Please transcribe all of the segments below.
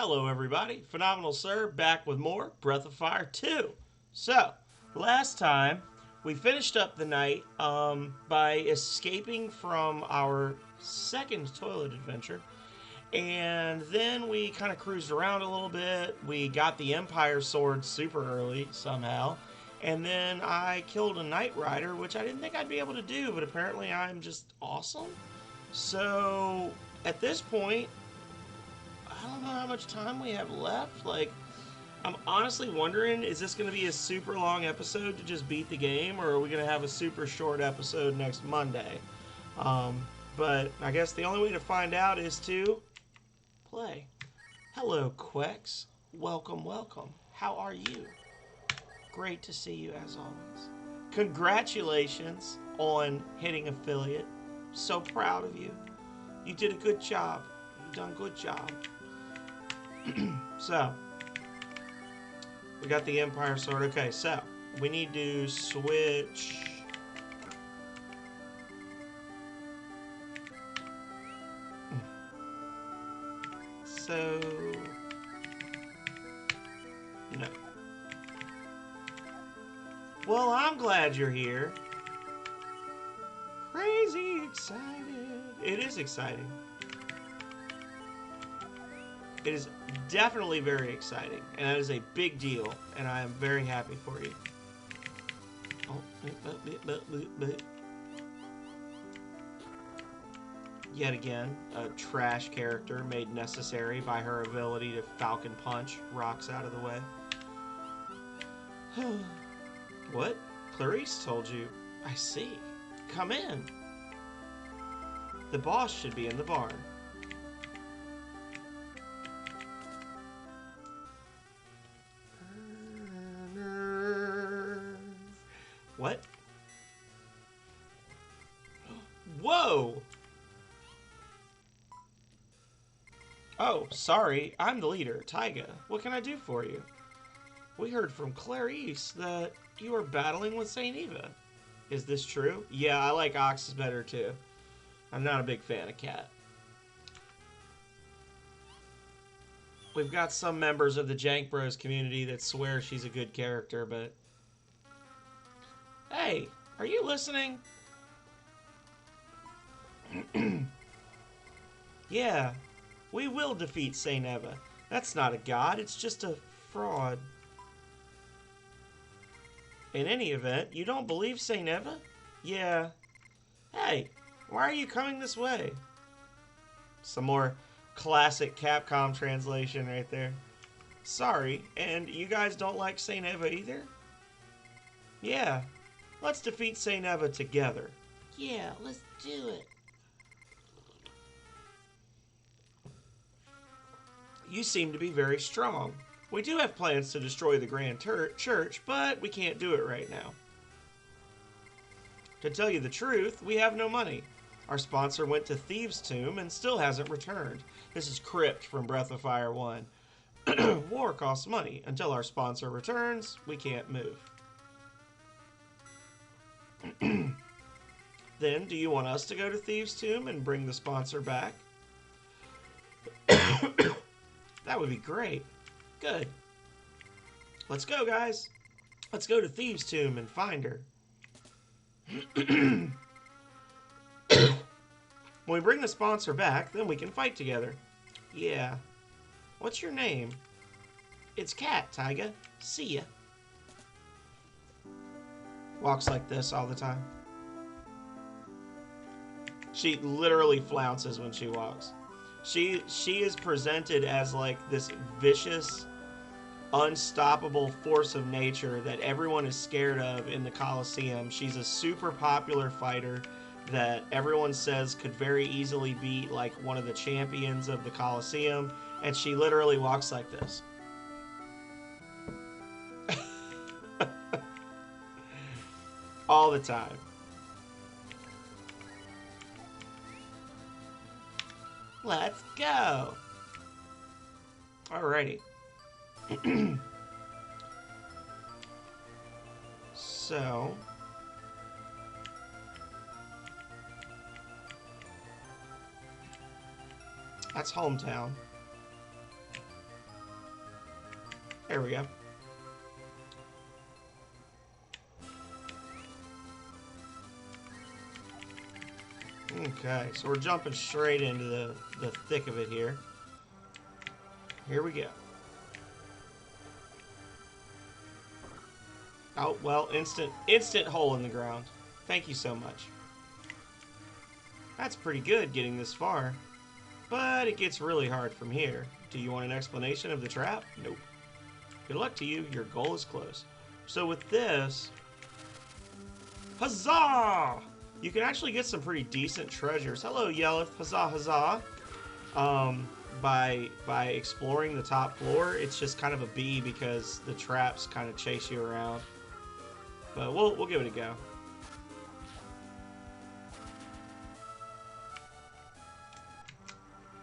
Hello, everybody. Phenomenal Sir back with more Breath of Fire 2. So, last time we finished up the night by escaping from our second toilet adventure. And then we kind of cruised around a little bit. We got the Empire Sword super early somehow. And then I killed a Knight Rider, which I didn't think I'd be able to do, but apparently I'm just awesome. So, at this point, I don't know how much time we have left. Like, I'm honestly wondering, is this going to be a super long episode to just beat the game, or are we going to have a super short episode next Monday? But I guess the only way to find out is to play. Hello, Quex. Welcome, welcome. How are you? Great to see you as always. Congratulations on hitting affiliate. So proud of you. You did a good job. You done a good job. So, we got the Empire Sword. Okay, so we need to switch. So, no. Well, I'm glad you're here. Crazy excited. It is exciting. It is definitely very exciting, and that is a big deal, and I am very happy for you. Oh, yet again, a trash character made necessary by her ability to Falcon Punch rocks out of the way. What? Clarice told you. I see. Come in. The boss should be in the barn. What? Whoa! Oh, sorry. I'm the leader, Taiga. What can I do for you? We heard from Clarice that you are battling with Saint Eva. Is this true? Yeah, I like Ox's better too. I'm not a big fan of Cat. We've got some members of the Jank Bros community that swear she's a good character, but... Hey, are you listening? Yeah, we will defeat Saint Eva. That's not a god, it's just a fraud. In any event, you don't believe Saint Eva? Yeah. Hey, why are you coming this way? Some more classic Capcom translation right there. Sorry, and you guys don't like Saint Eva either? Yeah, let's defeat Saint Eva together. Yeah, let's do it. You seem to be very strong. We do have plans to destroy the Grand Church, but we can't do it right now. To tell you the truth, we have no money. Our sponsor went to Thieves' Tomb and still hasn't returned. This is Crypt from Breath of Fire 1. War costs money. Until our sponsor returns, we can't move. Then, do you want us to go to Thieves' Tomb and bring the sponsor back? That would be great. Good. Let's go, guys. Let's go to Thieves' Tomb and find her. When we bring the sponsor back, then we can fight together. Yeah. What's your name? It's Cat, Taiga. See ya. Walks like this all the time. She literally flounces when she walks. She is presented as like this vicious, unstoppable force of nature that everyone is scared of in the Colosseum. She's a super popular fighter that everyone says could very easily beat like one of the champions of the Colosseum, and she literally walks like this. All the time. Let's go. Alrighty. So, that's hometown. There we go. Okay, so we're jumping straight into the thick of it here. Here we go. Oh, well, instant hole in the ground. Thank you so much. That's pretty good getting this far. But it gets really hard from here. Do you want an explanation of the trap? Nope. Good luck to you. Your goal is close. So with this... Huzzah! You can actually get some pretty decent treasures. Hello, Yelleth. Huzzah, huzzah. By exploring the top floor, it's just kind of a B because the traps kind of chase you around. But we'll give it a go.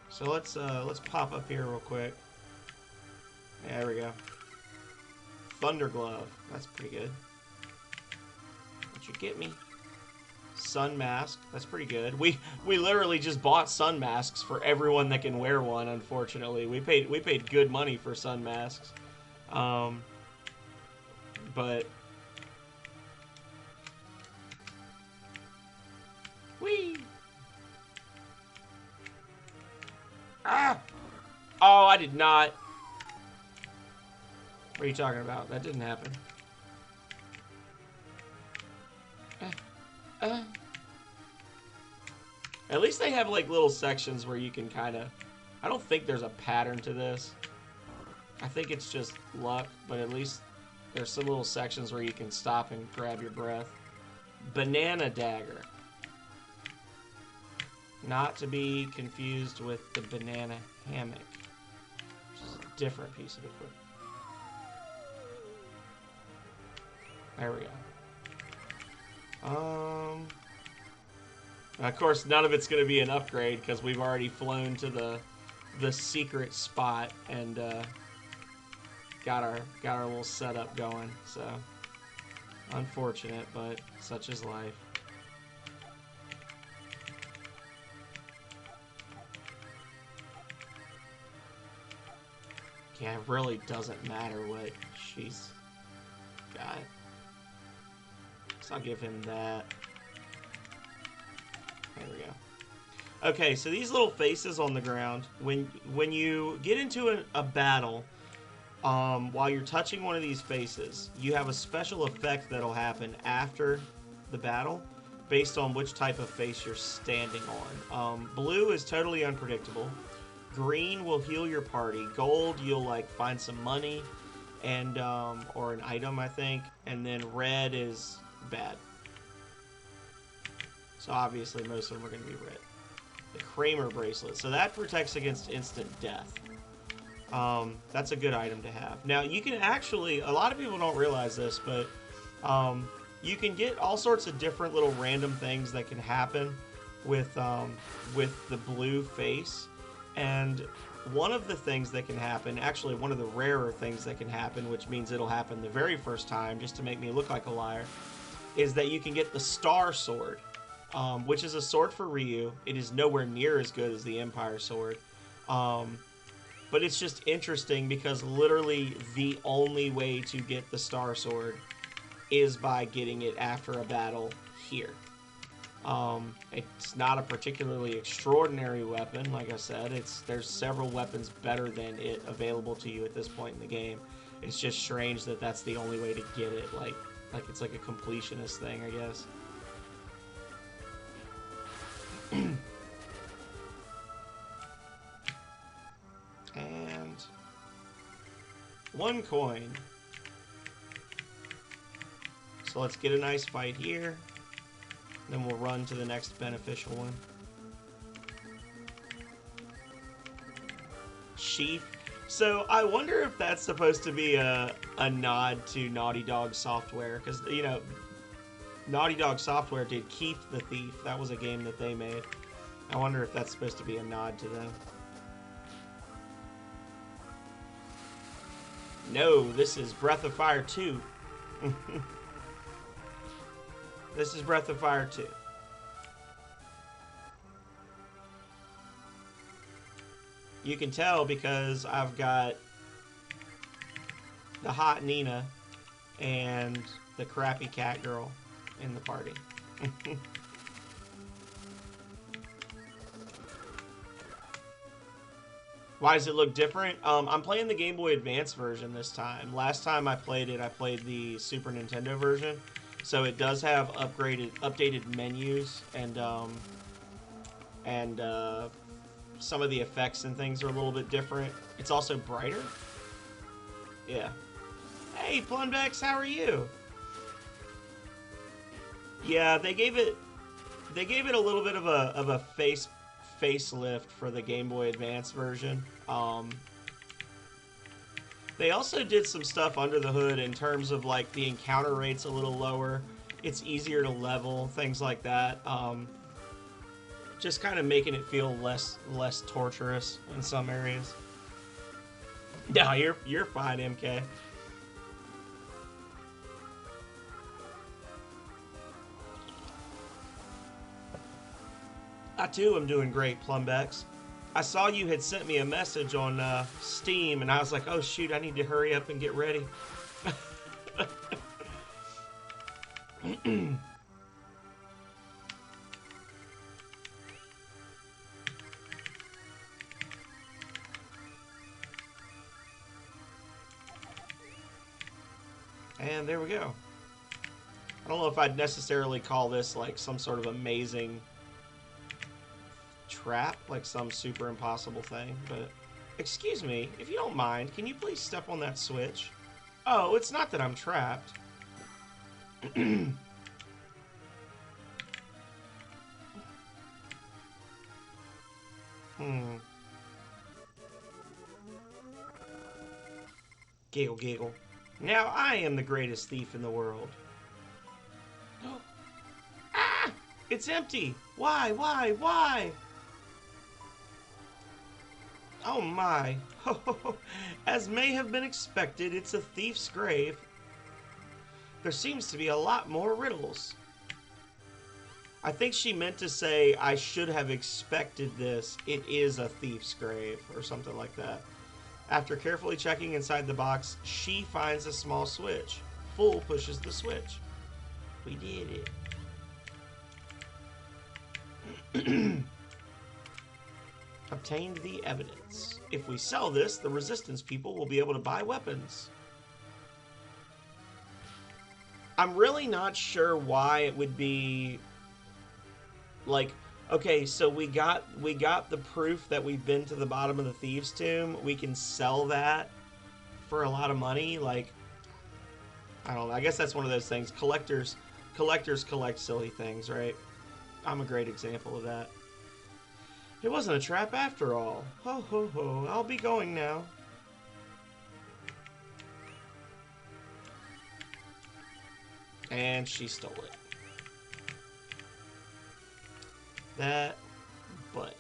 So let's pop up here real quick. There we go. Thunder Glove. That's pretty good. Won't you get me? Sun Mask. That's pretty good. We literally just bought sun masks for everyone that can wear one. Unfortunately, we paid good money for sun masks. But whee! Ah! Oh, I did not. What are you talking about? That didn't happen. At least they have like little sections where you can kind of... I don't think there's a pattern to this. I think it's just luck, but at least there's some little sections where you can stop and grab your breath. Banana Dagger. Not to be confused with the Banana Hammock, which is a different piece of equipment. There we go. Of course, none of it's going to be an upgrade because we've already flown to the secret spot and got our little setup going. So unfortunate, but such is life. Yeah, it really doesn't matter what she's got. So I'll give him that. There we go. Okay, so these little faces on the ground, when you get into a battle, while you're touching one of these faces, you have a special effect that'll happen after the battle based on which type of face you're standing on. Blue is totally unpredictable. Green will heal your party. Gold, you'll like find some money and or an item, I think. And then red is bad. So obviously most of them are going to be red. The Kramer Bracelet. So that protects against instant death. That's a good item to have. Now you can actually, a lot of people don't realize this, but you can get all sorts of different little random things that can happen with the blue face. And one of the things that can happen, actually one of the rarer things that can happen, which means it'll happen the very first time, just to make me look like a liar, is that you can get the Star Sword, which is a sword for Ryu. It is nowhere near as good as the Empire Sword. But it's just interesting because literally the only way to get the Star Sword is by getting it after a battle here. It's not a particularly extraordinary weapon, like I said. There's several weapons better than it available to you at this point in the game. It's just strange that that's the only way to get it. Like it's like a completionist thing, I guess. And 1 coin. So let's get a nice fight here. Then we'll run to the next beneficial one. Sheath. So I wonder if that's supposed to be a nod to Naughty Dog Software, because you know Naughty Dog Software did Keith the Thief. That was a game that they made. I wonder if that's supposed to be a nod to them. No, this is Breath of Fire 2. This is Breath of Fire 2. You can tell because I've got the hot Nina and the crappy cat girl in the party. Why does it look different? I'm playing the Game Boy Advance version this time. Last time I played it, I played the Super Nintendo version. So it does have updated menus, and some of the effects and things are a little bit different. It's also brighter. Yeah. Hey, Plunbex, how are you? Yeah, they gave it a little bit of a facelift for the Game Boy Advance version. They also did some stuff under the hood in terms of like the encounter rate's a little lower. It's easier to level, things like that. Just kind of making it feel less torturous in some areas. No, you're fine, MK. I too am doing great, Plumbex. I saw you had sent me a message on Steam, and I was like, oh shoot, I need to hurry up and get ready. And there we go. I don't know if I'd necessarily call this like some sort of amazing trap, like some super impossible thing, but excuse me, if you don't mind, can you please step on that switch? Oh, it's not that I'm trapped. Giggle, giggle. Now I am the greatest thief in the world. Ah! It's empty! Why? Oh my. As may have been expected, it's a thief's grave. There seems to be a lot more riddles. I think she meant to say, I should have expected this. It is a thief's grave, or something like that. After carefully checking inside the box, she finds a small switch. Fool pushes the switch. We did it. Obtained the evidence. If we sell this, the Resistance people will be able to buy weapons. I'm really not sure why it would be like, okay, so we got the proof that we've been to the bottom of the Thieves' Tomb. We can sell that for a lot of money. Like, I don't know. I guess that's one of those things. Collectors collect silly things, right? I'm a great example of that. It wasn't a trap after all. Ho ho ho. I'll be going now. And she stole it. That, but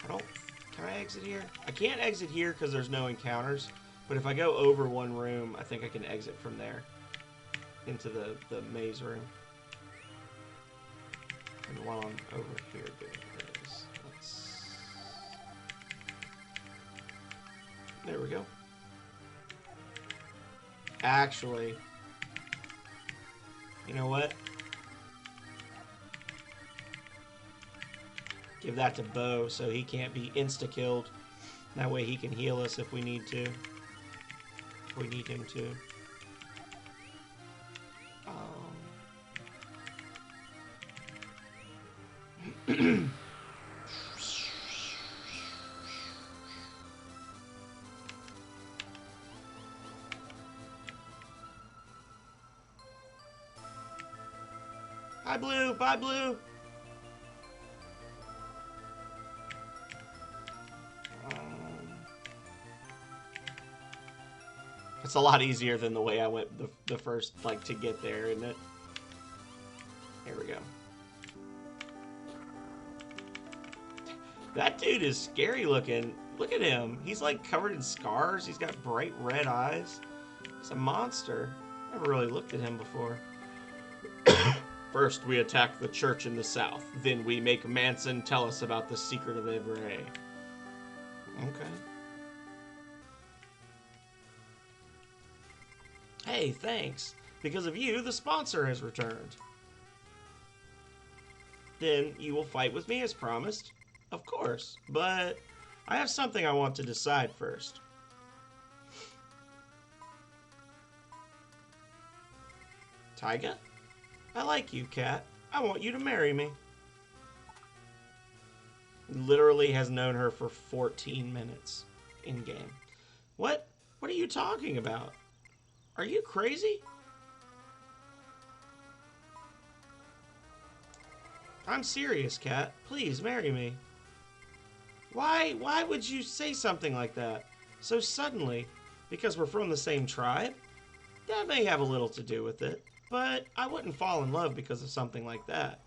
can I exit here? I can't exit here because there's no encounters, but if I go over one room, I think I can exit from there into the maze room. And while I'm over here doing this, there we go. Actually, you know what? Give that to Bo so he can't be insta-killed. That way he can heal us if we need to. If we need him to. Bye, Blue. Bye, Blue. It's a lot easier than the way I went the first, like, to get there, isn't it? Here we go. That dude is scary looking. Look at him. He's, like, covered in scars. He's got bright red eyes. He's a monster. Never really looked at him before. First, we attack the church in the south. Then we make Manson tell us about the secret of Ivray. Okay. Hey, thanks. Because of you, the sponsor has returned. Then you will fight with me as promised? Of course, but I have something I want to decide first. Taiga? I like you, Cat. I want you to marry me. Literally has known her for 14 minutes in-game. What? What are you talking about? Are you crazy? I'm serious, Cat. Please, marry me. Why would you say something like that? So suddenly? Because we're from the same tribe? That may have a little to do with it, but I wouldn't fall in love because of something like that.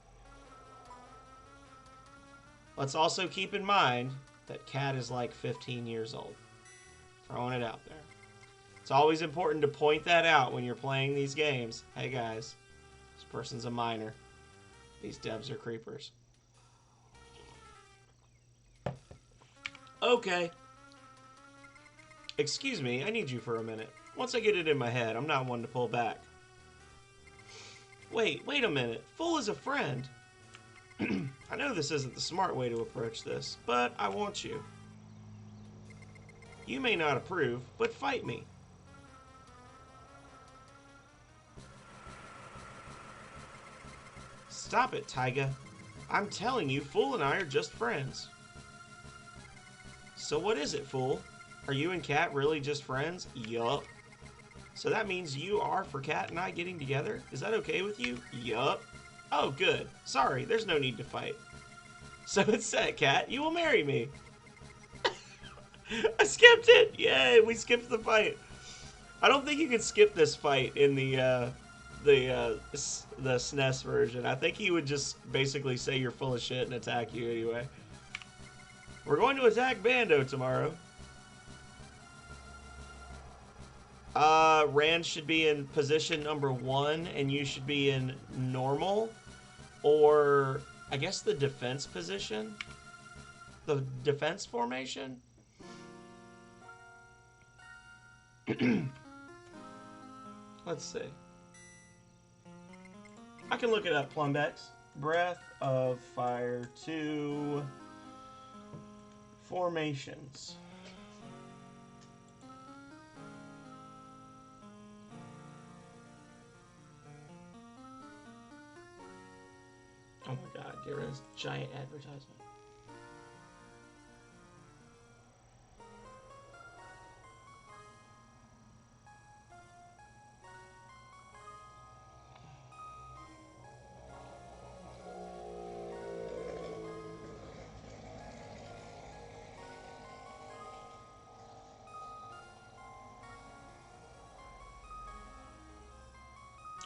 Let's also keep in mind that Cat is like 15 years old. Throwing it out there. It's always important to point that out when you're playing these games. Hey guys, this person's a minor. These devs are creepers. Okay. Excuse me, I need you for a minute. Once I get it in my head, I'm not one to pull back. Wait a minute. Fool is a friend. I know this isn't the smart way to approach this, but I want you. You may not approve, but fight me. Stop it, Taiga. I'm telling you, Fool and I are just friends. So what is it, Fool? Are you and Cat really just friends? Yup. So that means you are for Cat and I getting together? Is that okay with you? Yup. Oh, good. Sorry, there's no need to fight. So it's set, Cat. You will marry me. I skipped it! Yay, we skipped the fight. I don't think you can skip this fight in the SNES version. I think he would just basically say you're full of shit and attack you anyway. We're going to attack Bando tomorrow. Rand should be in position number 1, and you should be in normal, or I guess the defense position? The defense formation? Let's see. I can look it up, Plumbex. Breath of Fire 2 formations. Oh my god, get rid of this giant advertisement.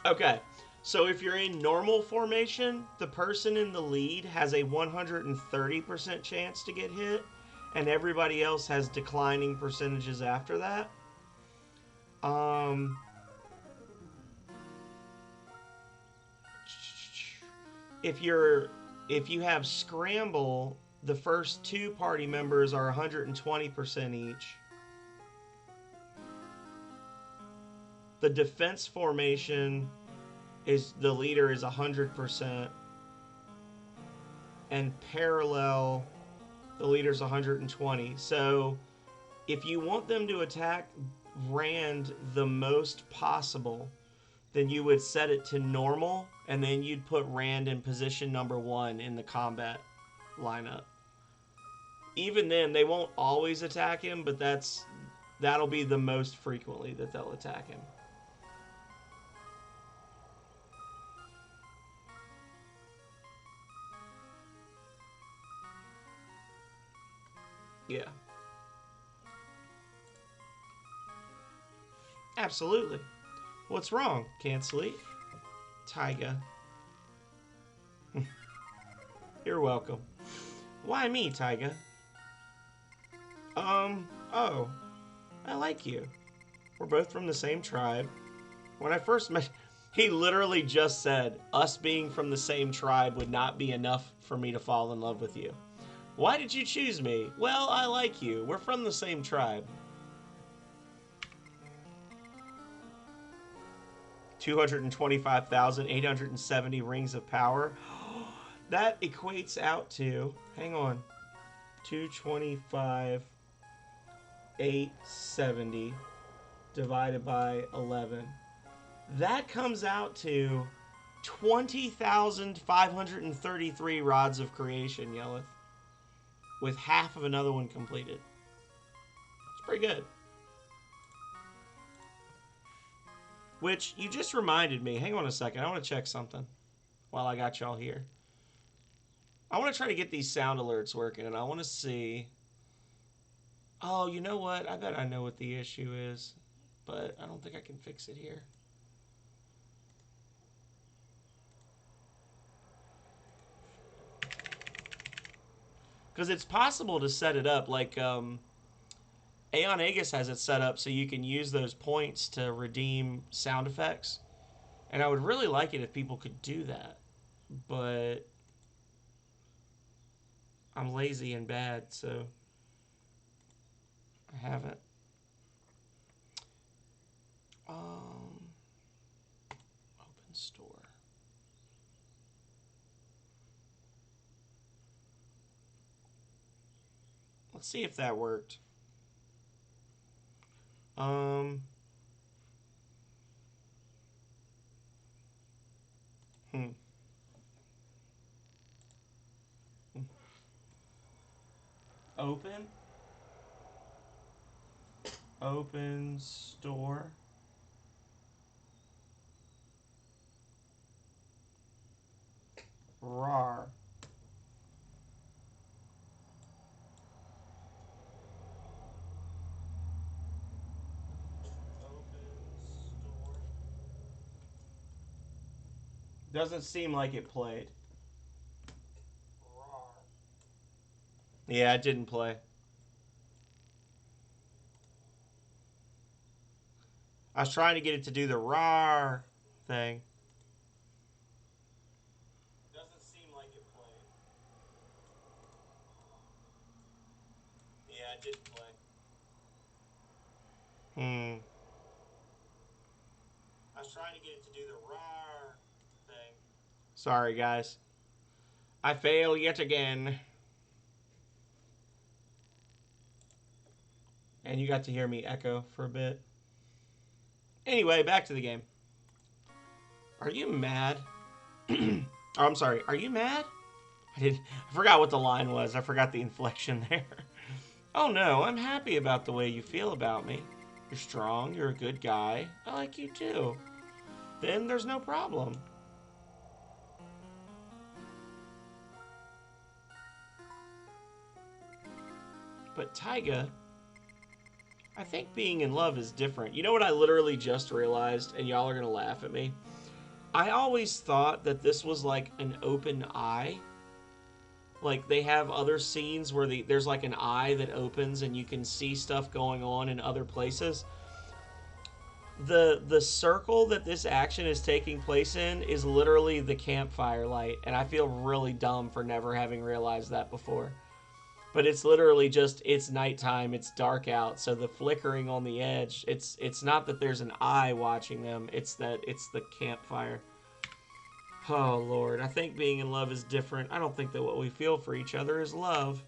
Okay, so if you're in normal formation, the person in the lead has a 130% chance to get hit, and everybody else has declining percentages after that. If you have scramble, the first 2 party members are 120% each. The defense formation is the leader is 100%, and parallel, the leader's 120. So if you want them to attack Rand the most possible, then you would set it to normal, and then you'd put Rand in position number 1 in the combat lineup. Even then, they won't always attack him, but that'll be the most frequently that they'll attack him. Yeah. Absolutely. What's wrong? Can't sleep? Taiga. You're welcome. Why me, Taiga? Oh. I like you. We're both from the same tribe. When I first met... He literally just said, us being from the same tribe would not be enough for me to fall in love with you. Why did you choose me? Well, I like you. We're from the same tribe. 225,870 rings of power. That equates out to, hang on, 225,870 divided by 11. That comes out to 20,533 rods of creation, Yelleth, with half of another one completed. It's pretty good. Which, you just reminded me. Hang on a second. I want to check something while I got y'all here. I want to try to get these sound alerts working, and I want to see... Oh, you know what? I bet I know what the issue is, but I don't think I can fix it here. Because it's possible to set it up like Aeon Aegis has it set up so you can use those points to redeem sound effects. And I would really like it if people could do that. But I'm lazy and bad, so I haven't. Open store. Let's see if that worked. Open store. RAR. Doesn't seem like it played. Yeah, it didn't play. I was trying to get it to do the RAR thing. Doesn't seem like it played. Yeah, it didn't play. I was trying to get it to do the RAR thing. Sorry, guys. I fail yet again. And you got to hear me echo for a bit. Anyway, back to the game. Are you mad? Oh, I'm sorry. Are you mad? I forgot what the line was. I forgot the inflection there. Oh no, I'm happy about the way you feel about me. You're strong, you're a good guy. I like you too. Then there's no problem. But Taiga, I think being in love is different. You know what I literally just realized, and y'all are gonna laugh at me? I always thought that this was like an open eye. Like, they have other scenes where there's like an eye that opens and you can see stuff going on in other places. The circle that this action is taking place in is literally the campfire light, and I feel really dumb for never having realized that before. But it's literally just, it's nighttime, it's dark out, so the flickering on the edge, it's not that there's an eye watching them, it's that it's the campfire. Oh, Lord, I think being in love is different. I don't think that what we feel for each other is love.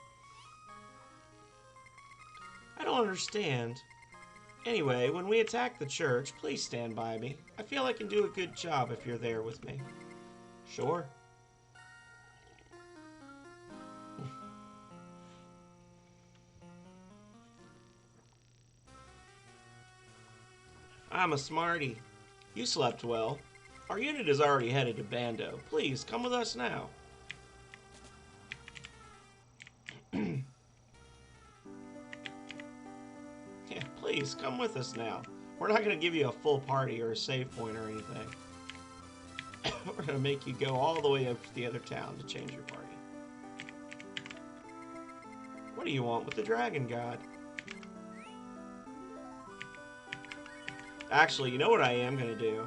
I don't understand. Anyway, when we attack the church, please stand by me. I feel I can do a good job if you're there with me. Sure. I'm a smarty. You slept well. Our unit is already headed to Bando. Please, come with us now. Yeah, please, come with us now. We're not going to give you a full party or a save point or anything. We're going to make you go all the way up to the other town to change your party. What do you want with the Dragon God? Actually, you know what I am going to do?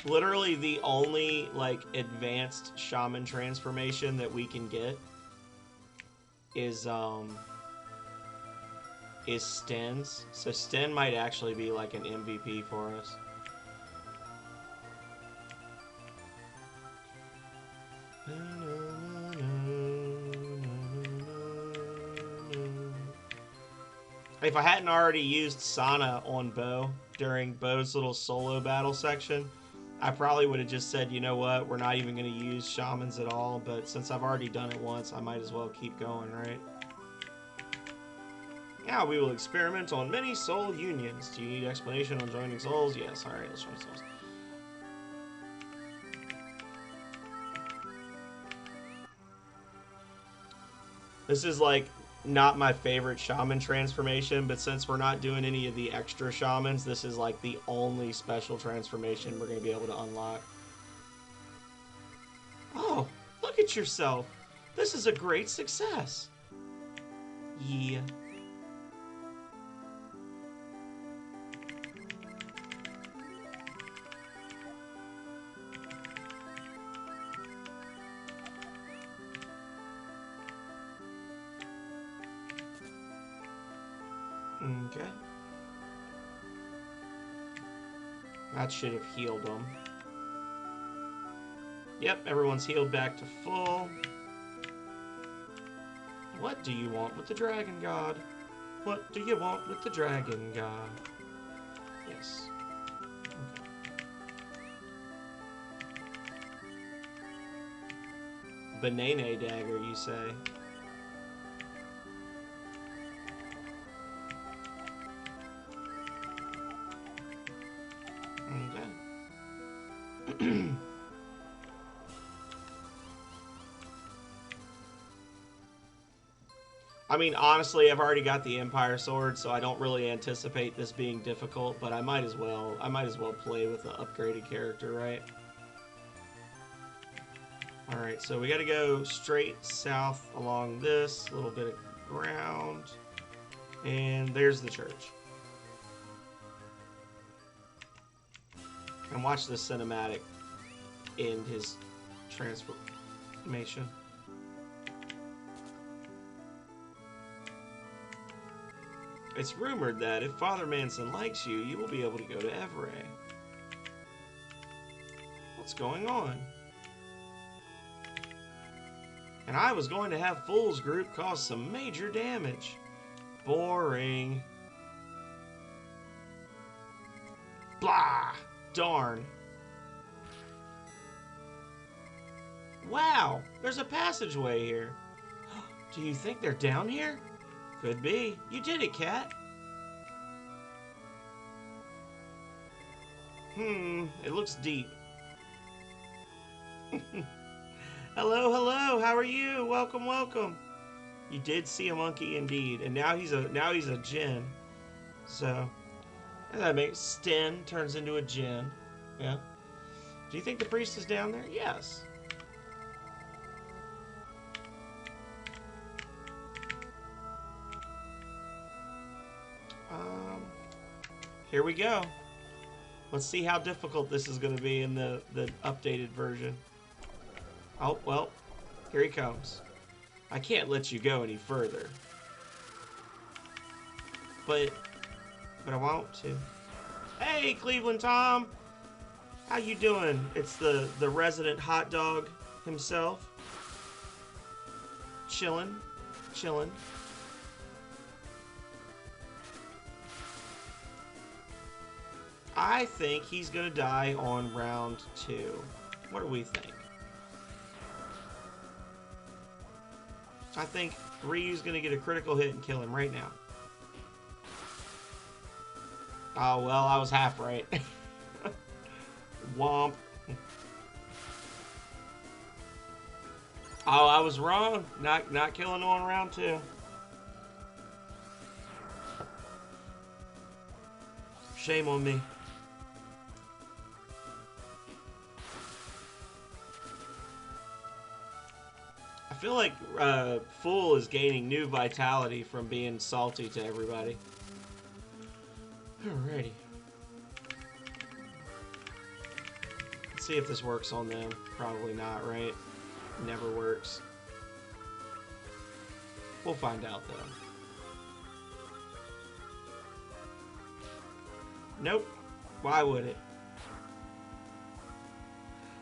Literally the only, like, advanced shaman transformation that we can get is Sten's. So Sten might actually be, like, an MVP for us. If I hadn't already used Sana on Bo during Bo's little solo battle section, I probably would have just said, you know what, we're not even going to use shamans at all, but since I've already done it once, I might as well keep going, right? Now we will experiment on many soul unions. Do you need explanation on joining souls? Yes, alright, let's join souls. This is like not my favorite shaman transformation, but since we're not doing any of the extra shamans, this is like the only special transformation we're going to be able to unlock. Oh, look at yourself. This is a great success. Yeah. Okay. That should have healed them. Yep, everyone's healed back to full. What do you want with the Dragon God? What do you want with the Dragon God? Yes. Okay. Banana dagger, you say? Okay. I mean, honestly, I've already got the Empire Sword, so I don't really anticipate this being difficult, but I might as well play with the upgraded character, right? Alright, so we gotta go straight south along this little bit of ground. And there's the church. And watch this cinematic end his transformation. It's rumored that if Father Manson likes you, you will be able to go to Everett. What's going on? And I was going to have Fool's Group cause some major damage. Boring. Blah! Darn. Wow! There's a passageway here. Do you think they're down here? Could be. You did it, Cat. It looks deep. Hello, hello. How are you? Welcome, welcome. You did see a monkey indeed, and now he's a djinn. So that makes Sten turns into a djinn. Yeah. Do you think the priest is down there? Yes. Here we go. Let's see how difficult this is going to be in the updated version. Oh, well, here he comes. I can't let you go any further. But I want to. Hey, Cleveland Tom! How you doing? It's the resident hot dog himself. Chillin'. I think he's gonna die on round 2. What do we think? I think Ryu's gonna get a critical hit and kill him right now. Oh, well, I was half right. Womp. Oh, I was wrong. Not killing him on round 2. Shame on me. I feel like Fool is gaining new vitality from being salty to everybody. Alrighty. see if this works on them. Probably not, right? Never works. We'll find out, though. Nope. Why would it?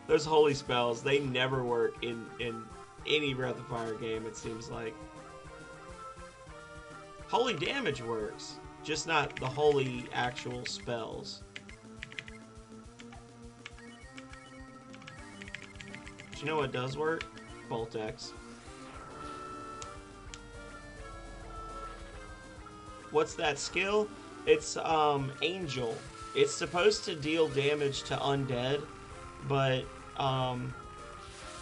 Those holy spells, they never work in any Breath of Fire game, it seems like. Holy damage works, just not the holy actual spells. But you know what does work? Bolt X. What's that skill? It's Angel. It's supposed to deal damage to undead, but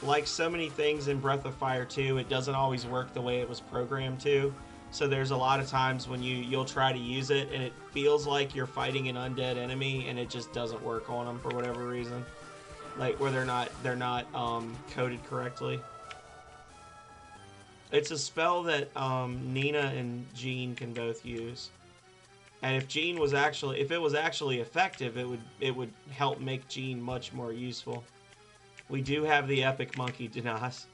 like so many things in Breath of Fire 2, it doesn't always work the way it was programmed to. So there's a lot of times when you'll try to use it and it feels like you're fighting an undead enemy and it just doesn't work on them for whatever reason, like where they're not coded correctly. It's a spell that Nina and Jean can both use. And if Jean was actually, if it was actually effective, it would help make Jean much more useful. We do have the epic monkey Dinas.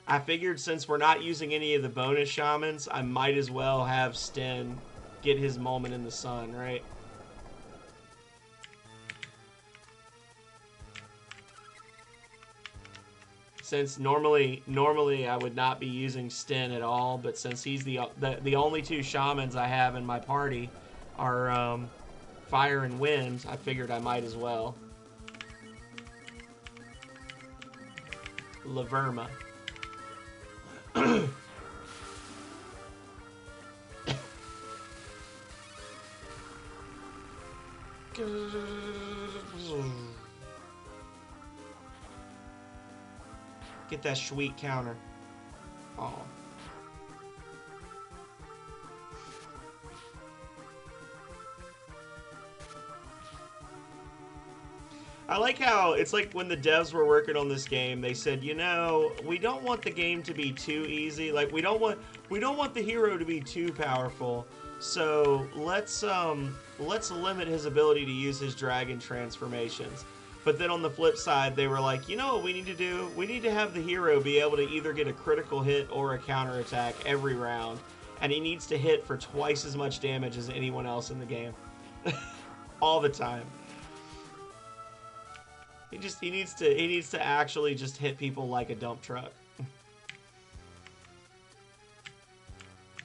I figured since we're not using any of the bonus shamans, I might as well have Sten get his moment in the sun, right? Since normally I would not be using Sten at all, but since he's the only two shamans I have in my party are fire and wind, I figured I might as well. Laverma. Get that sweet counter. Oh. I like how it's like when the devs were working on this game, they said, you know, we don't want the game to be too easy. Like we don't want the hero to be too powerful. So let's limit his ability to use his dragon transformations. But then on the flip side, they were like, you know what we need to do? We need to have the hero be able to either get a critical hit or a counterattack every round. And he needs to hit for twice as much damage as anyone else in the game. All the time. He needs to actually just hit people like a dump truck.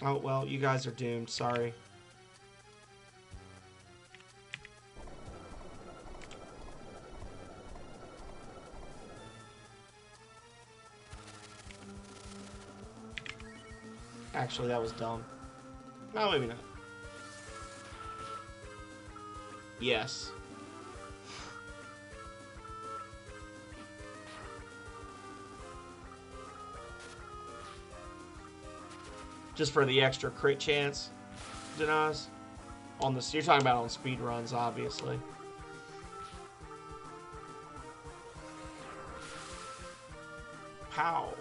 Oh, well, you guys are doomed. Sorry. Actually, that was dumb. No, maybe not. Yes. Just for the extra crit chance, Dinas. On the, you're talking about on speed runs, obviously. Pow.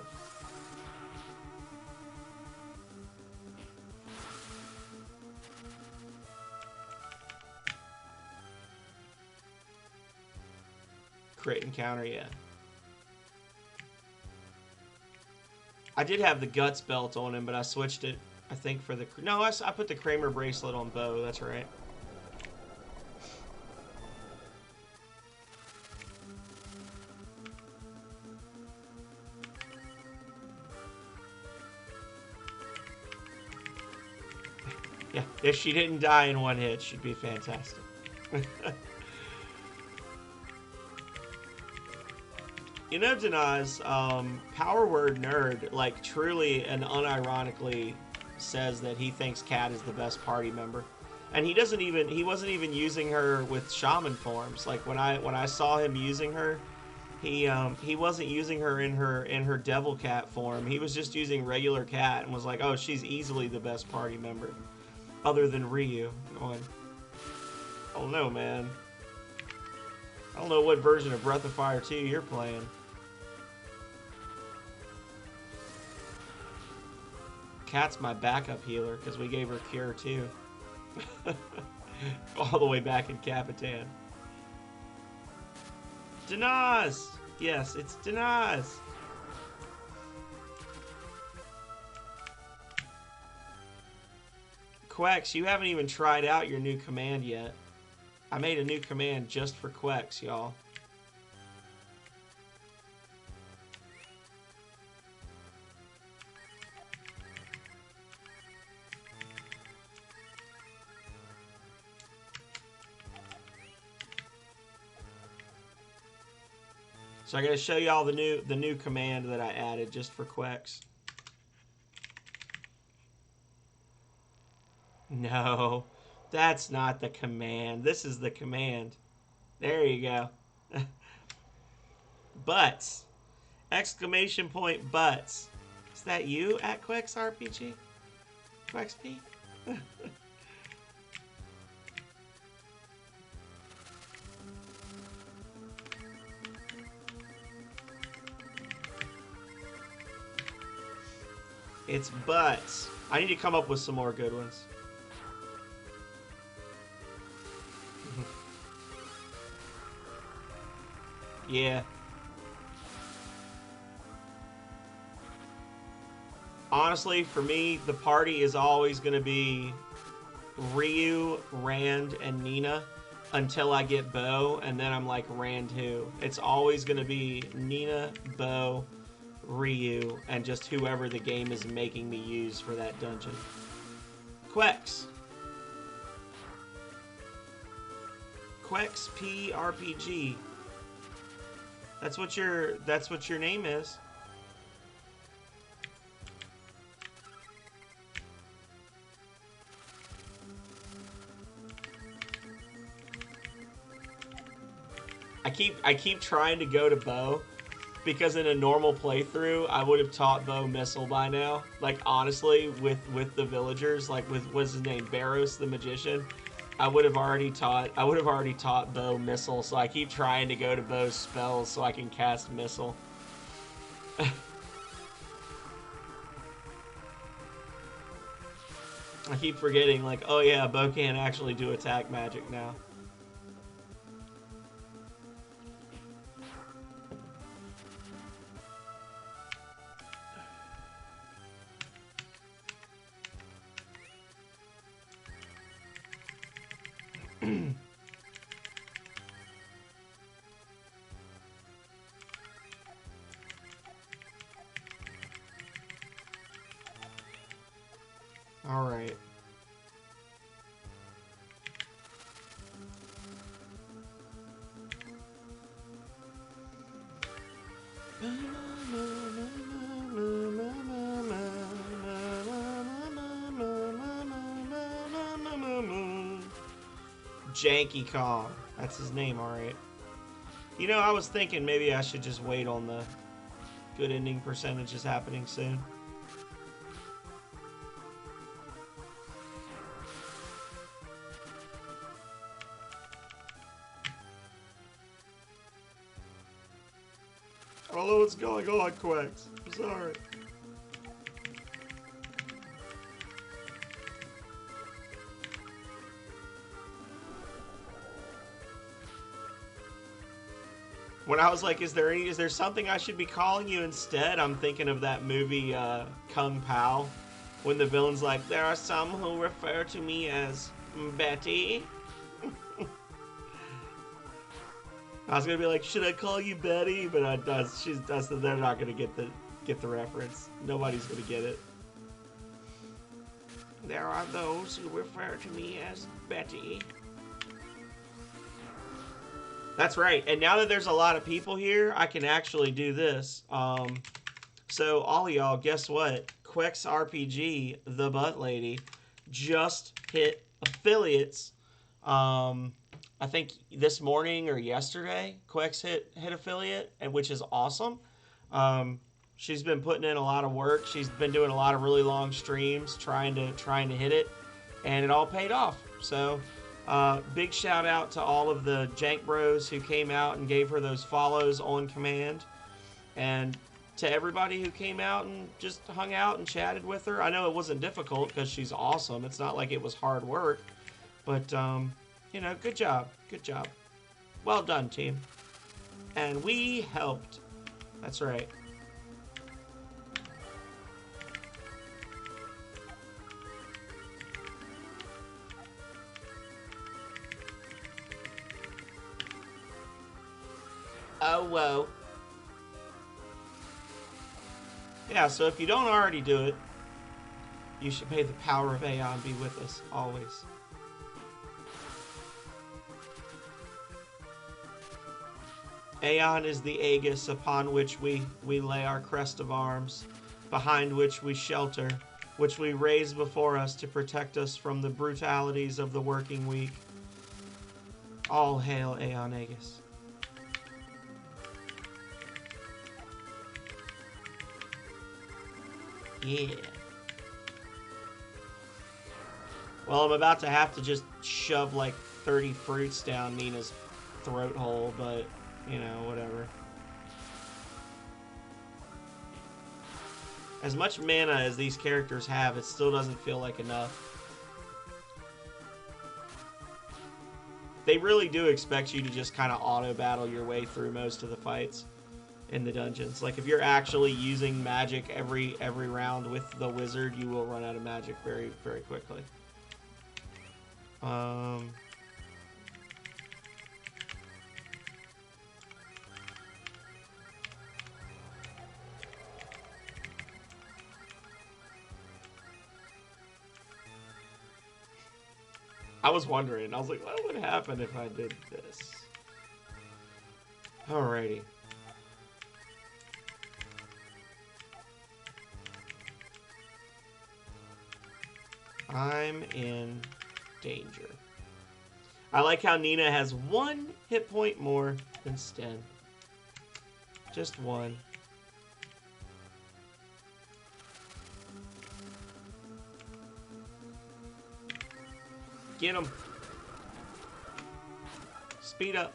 Crit and counter, yeah. I did have the Guts belt on him, but I switched it, I think, for the... No, I put the Kramer bracelet on Bo, that's right. Yeah, if she didn't die in one hit, she'd be fantastic. You know, Dinas, Power Word Nerd, like, truly and unironically says that he thinks Kat is the best party member. And he wasn't even using her with shaman forms. Like, when I saw him using her, he wasn't using her in her devil cat form. He was just using regular cat and was like, oh, she's easily the best party member. Other than Ryu. Going, oh no, man. I don't know what version of Breath of Fire 2 you're playing. Kat's my backup healer because we gave her Cure too. All the way back in Capitan. Denaz! Yes, it's Denaz! Quex, you haven't even tried out your new command yet. I made a new command just for Quex, y'all. So I gotta show y'all the new command that I added just for Quex. No, that's not the command. This is the command. There you go. Butts. Exclamation point butts. Is that you at Quex RPG? QuexP? It's butts. I need to come up with some more good ones. Yeah. Honestly, for me, the party is always going to be Ryu, Rand, and Nina until I get Bo, and then I'm like, Rand who? It's always going to be Nina, Bo, Ryu, and just whoever the game is making me use for that dungeon. Quex. QuexP RPG. That's what your name is. I keep trying to go to Bo because in a normal playthrough I would have taught Bo Missile by now. Like honestly, with the villagers, like with what's his name, Barros the magician, I would have already taught Bo Missile. So I keep trying to go to Bo's spells so I can cast Missile. I keep forgetting, like, oh yeah, Bo can't actually do attack magic now. All right. Janky Kong. That's his name, alright. You know, I was thinking maybe I should just wait on the good ending percentages happening soon. I don't know what's going on, Quex. I'm sorry. When I was like, is there something I should be calling you instead? I'm thinking of that movie, Kung Pao, when the villain's like, there are some who refer to me as Betty. I was gonna be like, should I call you Betty? But they're not gonna get the reference. Nobody's gonna get it. There are those who refer to me as Betty. That's right. And now that there's a lot of people here, I can actually do this. So all of y'all, guess what? Quex RPG, the butt lady, just hit affiliates. I think this morning or yesterday, Quex hit affiliate, and which is awesome. She's been putting in a lot of work. She's been doing a lot of really long streams trying to hit it, and it all paid off. So big shout out to all of the Jank Bros who came out and gave her those follows on command, and to everybody who came out and just hung out and chatted with her. I know it wasn't difficult because she's awesome. It's not like it was hard work, but you know, good job. Well done, team. And we helped. That's right. Oh, whoa. Yeah, so if you don't already do it, you should may the power of Aeon be with us, always. Aeon is the aegis upon which we lay our crest of arms, behind which we shelter, which we raise before us to protect us from the brutalities of the working week. All hail Aeon Aegis. Yeah. Well, I'm about to have to just shove like 30 fruits down Nina's throat hole, but, you know, whatever. As much mana as these characters have, it still doesn't feel like enough. They really do expect you to just kind of auto-battle your way through most of the fights in the dungeons. Like, if you're actually using magic every round with the wizard, you will run out of magic very, very quickly. I was wondering. I was like, what would happen if I did this? Alrighty. I'm in danger. I like how Nina has 1 hit point more than Sten. Just 1. Get him. Speed up.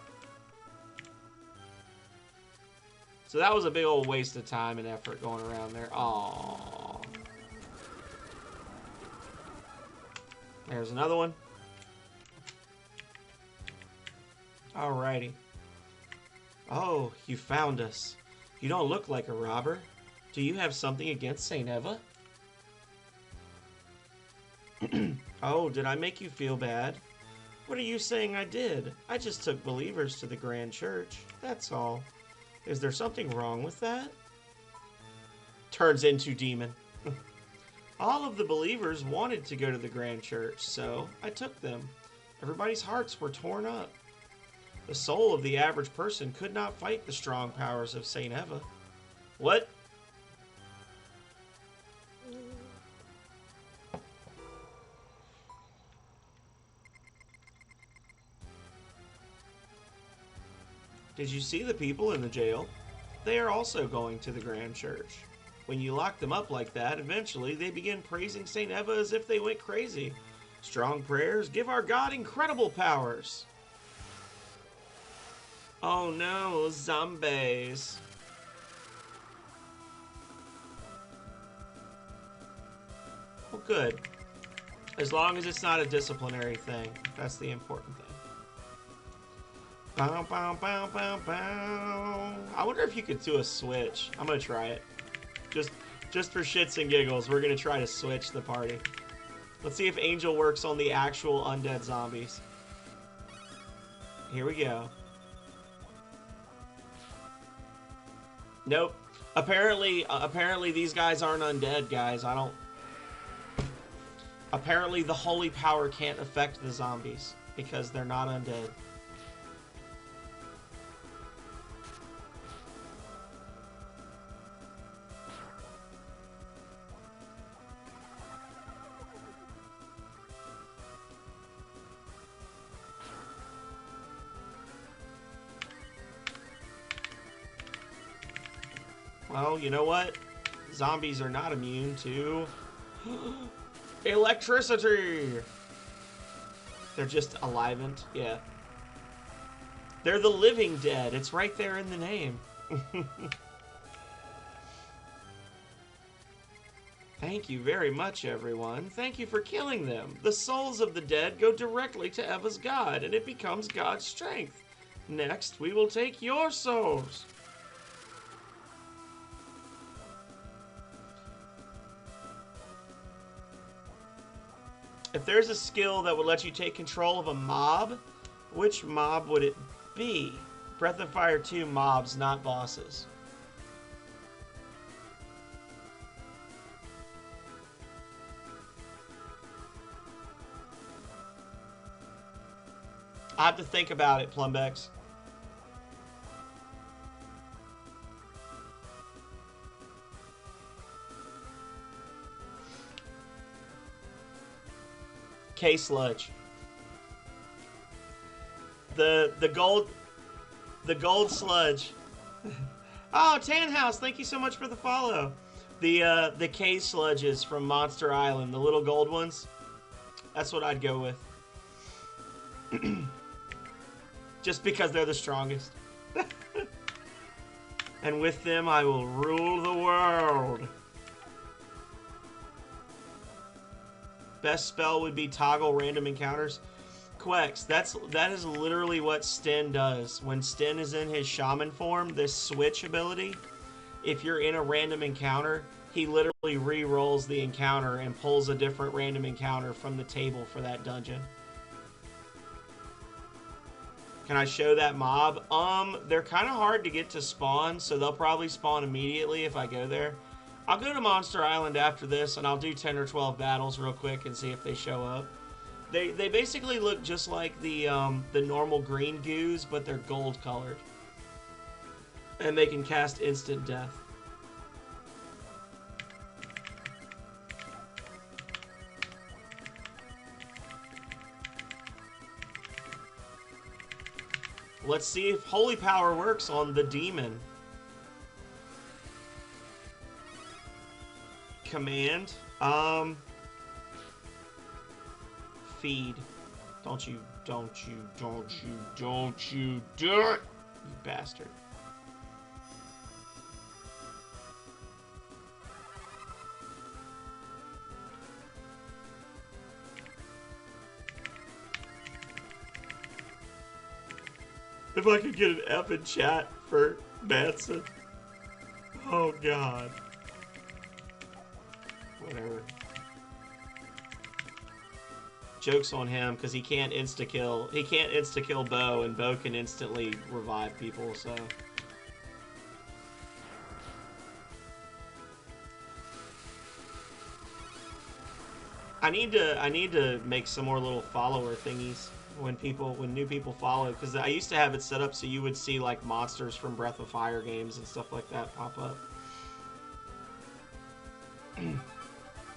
So that was a big old waste of time and effort going around there. Aww. There's another one. Alrighty. Oh, you found us. You don't look like a robber. Do you have something against Saint Eva? Oh, did I make you feel bad? What are you saying I did? I just took believers to the Grand Church. That's all. Is there something wrong with that? Turns into demon. All of the believers wanted to go to the Grand Church, so I took them. Everybody's hearts were torn up. The soul of the average person could not fight the strong powers of Saint Eva. What? Did you see the people in the jail? They are also going to the Grand Church. When you lock them up like that, eventually they begin praising Saint Eva as if they went crazy. Strong prayers give our God incredible powers. Oh no, zombies. Well, good. As long as it's not a disciplinary thing. That's the important thing. Bow, bow, bow, bow, bow. I wonder if you could do a switch. I'm gonna try it. Just for shits and giggles, we're gonna try to switch the party. Let's see if Angel works on the actual undead zombies. Here we go. Nope. Apparently these guys aren't undead, guys. Apparently the holy power can't affect the zombies because they're not undead. Well, you know what? Zombies are not immune to electricity. They're just alivened. Yeah. They're the living dead. It's right there in the name. Thank you very much, everyone. Thank you for killing them. The souls of the dead go directly to Eva's God, and it becomes God's strength. Next, we will take your souls. If there's a skill that would let you take control of a mob, which mob would it be? Breath of Fire 2 mobs, not bosses. I have to think about it, Plumbex. K-Sludge. The gold sludge. Oh, Tanhouse, thank you so much for the follow. The K sludges from Monster Island, the little gold ones. That's what I'd go with. Just because they're the strongest. And with them, I will rule the world. Best spell would be toggle random encounters. Quex, that is literally what Sten does. When Sten is in his shaman form, this switch ability, if you're in a random encounter, he literally re-rolls the encounter and pulls a different random encounter from the table for that dungeon. Can I show that mob? They're kind of hard to get to spawn, so they'll probably spawn immediately if I go there. I'll go to Monster Island after this, and I'll do 10 or 12 battles real quick and see if they show up. They basically look just like the normal green goos, but they're gold colored. And they can cast instant death. Let's see if Holy Power works on the demon. Command. Feed. Don't you do it, you bastard. If I could get an F in chat for Manson. Oh, God. Whatever. Joke's on him, because he can't insta-kill. He can't insta-kill Bo, and Bo can instantly revive people, so... I need to make some more little follower thingies when new people follow, because I used to have it set up so you would see like monsters from Breath of Fire games and stuff like that pop up.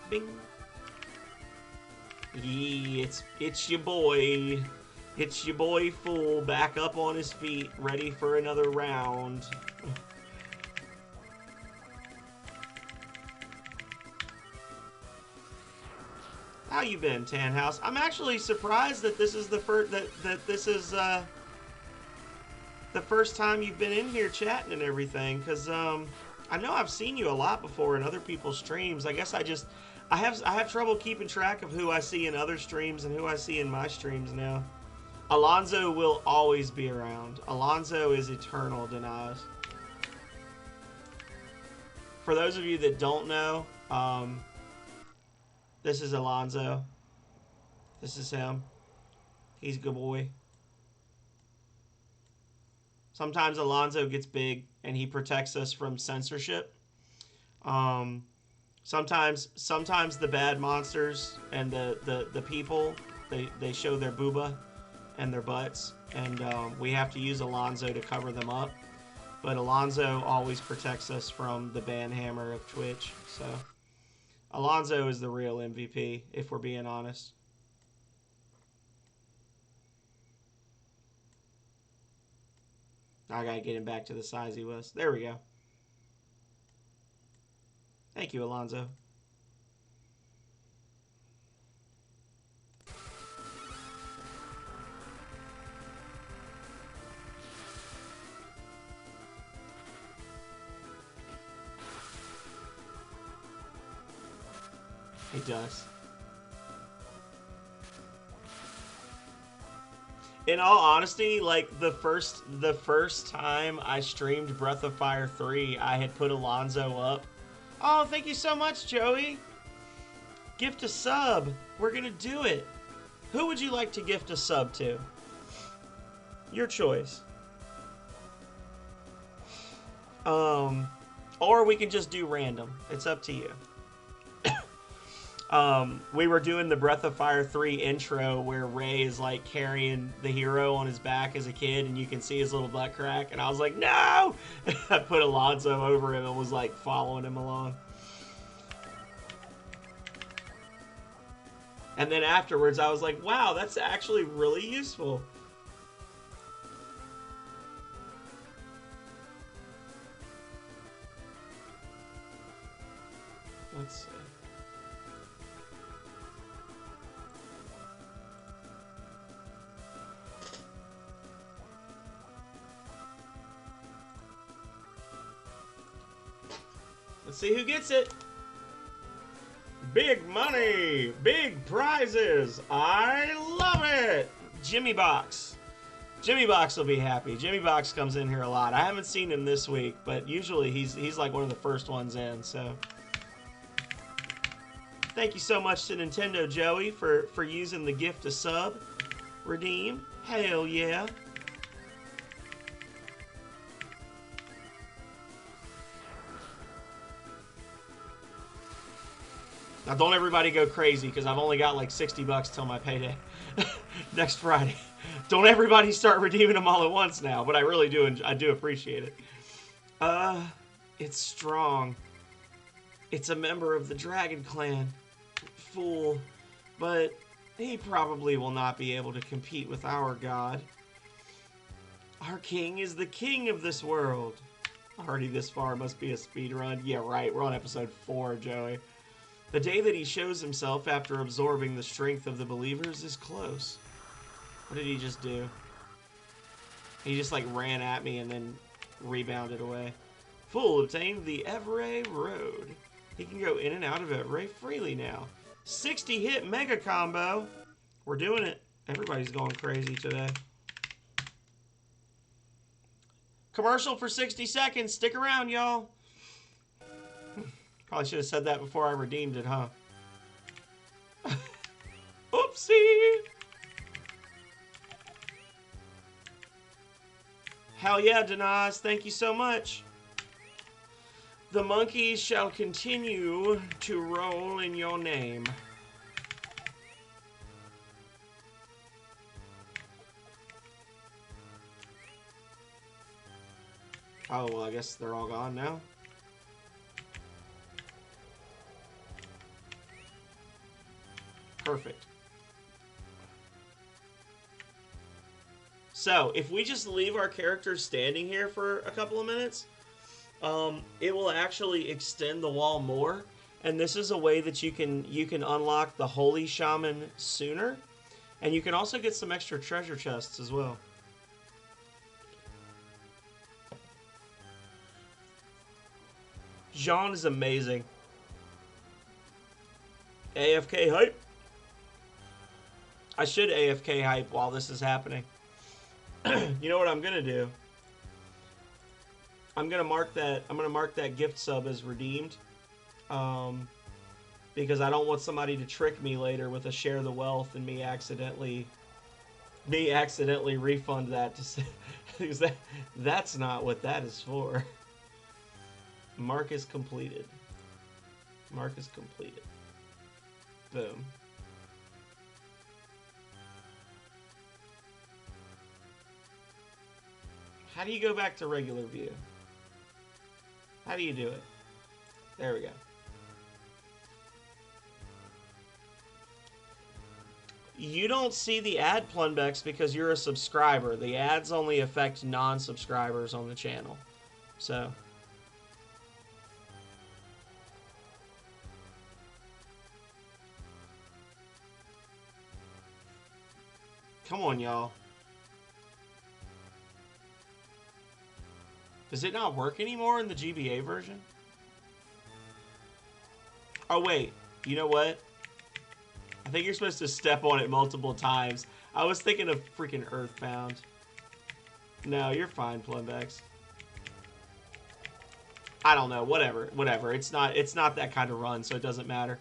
Bing. Yeah, it's your boy. It's your boy Fool back up on his feet, ready for another round. How you been, Tanhouse? I'm actually surprised that this is the first this is the first time you've been in here chatting and everything, because I know I've seen you a lot before in other people's streams. I guess I have trouble keeping track of who I see in other streams and who I see in my streams now. Alonzo will always be around. Alonzo is eternal, Denaz. For those of you that don't know, this is Alonzo. This is him. He's a good boy. Sometimes Alonzo gets big and he protects us from censorship. Sometimes the bad monsters and the people, they show their booba and their butts, and we have to use Alonzo to cover them up. But Alonzo always protects us from the banhammer of Twitch, so... Alonzo is the real MVP, if we're being honest. I gotta get him back to the size he was. There we go. Thank you, Alonzo. He does. In all honesty, like the first time I streamed Breath of Fire 3, I had put Alonzo up. Oh, thank you so much, Joey. Gift a sub. We're gonna do it. Who would you like to gift a sub to? Your choice. Or we can just do random. It's up to you. We were doing the Breath of Fire 3 intro where Ray is like carrying the hero on his back as a kid and you can see his little butt crack and I was like, no! I put Alonzo over him and was like following him along. And then afterwards I was like, wow, that's actually really useful. Let's see. Let's see who gets it. Big money, big prizes. I love it. Jimmy Box. Jimmy Box will be happy. Jimmy Box comes in here a lot. I haven't seen him this week, but usually he's like one of the first ones in, so. Thank you so much to Nintendo, Joey, for using the gift to sub. Redeem. Hell yeah. Now, don't everybody go crazy, because I've only got like $60 till my payday next Friday. Don't everybody start redeeming them all at once now, but I really do. I do appreciate it. It's strong. It's a member of the Dragon Clan. Fool. But he probably will not be able to compete with our god. Our king is the king of this world. Already this far must be a speed run. Yeah, right. We're on episode 4, Joey. The day that he shows himself after absorbing the strength of the believers is close. What did he just do? He just like ran at me and then rebounded away. Fool obtained the Evray Road. He can go in and out of Evray freely now. 60 hit mega combo. We're doing it. Everybody's going crazy today. Commercial for 60 seconds. Stick around, y'all. Probably should have said that before I redeemed it, huh? Oopsie! Hell yeah, Denaz. Thank you so much. The monkeys shall continue to roll in your name. Oh, well, I guess they're all gone now. Perfect. So, if we just leave our characters standing here for a couple of minutes, it will actually extend the wall more. And this is a way that you can unlock the Holy Shaman sooner. And you can also get some extra treasure chests as well. Jean is amazing. AFK hype. I should AFK hype while this is happening. You know what I'm gonna do? I'm gonna mark that gift sub as redeemed. Because I don't want somebody to trick me later with a share the wealth and me accidentally refund that to say, because that's not what that is for. Mark is completed. Mark is completed. Boom. How do you go back to regular view? How do you do it? There we go. You don't see the ad Plunbex because you're a subscriber. The ads only affect non-subscribers on the channel. So. Come on, y'all. Does it not work anymore in the GBA version? Oh, wait. You know what? I think you're supposed to step on it multiple times. I was thinking of freaking Earthbound. No, you're fine, Plumbex. I don't know, whatever. It's not that kind of run, so it doesn't matter.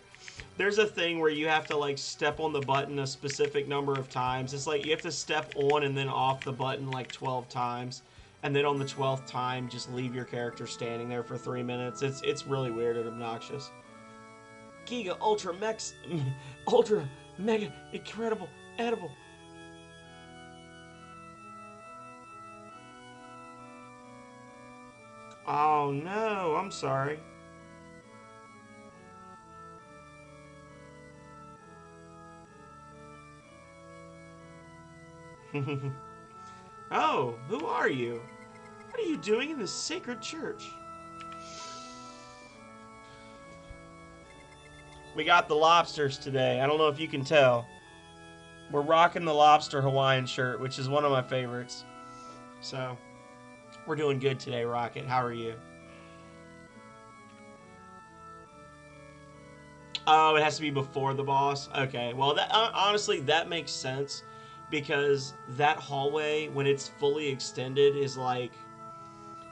There's a thing where you have to like step on the button a specific number of times. It's like you have to step on and then off the button like 12 times. And then on the 12th time, just leave your character standing there for 3 minutes. It's really weird and obnoxious. Giga Ultra Mega Incredible Edible. Oh no, I'm sorry. Oh, who are you? What are you doing in this sacred church? We got the lobsters today. I don't know if you can tell. We're rocking the lobster Hawaiian shirt, which is one of my favorites. So, we're doing good today, Rocket. How are you? Oh, it has to be before the boss? Okay, well, that honestly, that makes sense. Because that hallway, when it's fully extended, is like...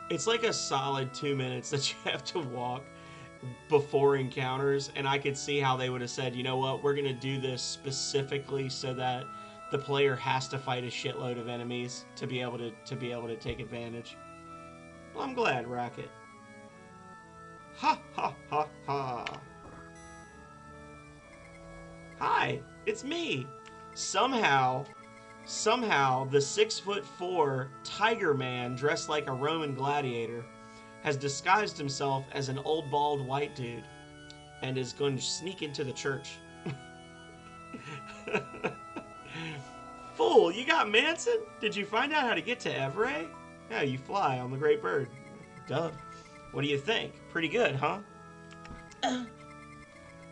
It's like a solid 2 minutes that you have to walk before encounters, and I could see how they would have said, you know what, we're going to do this specifically so that the player has to fight a shitload of enemies to be able to take advantage. Well, I'm glad, Rocket. Ha ha ha ha. Hi, it's me. Somehow the 6'4" Tiger Man dressed like a Roman gladiator has disguised himself as an old bald white dude and is going to sneak into the church. Fool, you got Manson? Did you find out how to get to Everett? Yeah, you fly on the Great Bird. Duh. What do you think? Pretty good, huh?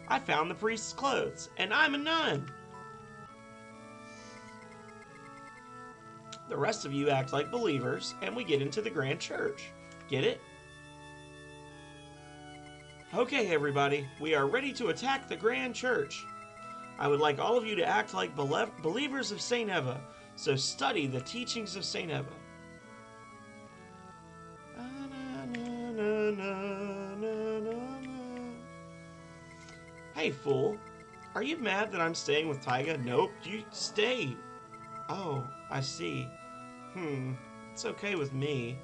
I found the priest's clothes, and I'm a nun. The rest of you act like believers, and we get into the grand church. Get it? Okay, everybody, we are ready to attack the grand church. I would like all of you to act like believers of St. Eva, so study the teachings of St. Eva. Hey, fool. Are you mad that I'm staying with Taiga? Nope, you stay. Oh, I see. It's okay with me.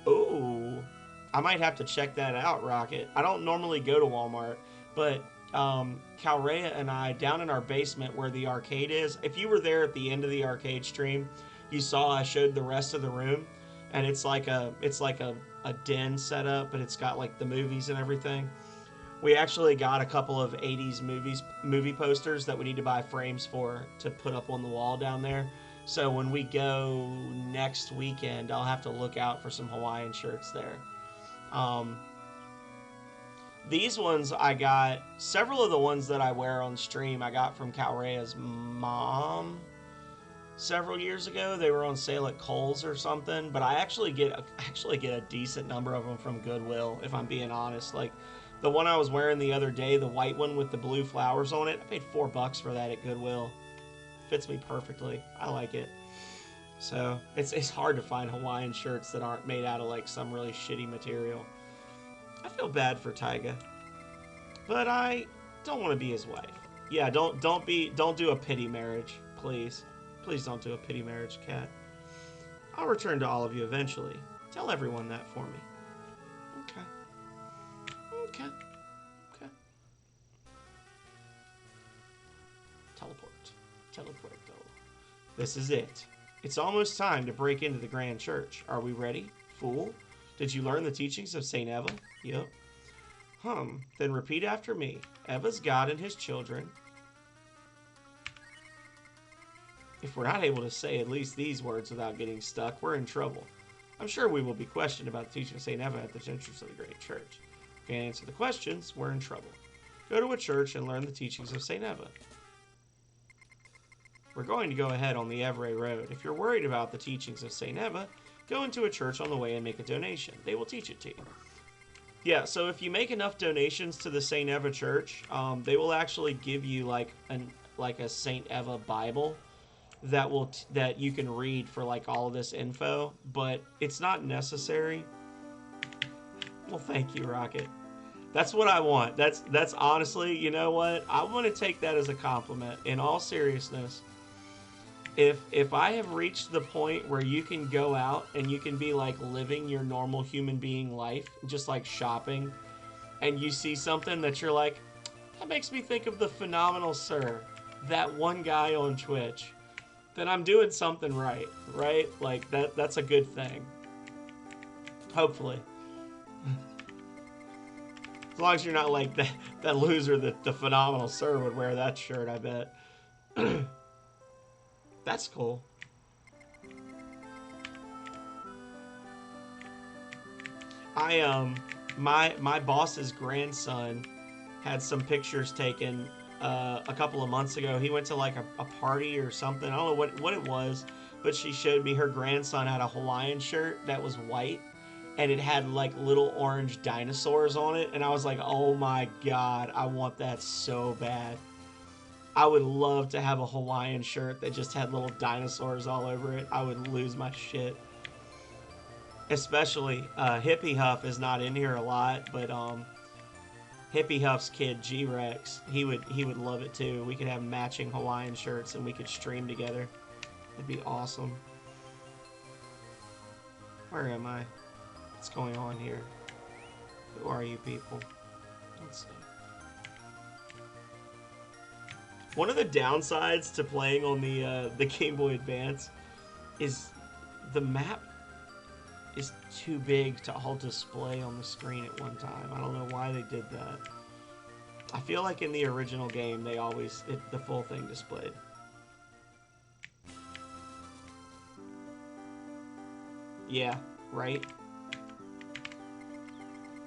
Ooh, I might have to check that out, Rocket. I don't normally go to Walmart, but Calrea and I, down in our basement where the arcade is, if you were there at the end of the arcade stream, you saw I showed the rest of the room, and it's like a den setup, but it's got like the movies and everything. We actually got a couple of 80s movie posters that we need to buy frames for to put up on the wall down there. So when we go next weekend, I'll have to look out for some Hawaiian shirts there. These ones I got, several of the ones that I wear on stream I got from Calrea's mom several years ago. They were on sale at Kohl's or something, but I actually get a decent number of them from Goodwill, if I'm being honest. Like the one I was wearing the other day, the white one with the blue flowers on it, I paid $4 for that at Goodwill. Fits me perfectly. I like it. So it's hard to find Hawaiian shirts that aren't made out of like some really shitty material. I feel bad for Taiga, but I don't want to be his wife. Yeah, don't do a pity marriage, please. Please don't do a pity marriage, Cat. I'll return to all of you eventually. Tell everyone that for me. Okay. Teleport, go. This is it. It's almost time to break into the grand church. Are we ready, fool? Did you learn the teachings of St. Eva? Yep. Then repeat after me. Eva's God and his children. If we're not able to say at least these words without getting stuck, we're in trouble. I'm sure we will be questioned about the teaching of St. Eva at the entrance of the great church. If we can't answer the questions, we're in trouble. Go to a church and learn the teachings of St. Eva. We're going to go ahead on the Everett Road. If you're worried about the teachings of St. Eva, go into a church on the way and make a donation. They will teach it to you. Yeah, so if you make enough donations to the Saint Eva Church, they will actually give you like a Saint Eva Bible that you can read for like all of this info, but it's not necessary. Well, thank you, Rocket. That's what I want. That's honestly, you know what? I want to take that as a compliment. In all seriousness, if I have reached the point where you can go out and you can be like living your normal human being life, just like shopping, and you see something that you're like, that makes me think of the Phenomenal Sir, that one guy on Twitch, then I'm doing something right, right? Like that's a good thing. Hopefully. As long as you're not like that loser that the Phenomenal Sir would wear that shirt, I bet. That's cool. My boss's grandson had some pictures taken a couple of months ago. He went to like a party or something. I don't know what it was, but she showed me her grandson had a Hawaiian shirt that was white, and it had like little orange dinosaurs on it, and I was like, oh my god, I want that so bad. I would love to have a Hawaiian shirt that just had little dinosaurs all over it. I would lose my shit. Especially Hippie Huff is not in here a lot, but Hippie Huff's kid G-Rex, he would love it too. We could have matching Hawaiian shirts and we could stream together. It'd be awesome. Where am I? What's going on here? Who are you people? Let's see. One of the downsides to playing on the Game Boy Advance is the map is too big to all display on the screen at one time. I don't know why they did that. I feel like in the original game they always the full thing displayed. Yeah, right.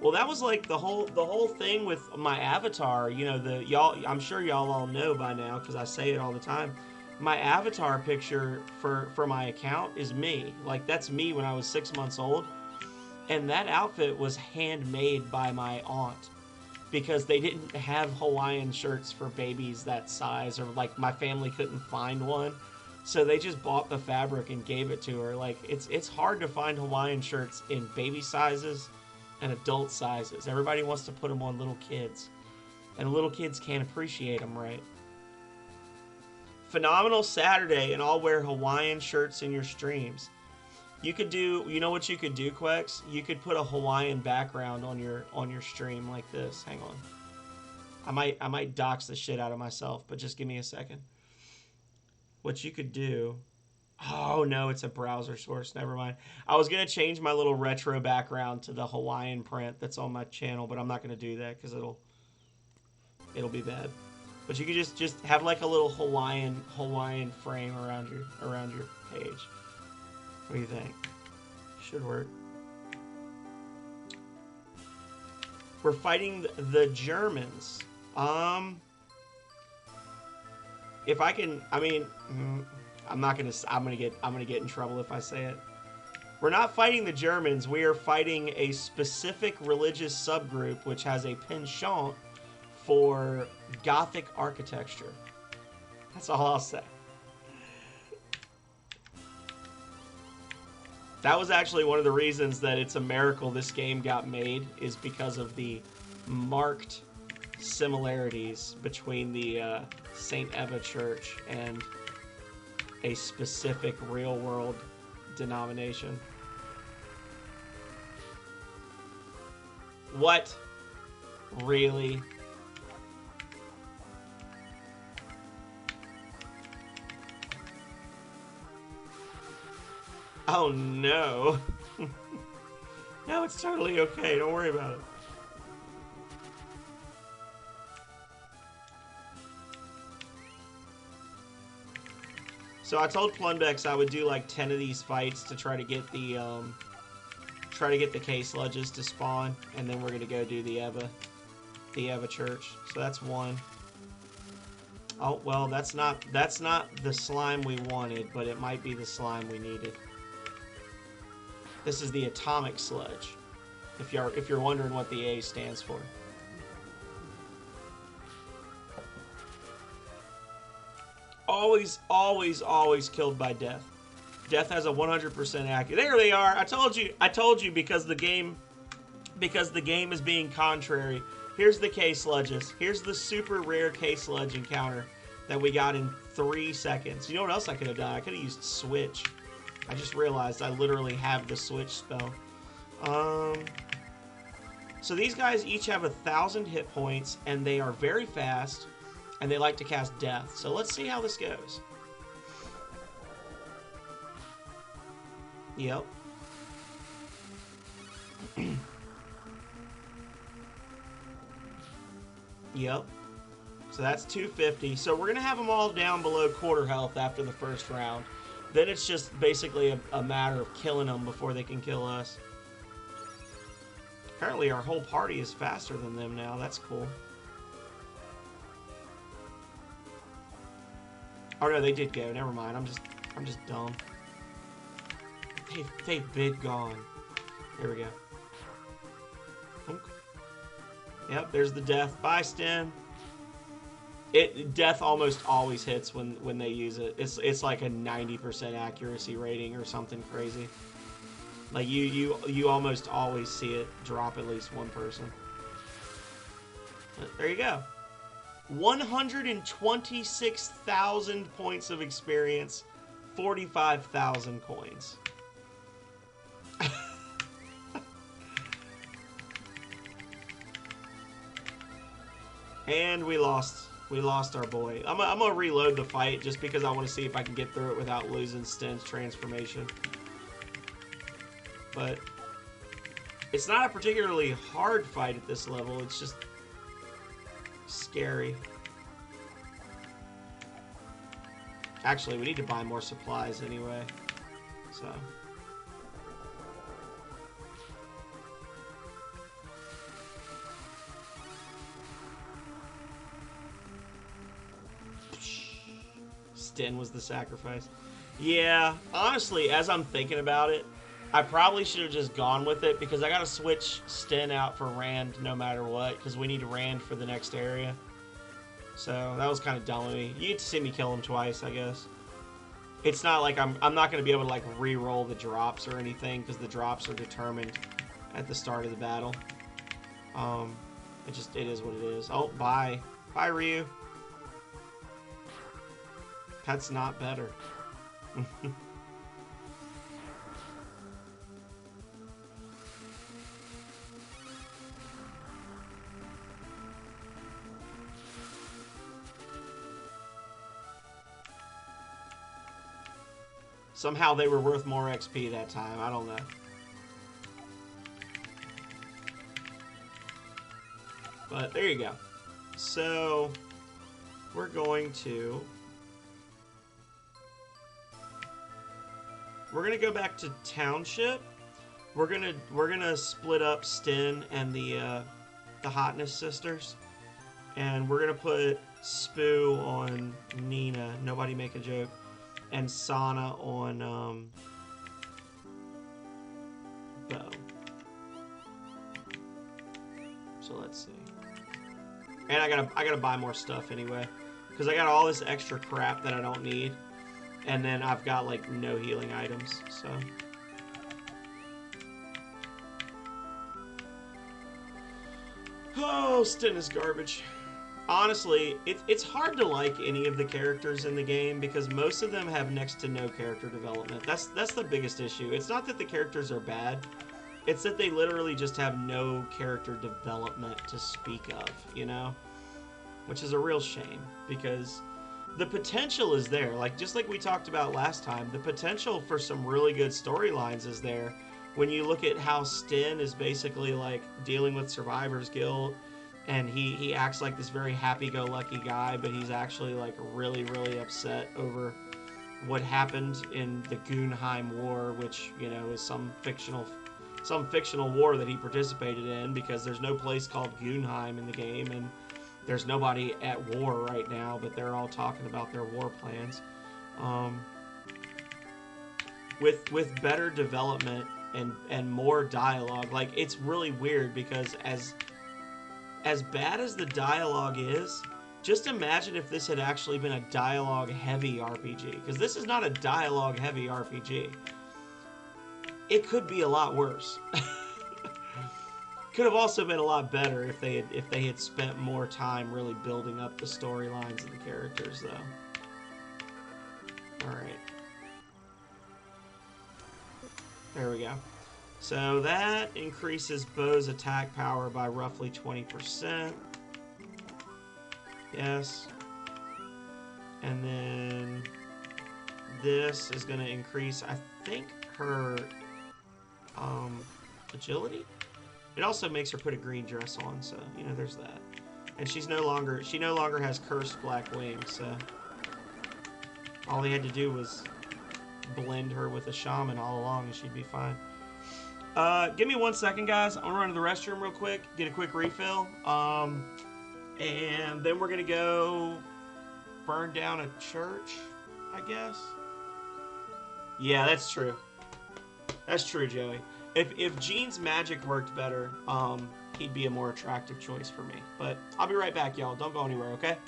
Well, that was like the whole thing with my avatar. You know, I'm sure y'all all know by now because I say it all the time. My avatar picture for my account is me. Like that's me when I was 6 months old, and that outfit was handmade by my aunt because they didn't have Hawaiian shirts for babies that size, or like my family couldn't find one, so they just bought the fabric and gave it to her. Like it's hard to find Hawaiian shirts in baby sizes and adult sizes. Everybody wants to put them on little kids, and little kids can't appreciate them right. Phenomenal Saturday, and I'll wear Hawaiian shirts in your streams. You could do, you know what you could do, Quex? You could put a Hawaiian background on your stream like this. Hang on. I might dox the shit out of myself, but just give me a second. What you could do. Oh no, it's a browser source. Never mind. I was gonna change my little retro background to the Hawaiian print that's on my channel, but I'm not gonna do that because it'll be bad. But you could just have like a little Hawaiian frame around your page. What do you think? Should work. We're fighting the Germans. If I can, I mean, I'm gonna get in trouble if I say it. We're not fighting the Germans. We are fighting a specific religious subgroup which has a penchant for Gothic architecture. That's all I'll say. That was actually one of the reasons that it's a miracle this game got made, is because of the marked similarities between the Saint Eva Church and a specific real-world denomination. What? Really? Oh no. No, it's totally okay. Don't worry about it. So I told Plunbex I would do like 10 of these fights to try to get the case sludges to spawn, and then we're gonna go do the Eva Church. So that's one. Oh well, that's not the slime we wanted, but it might be the slime we needed. This is the atomic sludge. If you're wondering what the A stands for. Always, always, always killed by death. Death has a 100% accuracy. There they are. I told you because the game is being contrary. Here's the K-Sludges. Here's the super rare K-Sludge encounter that we got in 3 seconds. You know what else I could have done? I could have used Switch. I just realized I literally have the Switch spell. So these guys each have 1,000 hit points, and they are very fast, and they like to cast Death. So let's see how this goes. Yep. Yep. So that's 250. So we're going to have them all down below quarter health after the first round. Then it's just basically a matter of killing them before they can kill us. Apparently our whole party is faster than them now. That's cool. Oh no, they did go. Never mind. I'm just dumb. They've been gone. There we go. Thunk. Yep, there's the death. Bye, Sten. Death almost always hits when they use it. It's like a 90% accuracy rating or something crazy. Like you almost always see it drop at least one person. But there you go. 126,000 points of experience, 45,000 coins. And we lost our boy. I'm gonna reload the fight just because I want to see if I can get through it without losing Sten's transformation. But it's not a particularly hard fight at this level. It's just scary. Actually, we need to buy more supplies anyway. So. Sten was the sacrifice. Yeah, honestly, as I'm thinking about it, I probably should have just gone with it because I got to switch Sten out for Rand no matter what because we need Rand for the next area. So that was kind of dumb of me. You get to see me kill him twice, I guess. It's not like I'm not going to be able to like re-roll the drops or anything because the drops are determined at the start of the battle. It is what it is. Oh, bye. Bye, Ryu. That's not better. Somehow they were worth more XP that time. I don't know. But there you go. So we're going to go back to Township. We're gonna split up Sten and the Hotness sisters, and we're gonna put Spoo on Nina. Nobody make a joke. And Sana on Bo. So let's see. And I gotta buy more stuff anyway, because I got all this extra crap that I don't need. And then I've got, like, no healing items, so. Oh, Sten is garbage. Honestly, it's hard to like any of the characters in the game because most of them have next to no character development. That's the biggest issue. It's not that the characters are bad. It's that they literally just have no character development to speak of, you know? Which is a real shame because the potential is there. Like, just like we talked about last time, the potential for some really good storylines is there when you look at how Sten is basically, like, dealing with survivor's guilt, and he acts like this very happy-go-lucky guy, but he's actually, like, really, really upset over what happened in the Gunheim War, which, you know, is some fictional war that he participated in because there's no place called Gunheim in the game, and there's nobody at war right now, but they're all talking about their war plans. With better development and more dialogue. Like, it's really weird because as bad as the dialogue is, just imagine if this had actually been a dialogue-heavy RPG. Because this is not a dialogue-heavy RPG. It could be a lot worse. Could have also been a lot better if they had spent more time really building up the storylines of the characters, though. All right. There we go. So that increases Bo's attack power by roughly 20%. Yes. And then this is going to increase, I think, her agility. It also makes her put a green dress on, so, you know, there's that. And she no longer has cursed black wings, so all he had to do was blend her with a shaman all along and she'd be fine. Give me 1 second, guys. I'm gonna run to the restroom real quick, get a quick refill, and then we're gonna go burn down a church, I guess. Yeah, that's true. That's true, Joey. If Gene's magic worked better, he'd be a more attractive choice for me. But I'll be right back, y'all. Don't go anywhere, okay?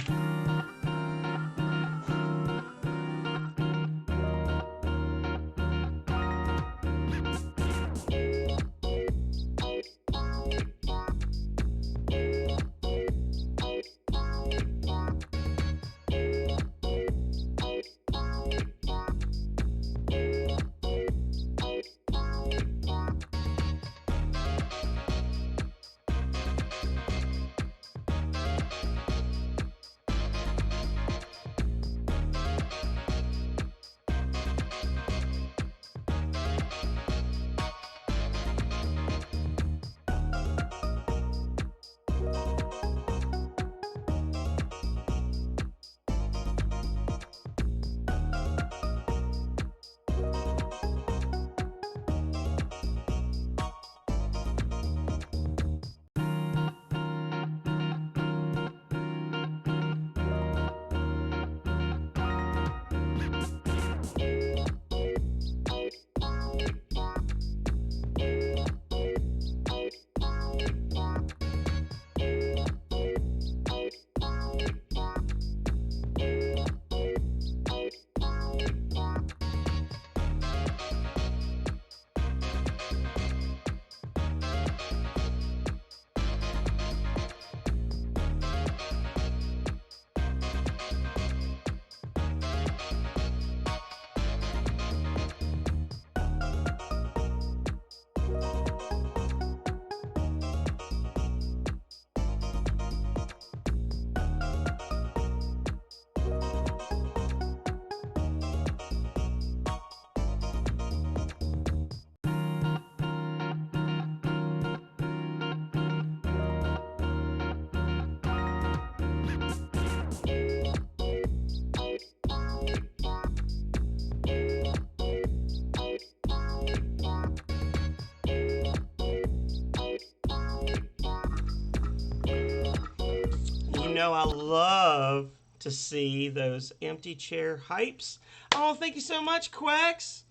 Know I love to see those empty chair hypes. Oh, thank you so much, Quex.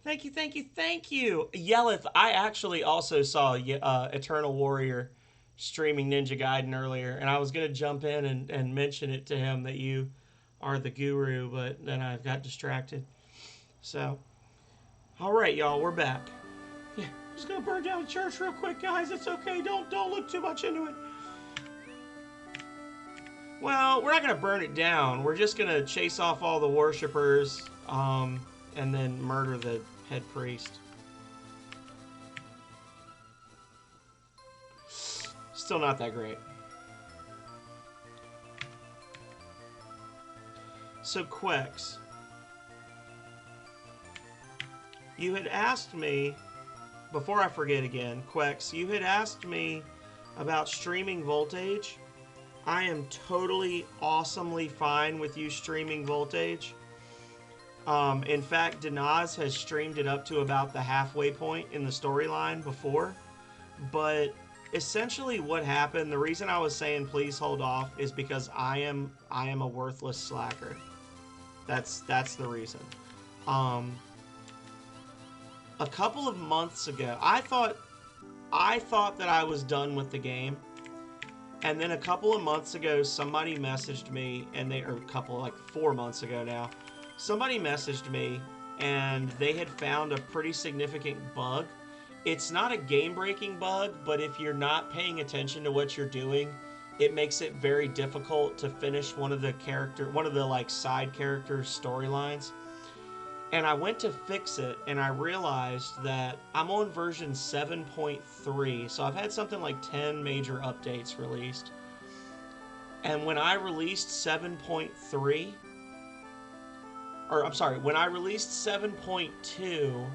Thank you, thank you, thank you. Yelleth, I actually also saw Eternal Warrior streaming Ninja Gaiden earlier, and I was going to jump in and mention it to him that you are the guru, but then I got distracted. So, all right, y'all, we're back. Yeah, I'm just going to burn down the church real quick, guys. It's okay. Don't look too much into it. Well, we're not going to burn it down. We're just going to chase off all the worshippers and then murder the head priest. Still not that great. So, Quex, you had asked me, before I forget again, Quex, you had asked me about streaming Voltage. I am totally, awesomely fine with you streaming Voltage. In fact, Denaz has streamed it up to about the halfway point in the storyline before. But essentially what happened, the reason I was saying please hold off is because I am a worthless slacker. That's the reason. a couple of months ago, I thought that I was done with the game. And then a couple of months ago, somebody messaged me, or a couple, like 4 months ago now, somebody messaged me, and they had found a pretty significant bug. It's not a game-breaking bug, but if you're not paying attention to what you're doing, it makes it very difficult to finish one of the like side character storylines. And I went to fix it, and I realized that I'm on version 7.3, so I've had something like 10 major updates released. And when I released 7.3, or I'm sorry, when I released 7.2,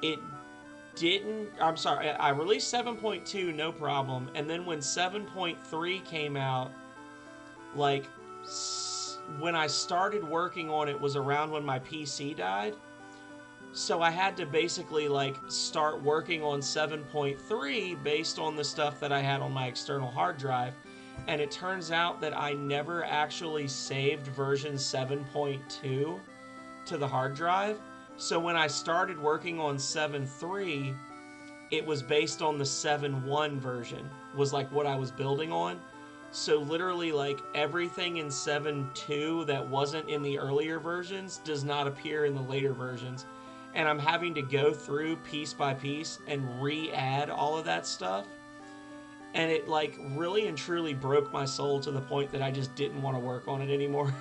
it didn't, I'm sorry, I released 7.2, no problem, and then when 7.3 came out, like, when I started working on it was around when my PC died. So I had to basically like start working on 7.3 based on the stuff that I had on my external hard drive. And it turns out that I never actually saved version 7.2 to the hard drive. So when I started working on 7.3, it was based on the 7.1 version, was like what I was building on. So literally, like, everything in 7.2 that wasn't in the earlier versions does not appear in the later versions. And I'm having to go through piece by piece and re-add all of that stuff. And it, like, really and truly broke my soul to the point that I just didn't want to work on it anymore.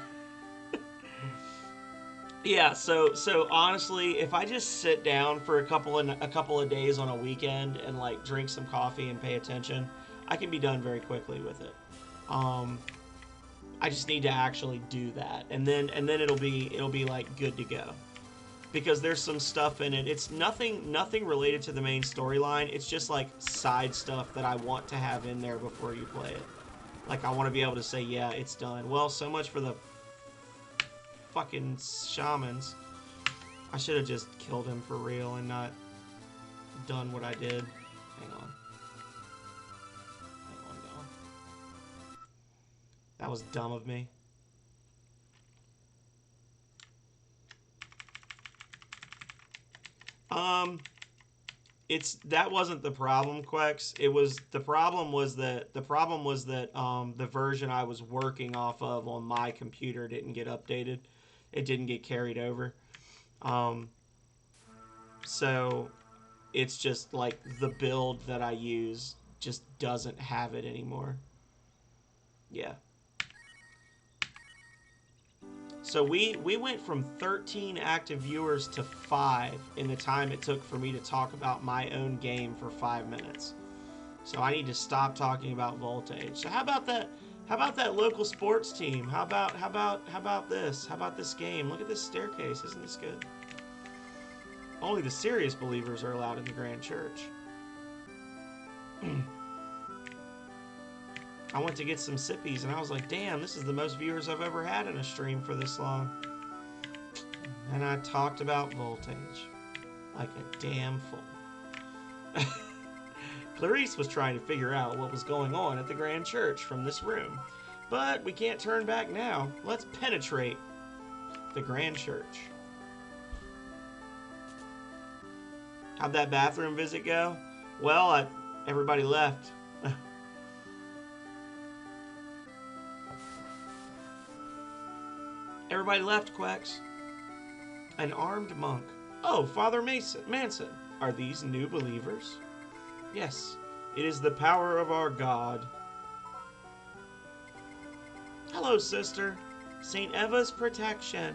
Yeah, so honestly, if I just sit down for a couple of days on a weekend and, like, drink some coffee and pay attention, I can be done very quickly with it. I just need to actually do that, and then it'll be like good to go, because there's some stuff in it. It's nothing related to the main storyline. It's just like side stuff that I want to have in there before you play it. Like, I want to be able to say, yeah, it's done. Well, so much for the fucking shamans. I should have just killed him for real and not done what I did. Hang on. That was dumb of me. That wasn't the problem, Quex. The problem was that the version I was working off of on my computer didn't get updated. It didn't get carried over. So it's just like the build that I use just doesn't have it anymore. Yeah. So we went from 13 active viewers to 5 in the time it took for me to talk about my own game for 5 minutes. So I need to stop talking about Voltage. So how about that? How about that local sports team? How about this? How about this game? Look at this staircase. Isn't this good? Only the serious believers are allowed in the Grand Church. I went to get some sippies, and I was like, damn, this is the most viewers I've ever had in a stream for this long. And I talked about Voltage. Like a damn fool. Clarice was trying to figure out what was going on at the Grand Church from this room. But we can't turn back now. Let's penetrate the Grand Church. How'd that bathroom visit go? Well, everybody left. Everybody left, Quacks. An armed monk. Oh, Father Manson. Are these new believers? Yes, it is the power of our God. Hello, sister. St. Eva's protection.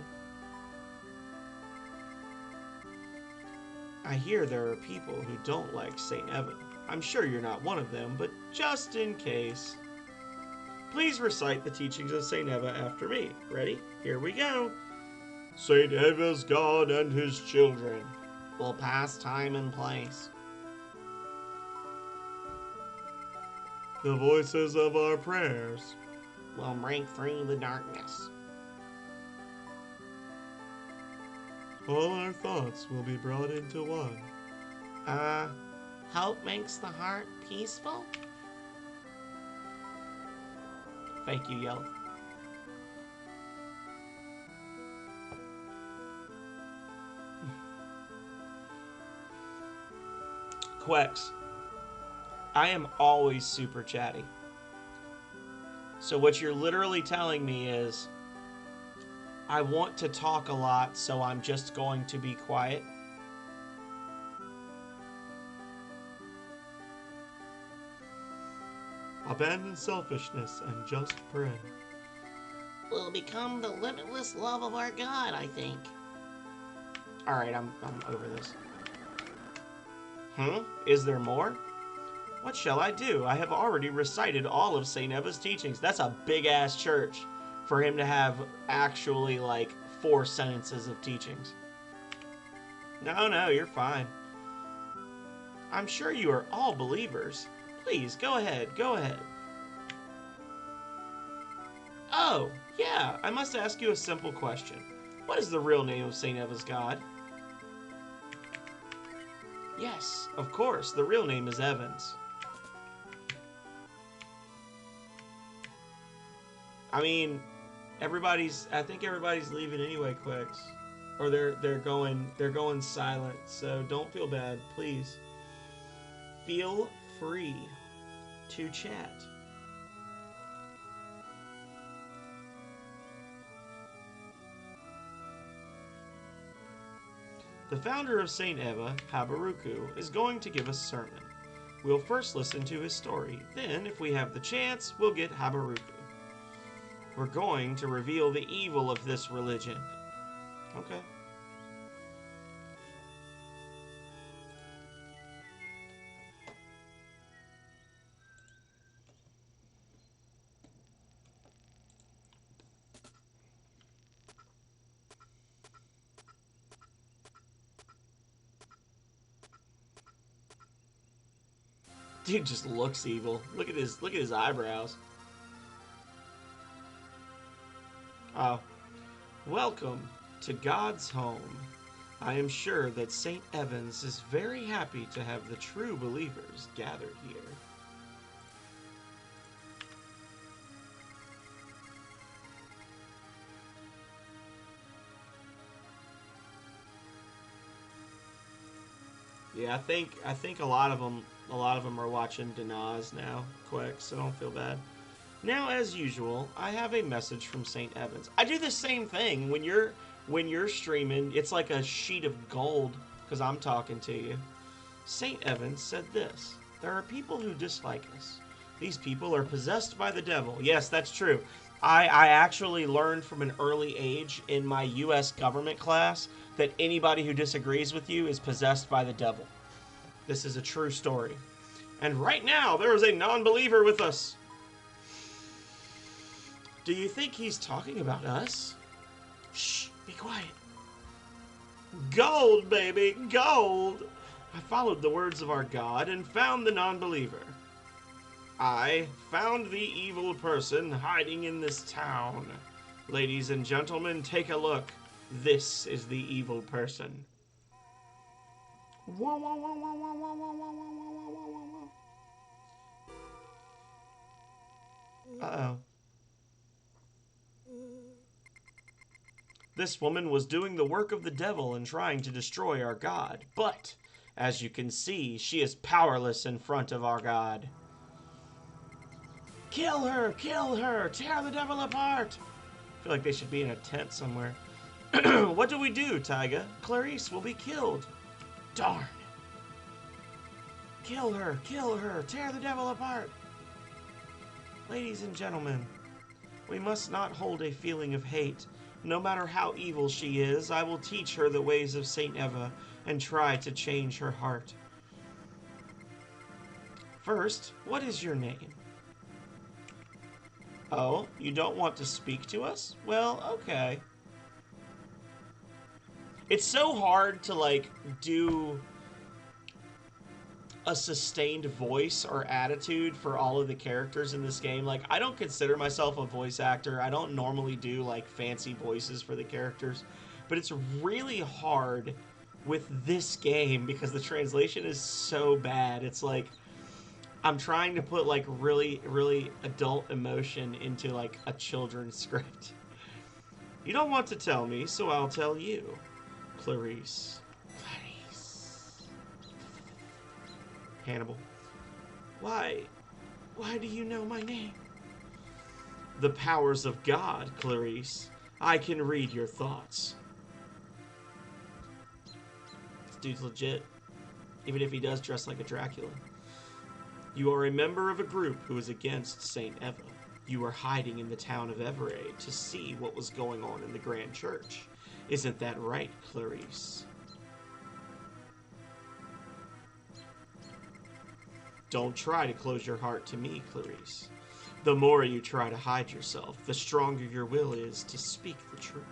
I hear there are people who don't like St. Eva. I'm sure you're not one of them, but just in case. Please recite the teachings of St. Eva after me. Ready? Here we go. St. Eva's God and his children will pass time and place. The voices of our prayers will break through the darkness. All our thoughts will be brought into one. Hope makes the heart peaceful? Thank you, Yellow. Quex, I am always super chatty. So what you're literally telling me is, I want to talk a lot, so I'm just going to be quiet. Abandon selfishness and just pray. Will become the limitless love of our God, I think. Alright, I'm over this. Is there more? What shall I do? I have already recited all of St. Eva's teachings. That's a big-ass church for him to have actually, like, 4 sentences of teachings. No, you're fine. I'm sure you are all believers. Please, go ahead. Oh, yeah, I must ask you a simple question. What is the real name of St. Eva's God? Yes, of course, the real name is Evans. I mean, I think everybody's leaving anyway, Quix. Or they're going silent, so don't feel bad, please. Feel free to chat. The founder of St. Eva, Habaruku, is going to give a sermon. We'll first listen to his story, then, if we have the chance, we'll get Habaruku. We're going to reveal the evil of this religion. Okay. Dude just looks evil. Look at his eyebrows. Oh. Welcome to God's home. I am sure that St. Evans is very happy to have the true believers gathered here. Yeah, I think a lot of them are watching Danaz now, quick, so don't feel bad. Now, as usual, I have a message from St. Evans. I do the same thing when you're streaming. It's like a sheet of gold because I'm talking to you. St. Evans said this: there are people who dislike us. These people are possessed by the devil. Yes, that's true. I actually learned from an early age in my U.S. government class that anybody who disagrees with you is possessed by the devil. This is a true story. And right now, there is a non-believer with us. Do you think he's talking about us? Shh, be quiet. Gold, baby, gold! I followed the words of our God and found the non-believer. I found the evil person hiding in this town. Ladies and gentlemen, take a look. This is the evil person. Uh-oh. This woman was doing the work of the devil and trying to destroy our God. But, as you can see, she is powerless in front of our God. Kill her! Kill her! Tear the devil apart! I feel like they should be in a tent somewhere. What do we do, Tyga? Clarice will be killed. Darn. Kill her! Kill her! Tear the devil apart! Ladies and gentlemen, we must not hold a feeling of hate. No matter how evil she is, I will teach her the ways of St. Eva and try to change her heart. First, what is your name? Oh, you don't want to speak to us? Well, okay. It's so hard to, like, do a sustained voice or attitude for all of the characters in this game. Like, I don't consider myself a voice actor. I don't normally do, like, fancy voices for the characters. But it's really hard with this game because the translation is so bad. It's like I'm trying to put, like, really, really adult emotion into, like, a children's script. You don't want to tell me, so I'll tell you. Clarice. Hannibal. Why do you know my name? The powers of God, Clarice. I can read your thoughts. This dude's legit, even if he does dress like a Dracula. You are a member of a group who is against Saint Eva. You were hiding in the town of Everett to see what was going on in the Grand Church. Isn't that right, Clarice? Don't try to close your heart to me, Clarice. The more you try to hide yourself, the stronger your will is to speak the truth.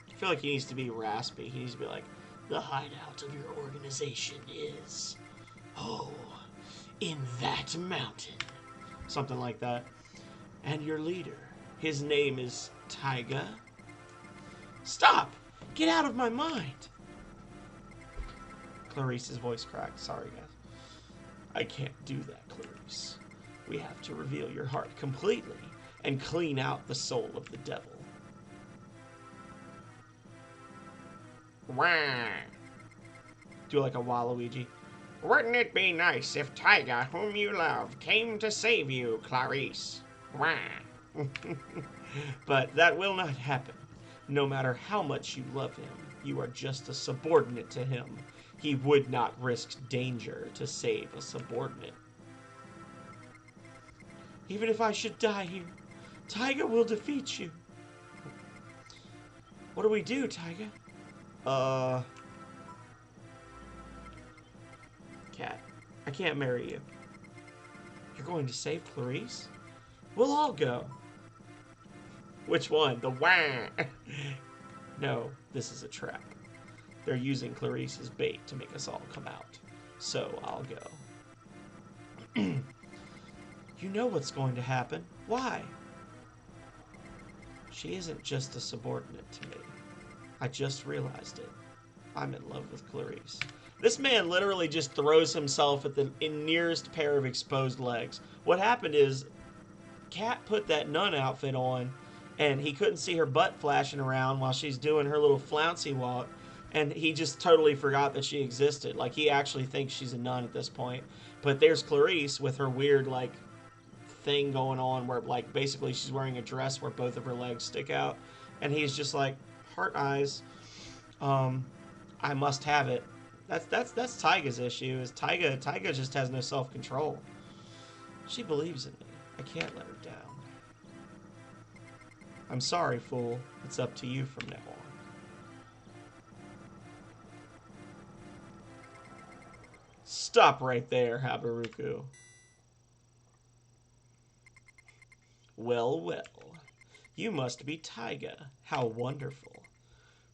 I feel like he needs to be raspy. He needs to be like, the hideout of your organization is, in that mountain. Something like that. And your leader, his name is Taiga. Stop! Get out of my mind! Clarice's voice cracked. Sorry, guys. I can't do that, Clarice. We have to reveal your heart completely and clean out the soul of the devil. Wah! Do like a Waluigi. Wouldn't it be nice if Taiga, whom you love, came to save you, Clarice? Wah! But that will not happen. No matter how much you love him, you are just a subordinate to him. He would not risk danger to save a subordinate. Even if I should die here, Taiga will defeat you. What do we do, Taiga? Cat, I can't marry you. You're going to save Clarice? We'll all go. Which one? The wah! No, this is a trap. They're using Clarice as bait to make us all come out. So I'll go. You know what's going to happen. Why? She isn't just a subordinate to me. I just realized it. I'm in love with Clarice. This man literally just throws himself at the nearest pair of exposed legs. What happened is, Kat put that nun outfit on, and he couldn't see her butt flashing around while she's doing her little flouncy walk, and he just totally forgot that she existed. Like, he actually thinks she's a nun at this point. But there's Clarice with her weird, like, thing going on where, like, basically she's wearing a dress where both of her legs stick out, and he's just like, heart eyes, I must have it. That's Taiga's issue. Is Taiga just has no self-control. She believes in me. I can't let her down. I'm sorry, fool. It's up to you from now on. Stop right there, Habaruku. Well, well. You must be Taiga. How wonderful.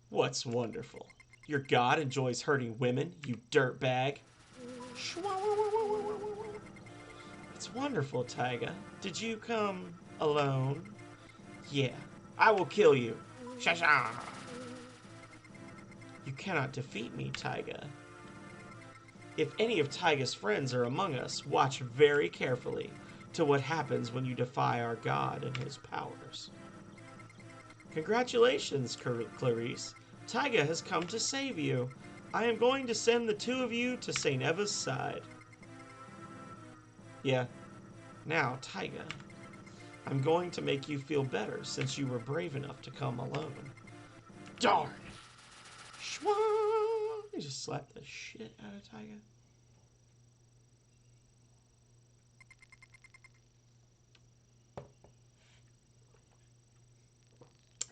What's wonderful? Your god enjoys hurting women, you dirtbag. It's wonderful, Taiga. Did you come alone? Yeah, I will kill you. Shasha! You cannot defeat me, Taiga. If any of Taiga's friends are among us, watch very carefully to what happens when you defy our god and his powers. Congratulations, Clarice. Taiga has come to save you. I am going to send the two of you to St. Eva's side. Yeah. Now, Taiga, I'm going to make you feel better since you were brave enough to come alone. Darn! Schwa! He just slapped the shit out of Taiga.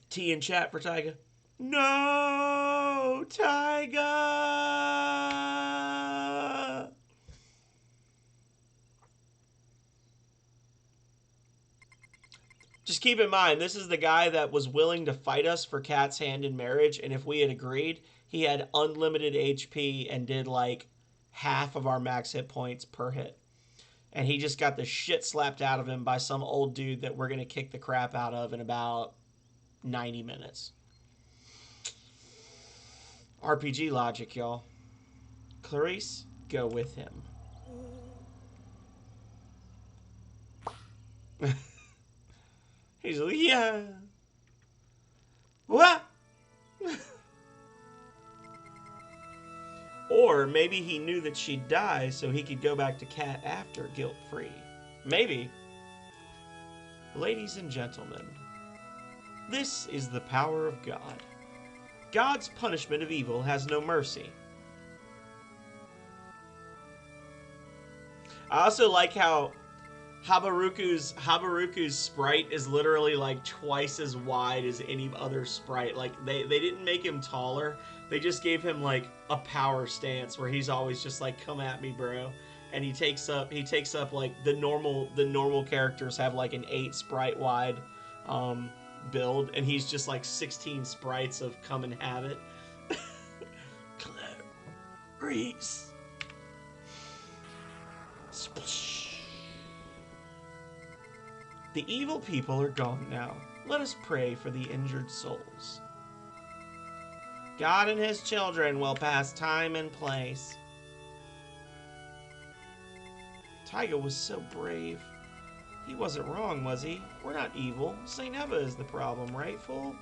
T in chat for Taiga. No, Taiga! Just keep in mind, this is the guy that was willing to fight us for Kat's hand in marriage, and if we had agreed, he had unlimited HP and did like half of our max hit points per hit. And he just got the shit slapped out of him by some old dude that we're going to kick the crap out of in about 90 minutes. RPG logic, y'all. Clarice, go with him. He's like, yeah. What? Or maybe he knew that she'd die so he could go back to Cat after, guilt-free. Maybe. Ladies and gentlemen, this is the power of God. God's punishment of evil has no mercy. I also like how Habaruku's sprite is literally like twice as wide as any other sprite. Like they didn't make him taller. They just gave him like a power stance where he's always just like, come at me, bro. And he takes up like the normal characters have like an 8 sprite wide build, and he's just like 16 sprites of come and have it. Clarice. The evil people are gone now. Let us pray for the injured souls. God and his children will pass time and place. Taiga was so brave. He wasn't wrong, was he? We're not evil. St. Eva is the problem, right, fool?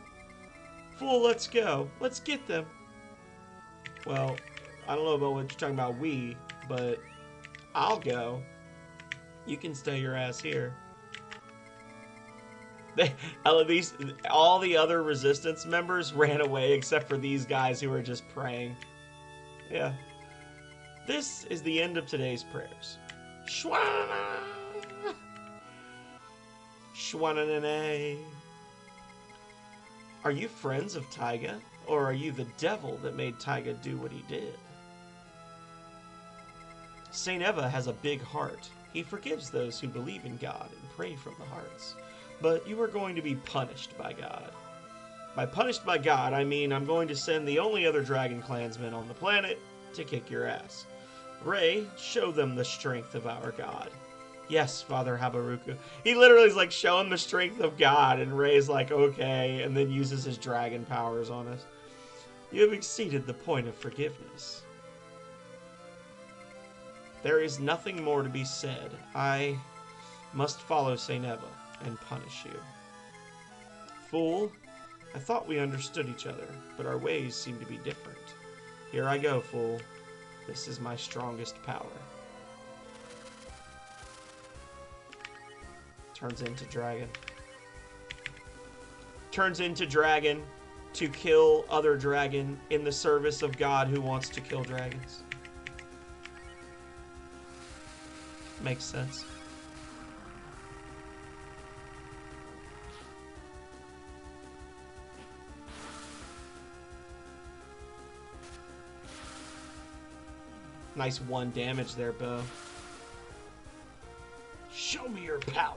Fool, let's go. Let's get them. Well, I don't know about what you're talking about, we, but I'll go. You can stay your ass here. All the other resistance members ran away except for these guys who were just praying. Yeah. This is the end of today's prayers. Shwana! Shwananane. Are you friends of Taiga, or are you the devil that made Taiga do what he did? St. Eva has a big heart. He forgives those who believe in God and pray from the hearts. But you are going to be punished by God. By punished by God, I mean I'm going to send the only other dragon clansman on the planet to kick your ass. Ray, show them the strength of our God. Yes, Father Habaruku. He literally is like showing the strength of God, and Ray's like, okay, and then uses his dragon powers on us. You have exceeded the point of forgiveness. There is nothing more to be said. I must follow St. Eva and punish you. Fool, I thought we understood each other, but our ways seem to be different. Here I go, fool. This is my strongest power. Turns into dragon. Turns into dragon to kill other dragon in the service of God who wants to kill dragons. Makes sense. Nice 1 damage there, Bo. Show me your power.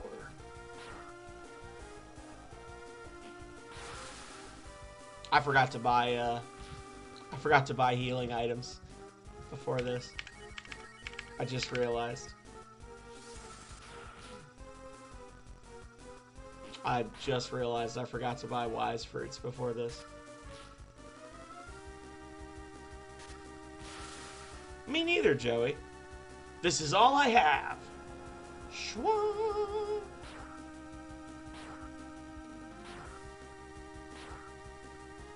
I forgot to buy healing items before this. I just realized. I forgot to buy wise fruits before this. Me neither, Joey. This is all I have. Shwa.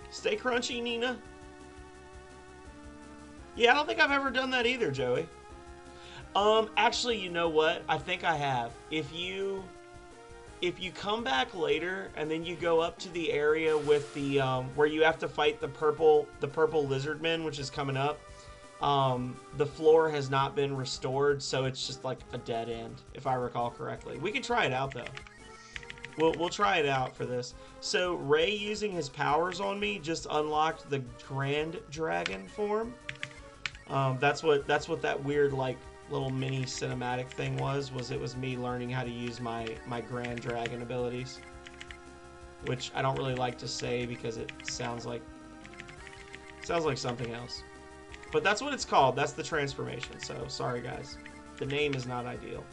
Stay crunchy, Nina. Yeah, I don't think I've ever done that either, Joey. Actually, you know what? I think I have. If you come back later and then you go up to the area with the where you have to fight the purple lizardmen, which is coming up, the floor has not been restored, so it's just like a dead end, if I recall correctly. We can try it out though. We'll try it out for this. So Ray using his powers on me just unlocked the Grand Dragon form. That's what that weird like little mini cinematic thing was it was me learning how to use my Grand Dragon abilities, which I don't really like to say because it sounds like something else. But that's what it's called. That's the transformation. So sorry guys, the name is not ideal.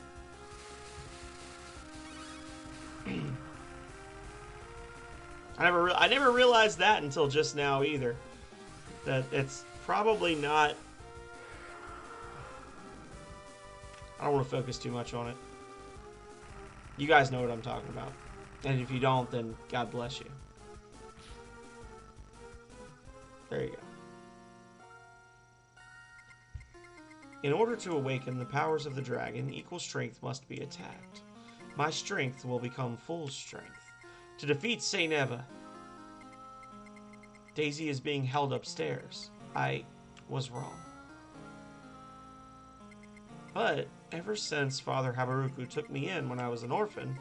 I never realized that until just now either. That it's probably not. I don't want to focus too much on it. You guys know what I'm talking about. And if you don't, then God bless you. There you go. In order to awaken the powers of the dragon, equal strength must be attacked. My strength will become full strength. To defeat Saint Eva, Daisy is being held upstairs. I was wrong. But ever since Father Habaruku took me in when I was an orphan,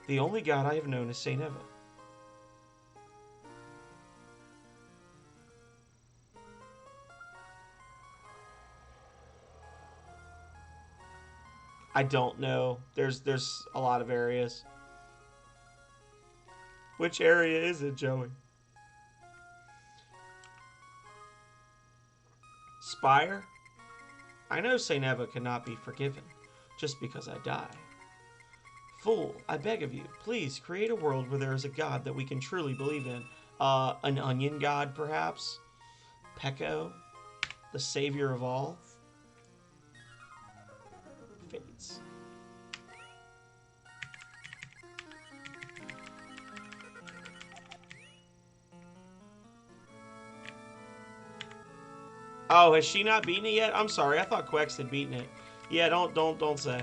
the only god I have known is Saint Eva. I don't know. There's a lot of areas. Which area is it, Joey? Spire? I know Saint Eva cannot be forgiven just because I die. Fool, I beg of you, please create a world where there is a god that we can truly believe in. An onion god, perhaps? Peko? The savior of all? Fates. Oh, has she not beaten it yet? I'm sorry, I thought Quex had beaten it. Yeah, don't say.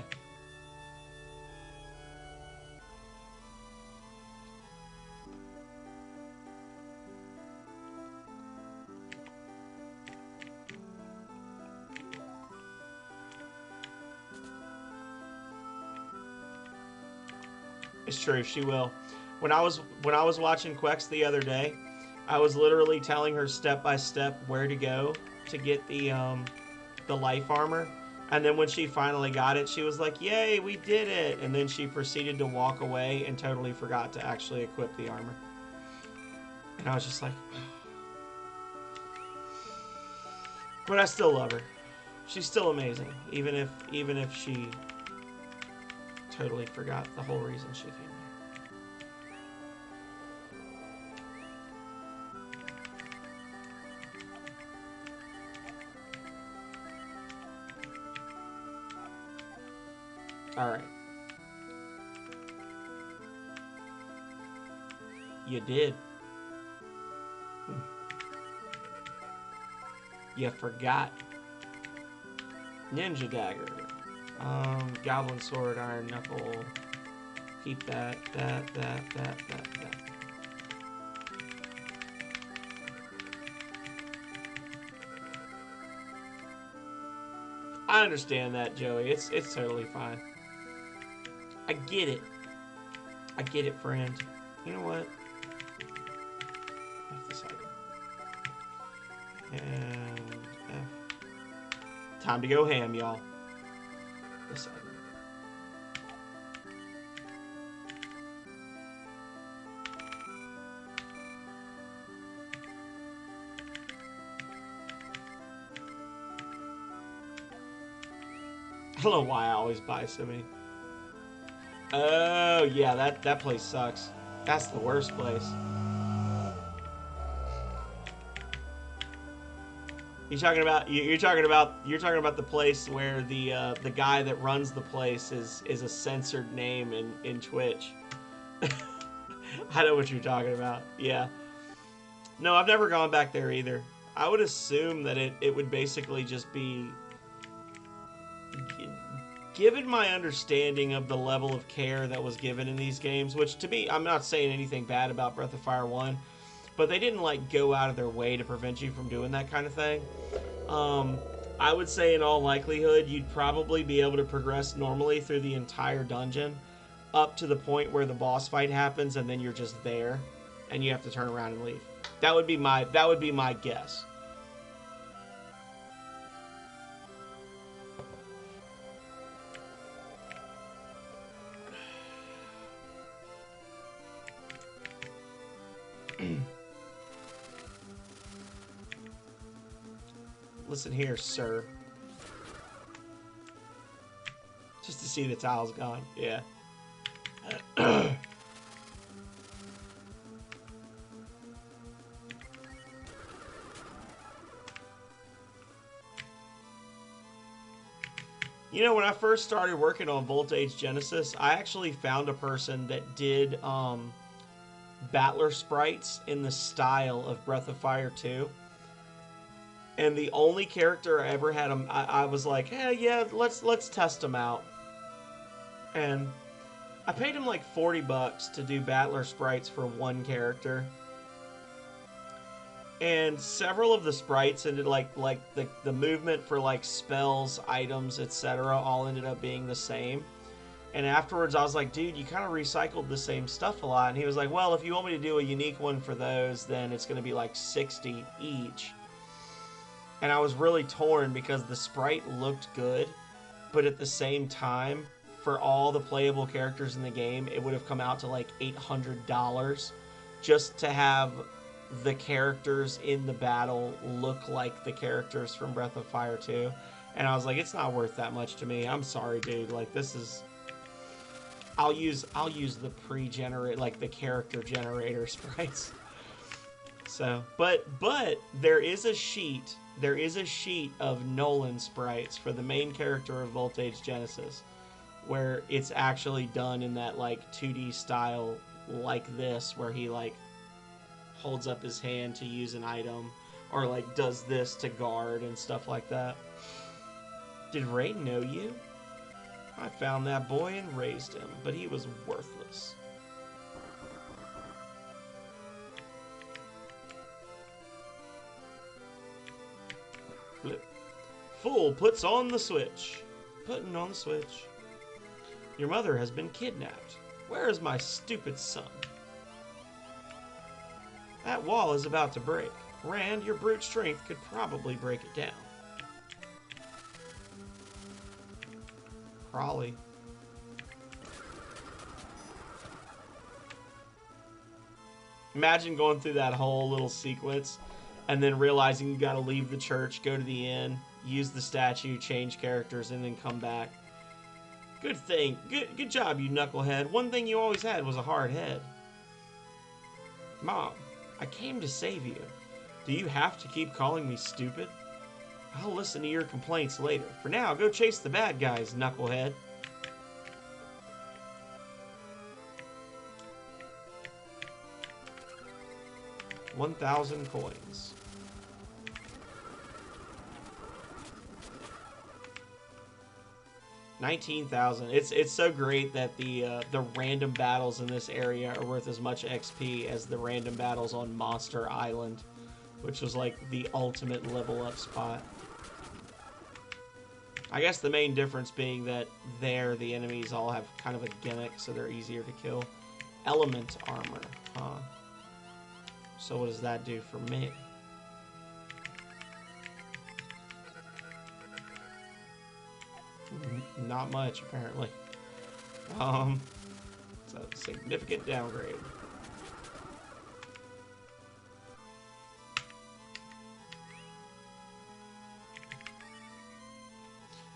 It's true, she will. When I was watching Quex the other day, I was literally telling her step by step where to go to get the life armor, and then when she finally got it, she was like, "Yay, we did it!" And then she proceeded to walk away and totally forgot to actually equip the armor. And I was just like, but I still love her. She's still amazing, even if she totally forgot the whole reason she came here. All right. You did. You forgot. Ninja dagger. Goblin sword, iron knuckle. Keep that. I understand that, Joey. It's totally fine. I get it. I get it, friend. You know what? F this item. And F. Time to go ham, y'all. This item. I don't know why I always buy so many. Oh yeah, that place sucks. That's the worst place. You're talking about the place where the guy that runs the place is a censored name in Twitch. I know what you're talking about. Yeah. No, I've never gone back there either. I would assume that it would basically just be, given my understanding of the level of care that was given in these games, which to me, I'm not saying anything bad about Breath of Fire 1, but they didn't like go out of their way to prevent you from doing that kind of thing. I would say in all likelihood, you'd probably be able to progress normally through the entire dungeon up to the point where the boss fight happens, and then you're just there and you have to turn around and leave. That would be my guess. Listen here, sir. Just to see the tiles gone. Yeah. You know, when I first started working on Voltage Genesis, I actually found a person that did battler sprites in the style of Breath of Fire 2. And the only character I ever had him, I was like, hey, yeah, let's test him out. And I paid him like $40 to do battler sprites for one character. And several of the sprites ended like the movement for like spells, items, etc. all ended up being the same. And afterwards I was like, dude, you kind of recycled the same stuff a lot. And he was like, well, if you want me to do a unique one for those, then it's going to be like 60 each. And I was really torn because the sprite looked good, but at the same time, for all the playable characters in the game, it would have come out to like $800 just to have the characters in the battle look like the characters from Breath of Fire 2. And I was like, it's not worth that much to me. I'm sorry, dude. Like, this is... I'll use the pre-generate, like the character generator sprites. So, but there is a sheet of Nolan sprites for the main character of Voltage Genesis, where it's actually done in that like 2D style, like this, where he like holds up his hand to use an item, or like does this to guard and stuff like that. Did Ray know you? I found that boy and raised him, but he was worthless. Flip. Fool puts on the switch. Putting on the switch. Your mother has been kidnapped. Where is my stupid son? That wall is about to break. Rand, your brute strength could probably break it down. Probably. Imagine going through that whole little sequence and then realizing you gotta leave the church, go to the inn, use the statue, change characters, and then come back. Good thing. Good job, you knucklehead. One thing you always had was a hard head. Mom, I came to save you. Do you have to keep calling me stupid? I'll listen to your complaints later. For now, go chase the bad guys, knucklehead. $1,000 coins. $19,000. It's so great that the random battles in this area are worth as much XP as the random battles on Monster Island, which was like the ultimate level up spot. I guess the main difference being that there the enemies all have kind of a gimmick, so they're easier to kill. Element armor, huh? So what does that do for me? Not much, apparently. It's a significant downgrade.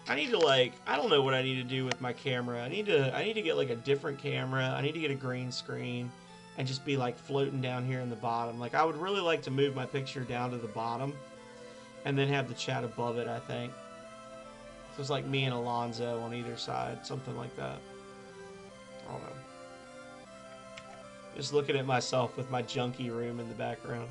I need to like, I don't know what I need to do with my camera. I need to get like a different camera. I need to get a green screen and just be like floating down here in the bottom. Like I would really like to move my picture down to the bottom and then have the chat above it, I think. So it's like me and Alonzo on either side, something like that. I don't know. Just looking at myself with my junkie room in the background.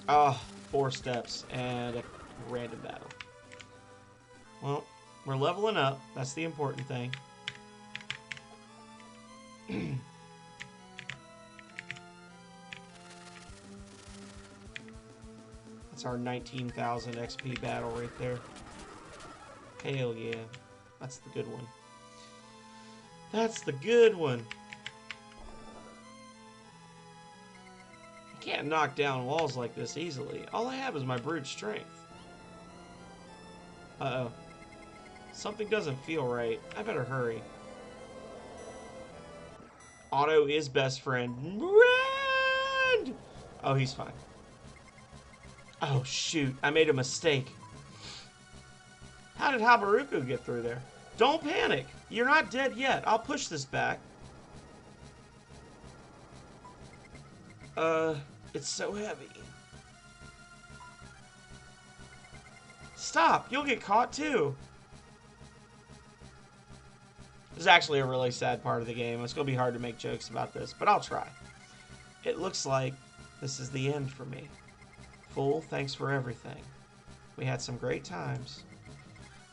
Oh, 4 steps and a random battle. Well, we're leveling up. That's the important thing. That's our 19,000 XP battle right there. Hell yeah. That's the good one. That's the good one. I can't knock down walls like this easily. All I have is my brute strength. Uh-oh. Something doesn't feel right. I better hurry. Otto is best friend. Rand! Oh, he's fine. Oh, shoot. I made a mistake. How did Habaruku get through there? Don't panic. You're not dead yet. I'll push this back. It's so heavy. Stop. You'll get caught, too. is actually a really sad part of the game. It's going to be hard to make jokes about this, but I'll try. It looks like this is the end for me. Fool, thanks for everything. We had some great times.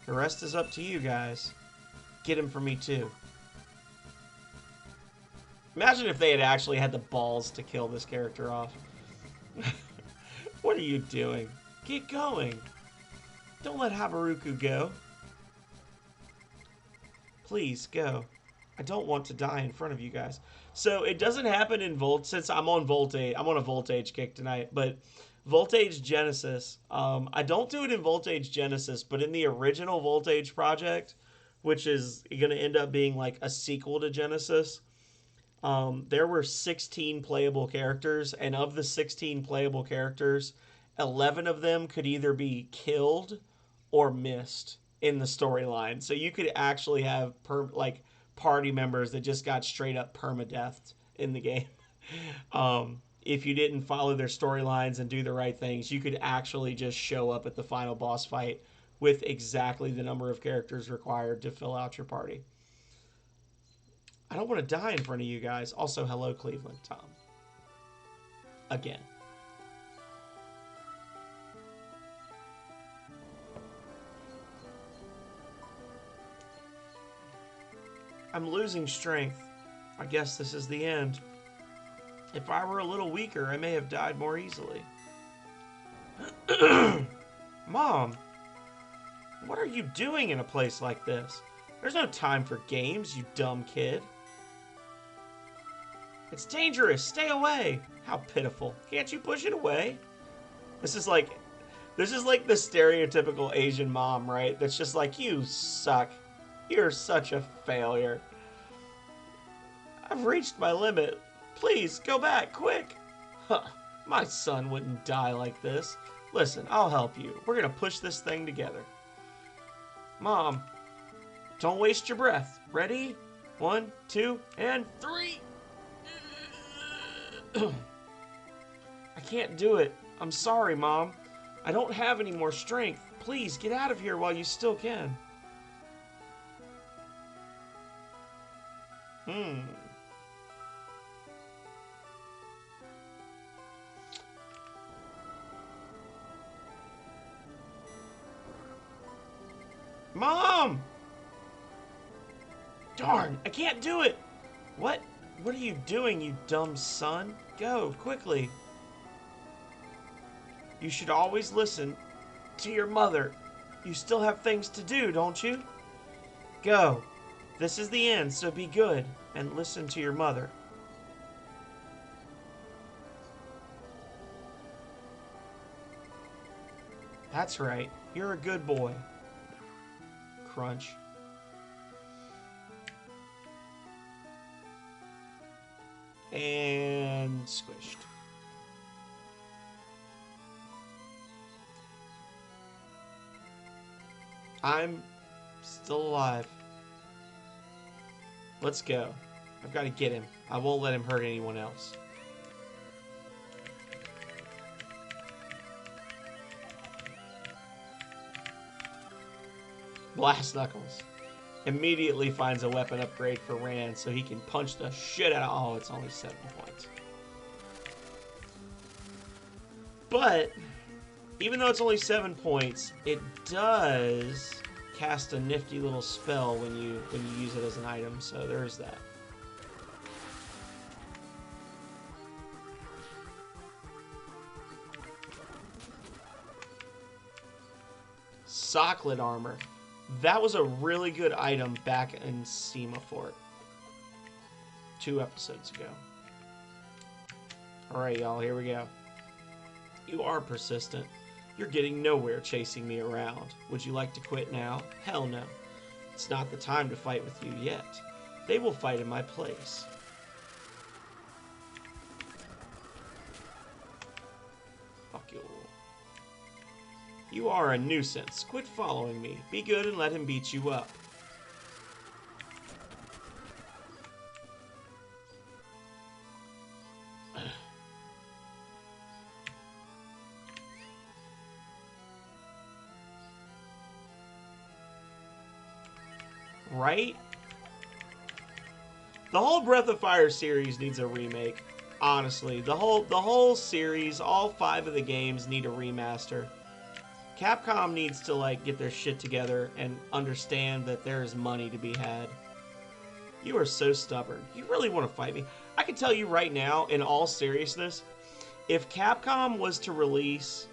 The rest is up to you guys. Get him for me too. Imagine if they had actually had the balls to kill this character off. What are you doing? Get going. Don't let Habaruku go. Please, go. I don't want to die in front of you guys. So, it doesn't happen in since I'm on Voltage. I'm on a Voltage kick tonight, but Voltage Genesis. I don't do it in Voltage Genesis, but in the original Voltage project, which is going to end up being like a sequel to Genesis, there were 16 playable characters, and of the 16 playable characters, 11 of them could either be killed or missed in the storyline. So you could actually have party members that just got straight up permadeathed in the game. If you didn't follow their storylines and do the right things, you could actually just show up at the final boss fight with exactly the number of characters required to fill out your party. I don't want to die in front of you guys. Also, hello, Cleveland, Tom. Again. I'm losing strength. I guess this is the end. If I were a little weaker, I may have died more easily. Mom, what are you doing in a place like this? There's no time for games, you dumb kid. It's dangerous. Stay away. How pitiful. Can't you push it away? This is like the stereotypical Asian mom, right? That's just like, you suck. You're such a failure. I've reached my limit. Please, go back, quick. Huh. My son wouldn't die like this. Listen, I'll help you. We're gonna push this thing together. Mom, don't waste your breath. Ready? 1, 2, and 3. I can't do it. I'm sorry, Mom. I don't have any more strength. Please, get out of here while you still can. Mom! Darn, I can't do it! What are you doing, you dumb son? Go, quickly. You should always listen to your mother. You still have things to do, don't you? Go. This is the end, so be good and listen to your mother. That's right. You're a good boy. Crunch. And squished. I'm still alive. Let's go. I've got to get him. I won't let him hurt anyone else. Blast Knuckles immediately finds a weapon upgrade for Rand so he can punch the shit out of... Oh, it's only 7 points. But even though it's only 7 points, it does cast a nifty little spell when you use it as an item, so there's that. Socklet armor. That was a really good item back in Semafort 2 episodes ago. Alright, y'all, here we go. You are persistent. You're getting nowhere chasing me around. Would you like to quit now? Hell no. It's not the time to fight with you yet. They will fight in my place. Fuck you. You are a nuisance. Quit following me. Be good and let him beat you up. Right? The whole Breath of Fire series needs a remake. Honestly, the whole series, all 5 of the games need a remaster. Capcom needs to like get their shit together and understand that there is money to be had. You are so stubborn. You really want to fight me? I can tell you right now, in all seriousness, if Capcom was to release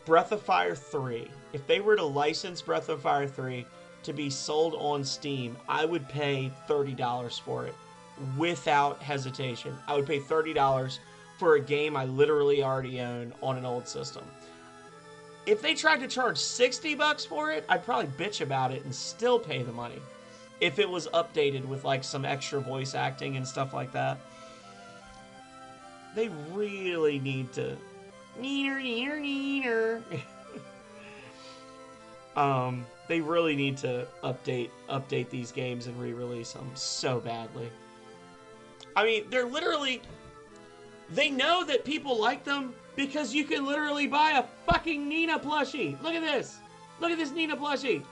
Breath of Fire 3, if they were to license Breath of Fire 3 to be sold on Steam, I would pay $30 for it without hesitation. I would pay $30 for a game I literally already own on an old system. If they tried to charge $60 for it, I'd probably bitch about it and still pay the money. If it was updated with like some extra voice acting and stuff like that. They really need to they really need to update these games and re-release them so badly. I mean, they know that people like them because you can literally buy a fucking Nina plushie. Look at this. Look at this Nina plushie.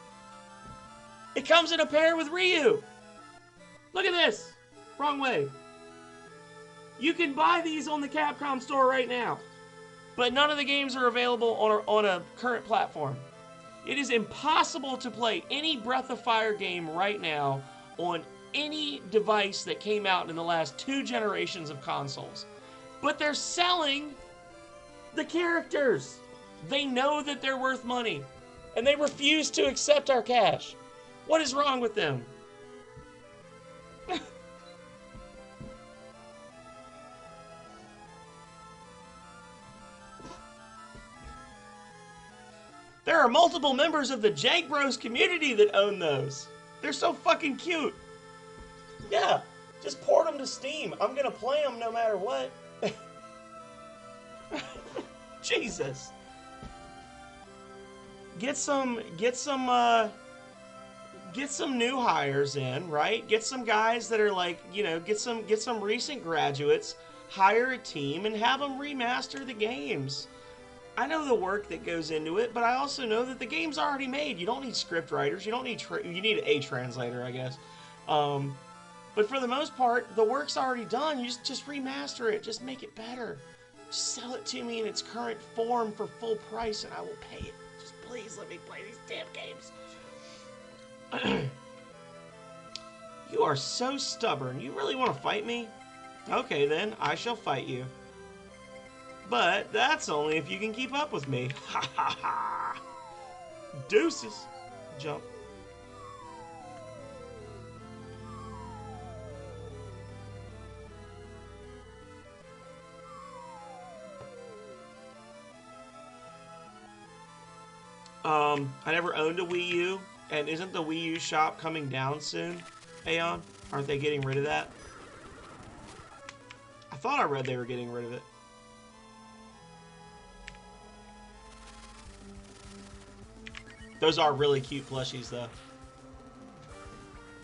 It comes in a pair with Ryu. Look at this. Wrong way. You can buy these on the Capcom store right now. But none of the games are available on a current platform. It is impossible to play any Breath of Fire game right now on any device that came out in the last 2 generations of consoles. But they're selling the characters. They know that they're worth money. And they refuse to accept our cash. What is wrong with them? There are multiple members of the Jank Bros community that own those. They're so fucking cute. Yeah, just port them to Steam. I'm gonna play them no matter what. Jesus. Get some new hires in, right? Get some guys that are like, get some recent graduates, hire a team, and have them remaster the games. I know the work that goes into it, but I also know that the game's already made. You don't need script writers. You don't need you need a translator, I guess. But for the most part, the work's already done. You just remaster it. Just make it better. Just sell it to me in its current form for full price, and I will pay it. Just please let me play these damn games. You are so stubborn. You really want to fight me? Okay, then. I shall fight you. But that's only if you can keep up with me. Ha ha ha. Deuces. Jump. I never owned a Wii U, and isn't the Wii U shop coming down soon, Aeon? Aren't they getting rid of that? I thought I read they were getting rid of it. Those are really cute plushies, though.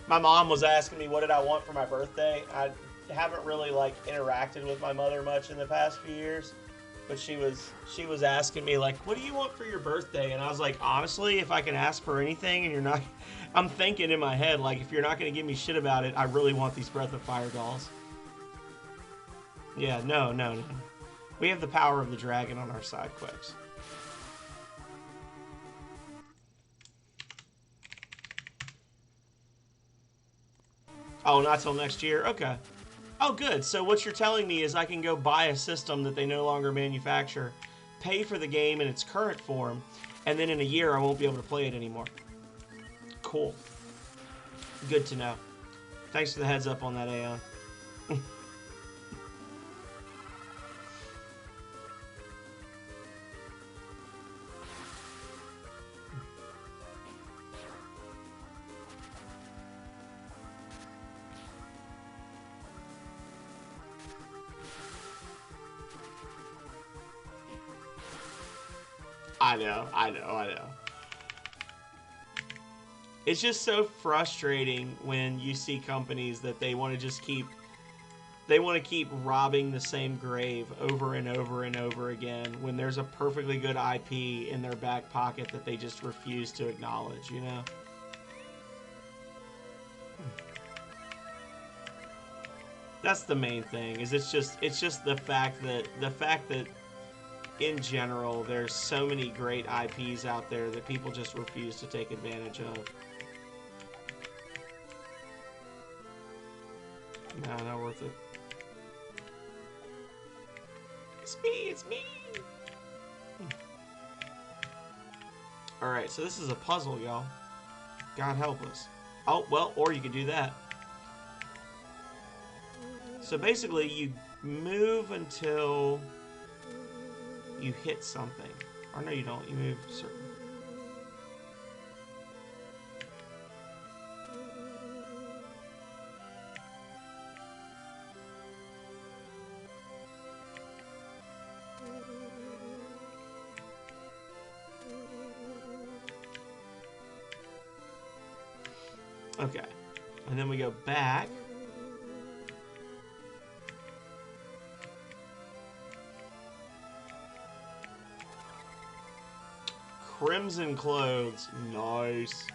My mom was asking me what did I want for my birthday. I haven't really, like, interacted with my mother much in the past few years. But she was asking me, like, what do you want for your birthday? And I was like, honestly, if I can ask for anything and you're not... I'm thinking in my head, like, if you're not going to give me shit about it, I really want these Breath of Fire dolls. Yeah, no. We have the power of the dragon on our side, Quicks. Oh, not till next year? Okay. Oh, good. So what you're telling me is I can go buy a system that they no longer manufacture, pay for the game in its current form, and then in a year I won't be able to play it anymore. Cool. Good to know. Thanks for the heads up on that, Aeon. I know. It's just so frustrating when you see companies that they want to just keep robbing the same grave over and over and over again when there's a perfectly good IP in their back pocket that they just refuse to acknowledge, you know? That's the main thing. Is it's just the fact that in general there's so many great IPs out there that people just refuse to take advantage of. No, not worth it. It's me, it's me. Alright, so this is a puzzle, y'all. God help us. Oh, well, or you could do that. So basically, you move until you hit something. Or no, you don't. You move certain. Okay. And then we go back. Crimson clothes. Nice.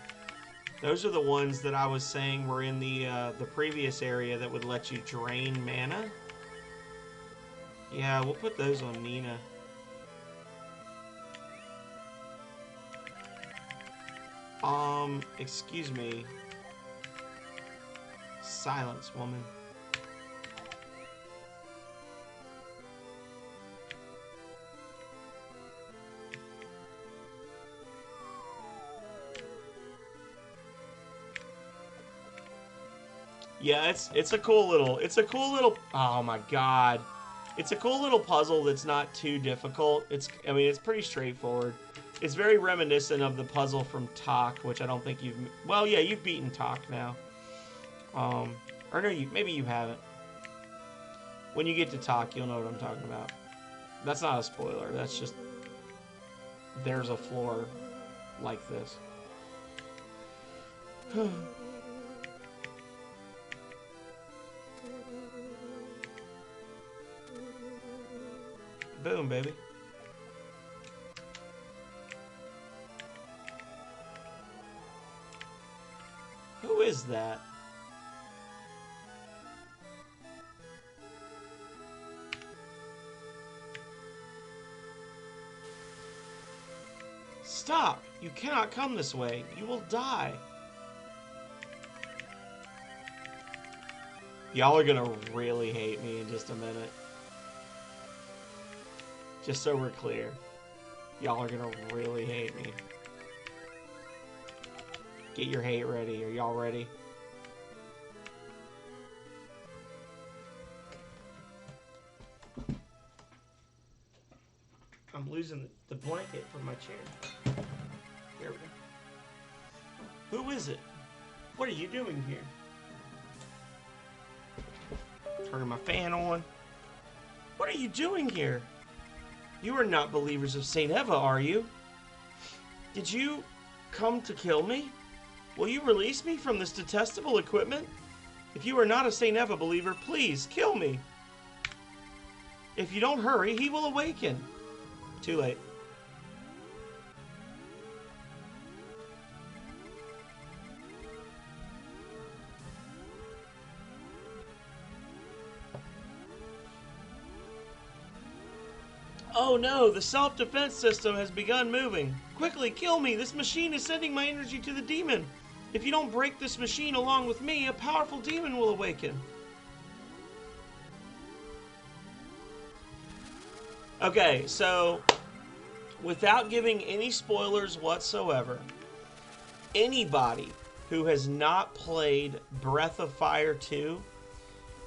Those are the ones that I was saying were in the previous area that would let you drain mana. Yeah, we'll put those on Nina. Excuse me. Silence, woman. Yeah, it's a cool little oh my god. It's a cool little puzzle that's not too difficult. I mean, it's pretty straightforward. It's very reminiscent of the puzzle from Talk, which I don't think you've... Well, yeah, you've beaten Talk now. Or no, maybe you haven't. When you get to Talk, you'll know what I'm talking about. That's not a spoiler. That's just... There's a floor like this. Boom, baby. Who is that? Stop! You cannot come this way. You will die. Y'all are gonna really hate me in just a minute. Just so we're clear. Y'all are gonna really hate me. Get your hate ready. Are y'all ready? I'm losing the blanket from my chair. There we go. Who is it? What are you doing here? Turning my fan on. What are you doing here? You are not believers of Saint Eva, are you? Did you come to kill me? Will you release me from this detestable equipment? If you are not a Saint Eva believer, please kill me. If you don't hurry, he will awaken. Too late. Oh no, the self-defense system has begun moving. Quickly, kill me. This machine is sending my energy to the demon. If you don't break this machine along with me, a powerful demon will awaken. Okay, so without giving any spoilers whatsoever, anybody who has not played Breath of Fire 2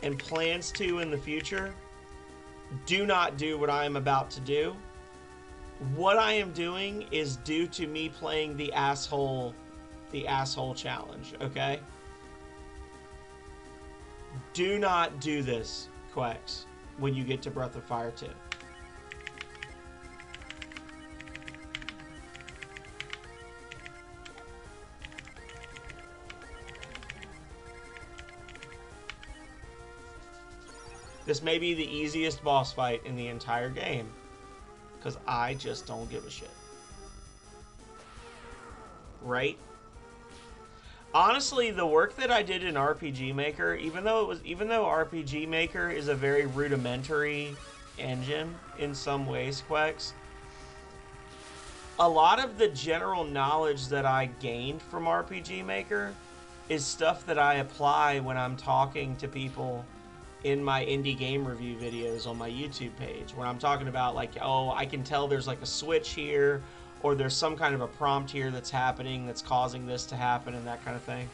and plans to in the future, do not do what I am about to do. What I am doing is due to me playing the asshole challenge, okay? Do not do this, Quex, when you get to Breath of Fire 2. This may be the easiest boss fight in the entire game, because I just don't give a shit. Right? Honestly, the work that I did in RPG Maker, even though RPG Maker is a very rudimentary engine in some ways, Quex, a lot of the general knowledge that I gained from RPG Maker is stuff that I apply when I'm talking to people in my indie game review videos on my YouTube page. When I'm talking about, like, oh, I can tell there's like a switch here, or there's some kind of a prompt here that's happening that's causing this to happen, and that kind of thing.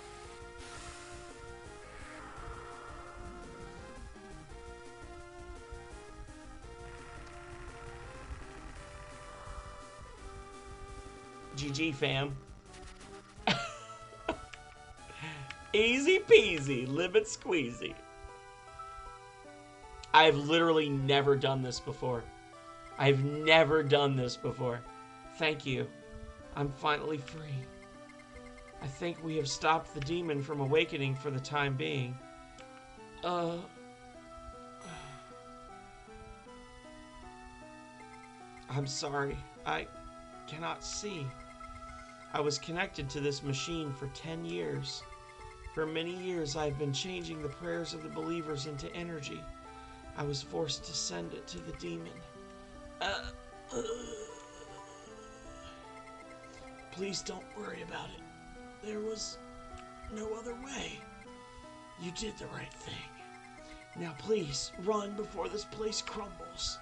GG, fam. Easy peasy, lemon squeezy. I've literally never done this before. I've never done this before. Thank you. I'm finally free. I think we have stopped the demon from awakening for the time being. I'm sorry. I cannot see. I was connected to this machine for 10 years. For many years, I've been changing the prayers of the believers into energy. I was forced to send it to the demon. Please don't worry about it. There was no other way. You did the right thing. Now please, run before this place crumbles.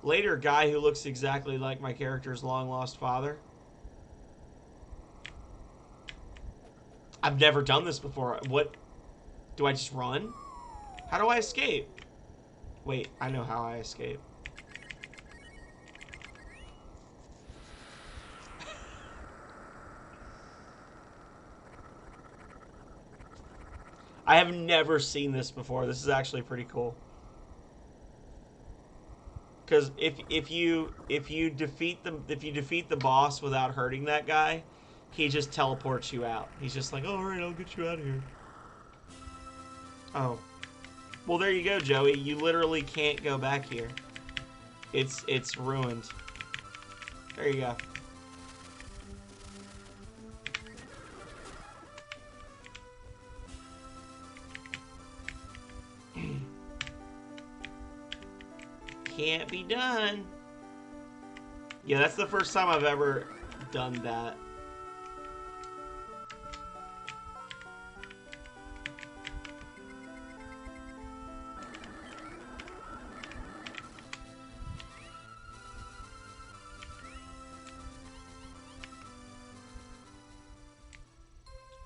Later, guy who looks exactly like my character's long-lost father. I've never done this before. What? Do I just run? How do I escape? Wait, I know how I escape. I have never seen this before. This is actually pretty cool. Because if you defeat the boss without hurting that guy, he just teleports you out. He's just like, oh, all right, I'll get you out of here. Oh, well, there you go, Joey. You literally can't go back here. It's ruined. There you go. Can't be done. Yeah, that's the first time I've ever done that.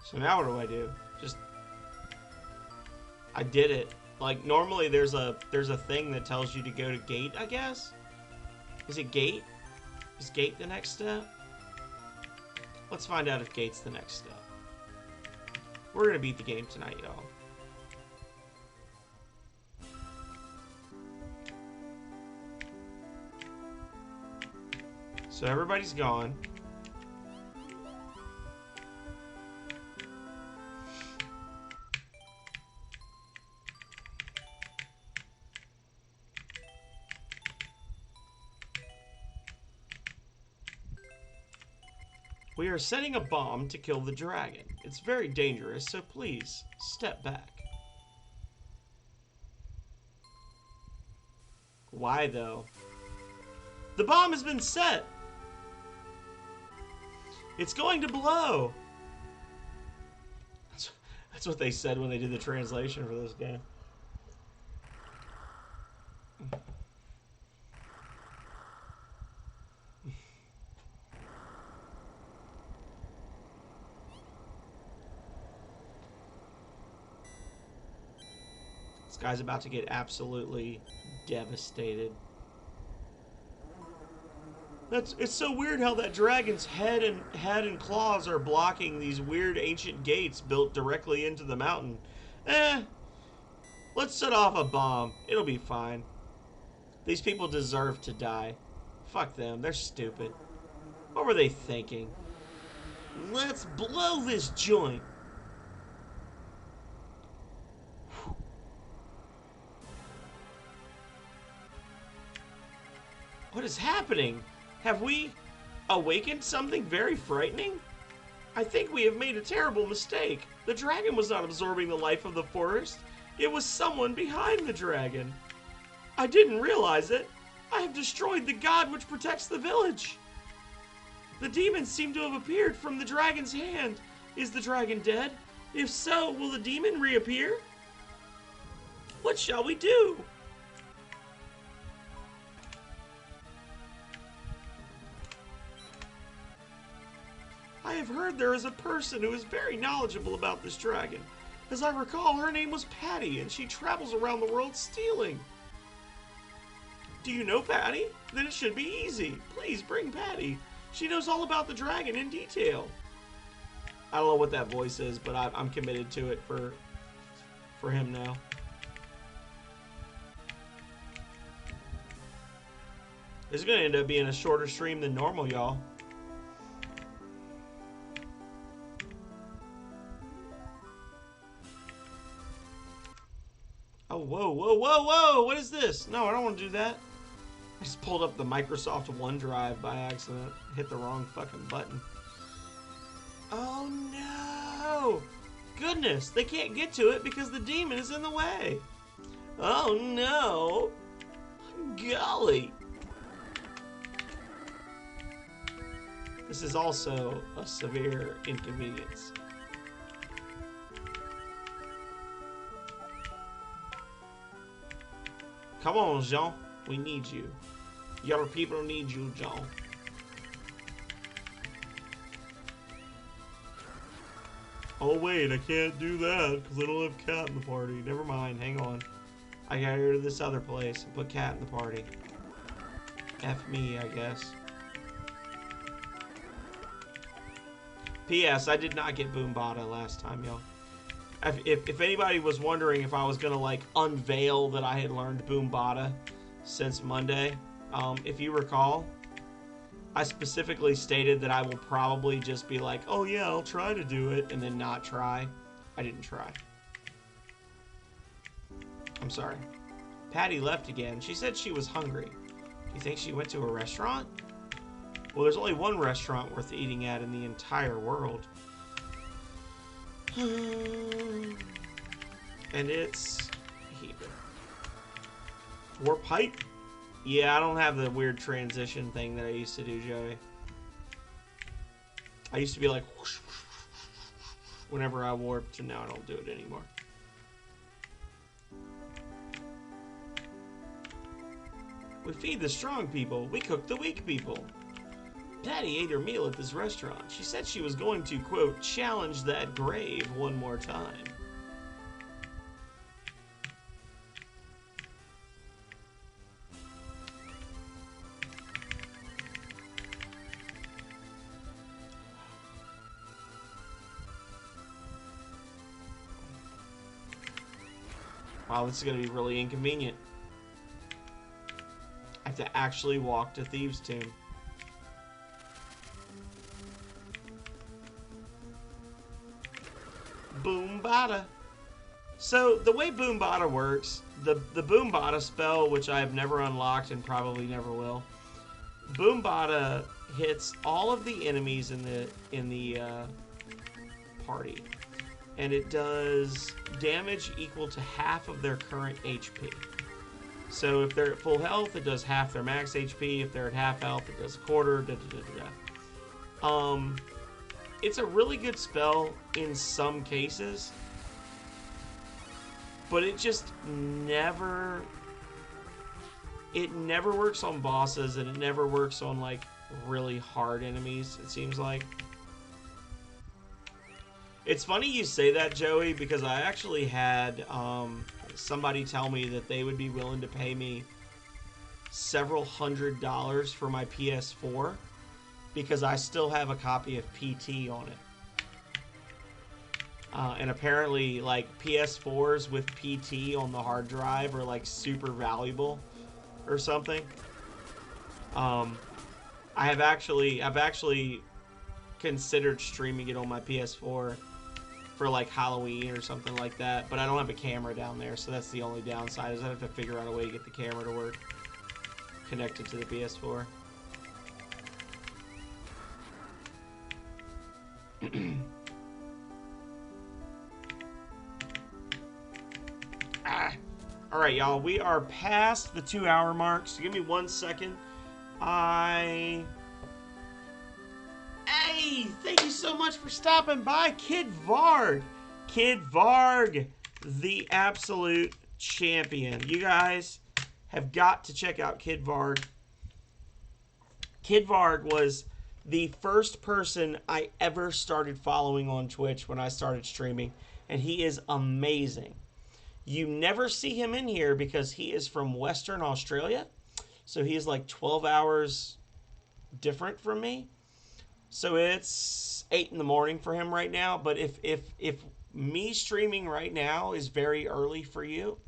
So now what do I do? Just... I did it. Like, normally there's a thing that tells you to go to gate, I guess? Is it gate? Is gate the next step? Let's find out if gate's the next step. We're gonna beat the game tonight, y'all. So everybody's gone. We are setting a bomb to kill the dragon. It's very dangerous, so please, step back. Why, though? The bomb has been set! It's going to blow! That's what they said when they did the translation for this game. This guy's about to get absolutely devastated. It's so weird how that dragon's head and claws are blocking these weird ancient gates built directly into the mountain. Let's set off a bomb. It'll be fine. These people deserve to die. Fuck them. They're stupid. What were they thinking? Let's blow this joint. What is happening? Have we Awakened something very frightening? I think we have made a terrible mistake. The dragon was not absorbing the life of the forest. It was someone behind the dragon. I didn't realize it. I have destroyed the god which protects the village. The demons seem to have appeared from the dragon's hand. Is the dragon dead? If so, will the demon reappear? What shall we do? I have heard there is a person who is very knowledgeable about this dragon. As I recall, her name was Patty, and she travels around the world stealing. Do you know Patty? Then it should be easy. Please bring Patty. She knows all about the dragon in detail. I don't know what that voice is, but I'm committed to it for him now. This is going to end up being a shorter stream than normal, y'all. Oh, whoa, whoa, whoa, whoa! What is this? No, I don't want to do that. I just pulled up the Microsoft OneDrive by accident. Hit the wrong fucking button. Oh no! Goodness, they can't get to it because the demon is in the way. Oh no! Golly! This is also a severe inconvenience. Come on, Jean. We need you. Your people need you, Jean. Oh, wait. I can't do that because I don't have Cat in the party. Never mind. Hang on. I gotta go to this other place and put Cat in the party. F me, I guess. P.S. I did not get Boombada last time, y'all. If anybody was wondering if I was gonna like unveil that I had learned Boombada since Monday, if you recall, I specifically stated that I will probably just be like, oh yeah, I'll try to do it, and then not try. I didn't try. I'm sorry. Patty left again. She said she was hungry. Do you think she went to a restaurant? Well, there's only one restaurant worth eating at in the entire world. And it's here. Warp pipe? Yeah, I don't have the weird transition thing that I used to do, Joey. I used to be like whoosh, whoosh, whoosh, whenever I warped, and now I don't do it anymore. We feed the strong people, we cook the weak people. Patty ate her meal at this restaurant. She said she was going to, quote, challenge that grave one more time. Wow, this is going to be really inconvenient. I have to actually walk to Thieves' Tomb. Boombada. So the way Boombada works, the Boombada spell, which I have never unlocked and probably never will, Boombada hits all of the enemies in the party, and it does damage equal to half of their current HP. So if they're at full health, it does half their max HP. If they're at half health, it does a quarter. It's a really good spell in some cases, but it just never works on bosses, and it never works on like really hard enemies, it seems like. It's funny you say that, Joey, because I actually had somebody tell me that they would be willing to pay me several $100s for my PS4 because I still have a copy of PT on it. And apparently, like, PS4s with PT on the hard drive are, like, super valuable or something. I've actually considered streaming it on my PS4 for, like, Halloween or something like that, but I don't have a camera down there, so that's the only downside, is I have to figure out a way to get the camera to work connected to the PS4. All right, y'all. We are past the 2-hour mark, so give me 1 second. Hey, thank you so much for stopping by, Kid Varg. Kid Varg, the absolute champion. You guys have got to check out Kid Varg. Kid Varg was the first person I ever started following on Twitch when I started streaming, and he is amazing. You never see him in here because he is from Western Australia, so he is like 12 hours different from me. So it's 8 in the morning for him right now. But if me streaming right now is very early for you,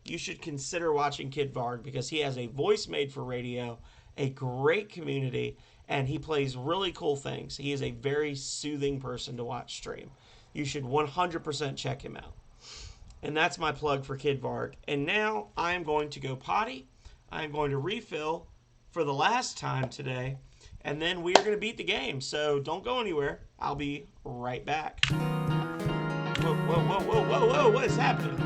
you should consider watching Kid Varg because he has a voice made for radio, a great community, and he plays really cool things. He is a very soothing person to watch stream. You should 100% check him out. And that's my plug for Kid Varg. And now I'm going to go potty. I'm going to refill for the last time today. And then we are going to beat the game. So don't go anywhere. I'll be right back. Whoa, whoa, whoa, whoa, whoa, whoa. What is happening?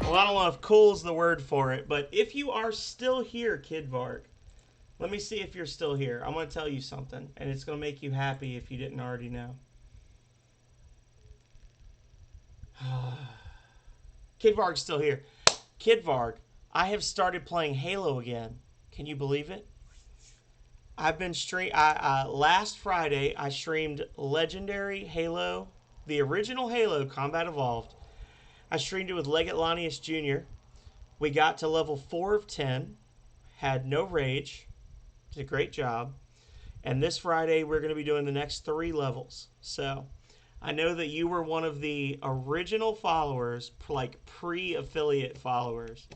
Well, I don't know if cool is the word for it, but if you are still here, Kid Varg, let me see if you're still here. I'm going to tell you something, and it's going to make you happy if you didn't already know. Kid Varg's still here. Kid Varg, I have started playing Halo again. Can you believe it? I've been last Friday, I streamed Legendary Halo, the original Halo Combat Evolved. I streamed it with Leggett Lanius Jr. We got to level 4 of 10. Had no rage. Did a great job. And this Friday, we're going to be doing the next 3 levels. So, I know that you were one of the original followers, like pre-affiliate followers.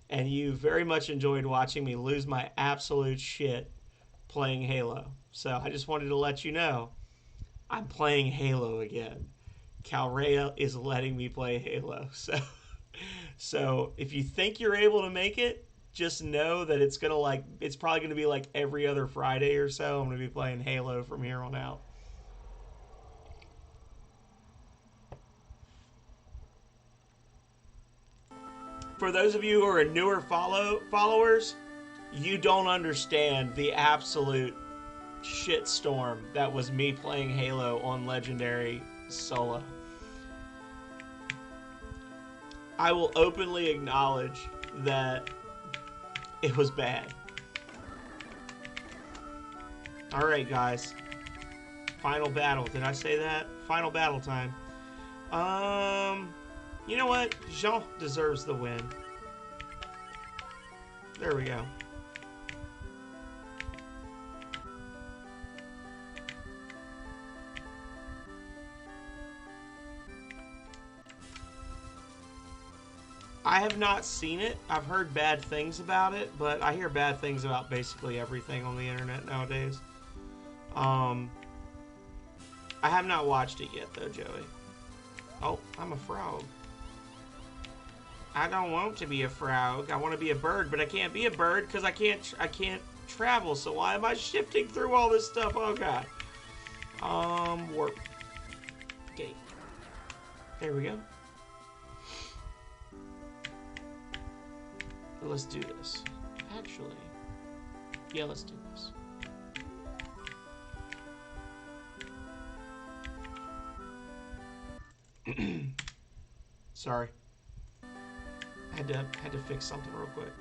And you very much enjoyed watching me lose my absolute shit playing Halo. So, I just wanted to let you know, I'm playing Halo again. Calrea is letting me play Halo. So if you think you're able to make it, just know that it's probably gonna be like every other Friday or so. I'm gonna be playing Halo from here on out. For those of you who are newer followers, You don't understand the absolute shitstorm that was me playing Halo on Legendary solo. I will openly acknowledge that it was bad. Alright, guys. Final battle. Did I say that? Final battle time. You know what? Jean deserves the win. There we go. I have not seen it. I've heard bad things about it, but I hear bad things about basically everything on the internet nowadays. I have not watched it yet, though, Joey. Oh, I'm a frog. I don't want to be a frog. I want to be a bird, but I can't be a bird because I can't travel. So why am I shifting through all this stuff? Oh god. Warp. Gate. There we go. Let's do this. Actually, yeah, let's do this. Sorry. Had to fix something real quick.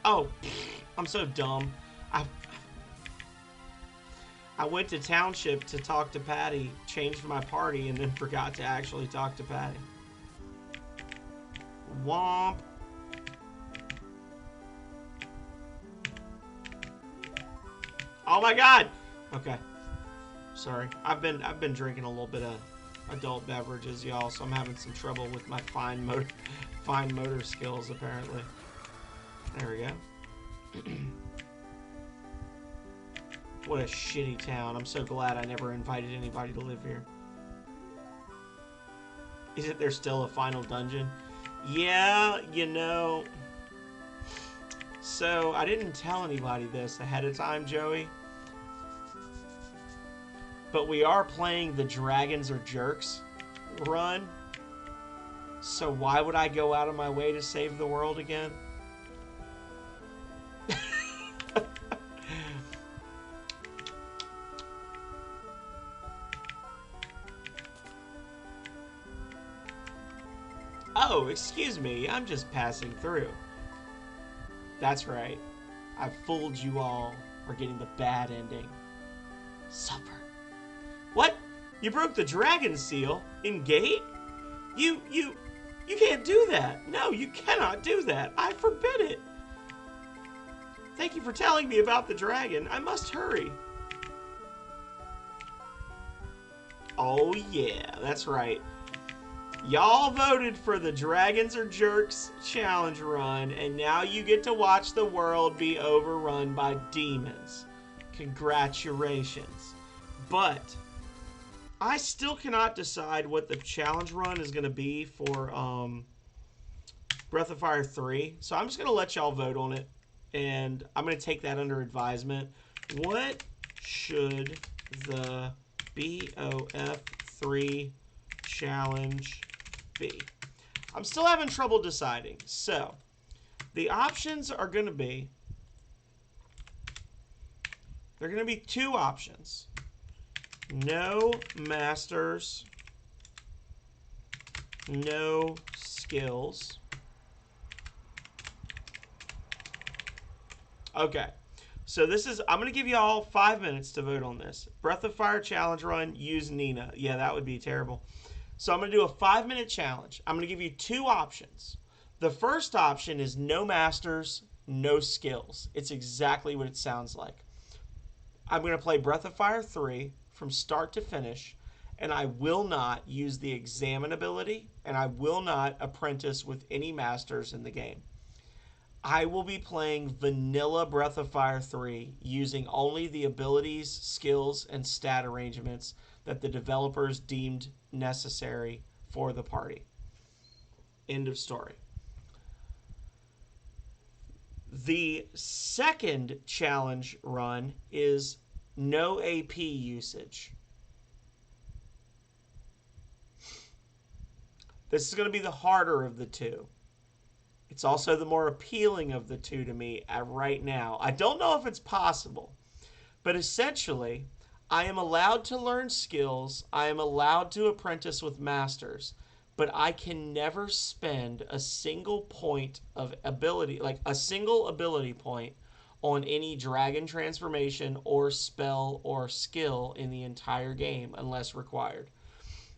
Oh, I'm so dumb. I went to Township to talk to Patty, changed my party, and then forgot to actually talk to Patty. Womp. Oh my god! Okay. Sorry. I've been drinking a little bit of adult beverages, y'all, so I'm having some trouble with my fine motor skills apparently. There we go. What a shitty town. I'm so glad I never invited anybody to live here. Isn't there still a final dungeon? Yeah, you know. So, I didn't tell anybody this ahead of time, Joey. But we are playing the Dragons Are Jerks run. So why would I go out of my way to save the world again? Oh, excuse me, I'm just passing through. That's right. I've fooled you all. We're getting the bad ending. Supper. What? You broke the dragon seal in gate? You can't do that. No, you cannot do that. I forbid it. Thank you for telling me about the dragon. I must hurry. Oh yeah, that's right. Y'all voted for the Dragons Are Jerks challenge run, and now you get to watch the world be overrun by demons. Congratulations. But I still cannot decide what the challenge run is going to be for Breath of Fire 3. So I'm just going to let y'all vote on it, and I'm going to take that under advisement. What should the BOF 3 challenge be? I'm still having trouble deciding. So, the options are going to be... There are going to be two options. No masters. No skills. Okay. So this is... I'm going to give you all 5 minutes to vote on this. Breath of Fire challenge run, use Nina. Yeah, that would be terrible. So I'm going to do a 5-minute challenge. I'm going to give you two options. The first option is no masters, no skills. It's exactly what it sounds like. I'm going to play Breath of Fire 3 from start to finish, and I will not use the examine ability, and I will not apprentice with any masters in the game. I will be playing vanilla Breath of Fire 3 using only the abilities, skills, and stat arrangements that the developers deemed necessary for the party. End of story. The second challenge run is no AP usage. This is going to be the harder of the two. It's also the more appealing of the two to me right now. I don't know if it's possible, but essentially, I am allowed to learn skills. I am allowed to apprentice with masters, but I can never spend a single point of ability, like a single ability point, on any dragon transformation or spell or skill in the entire game unless required,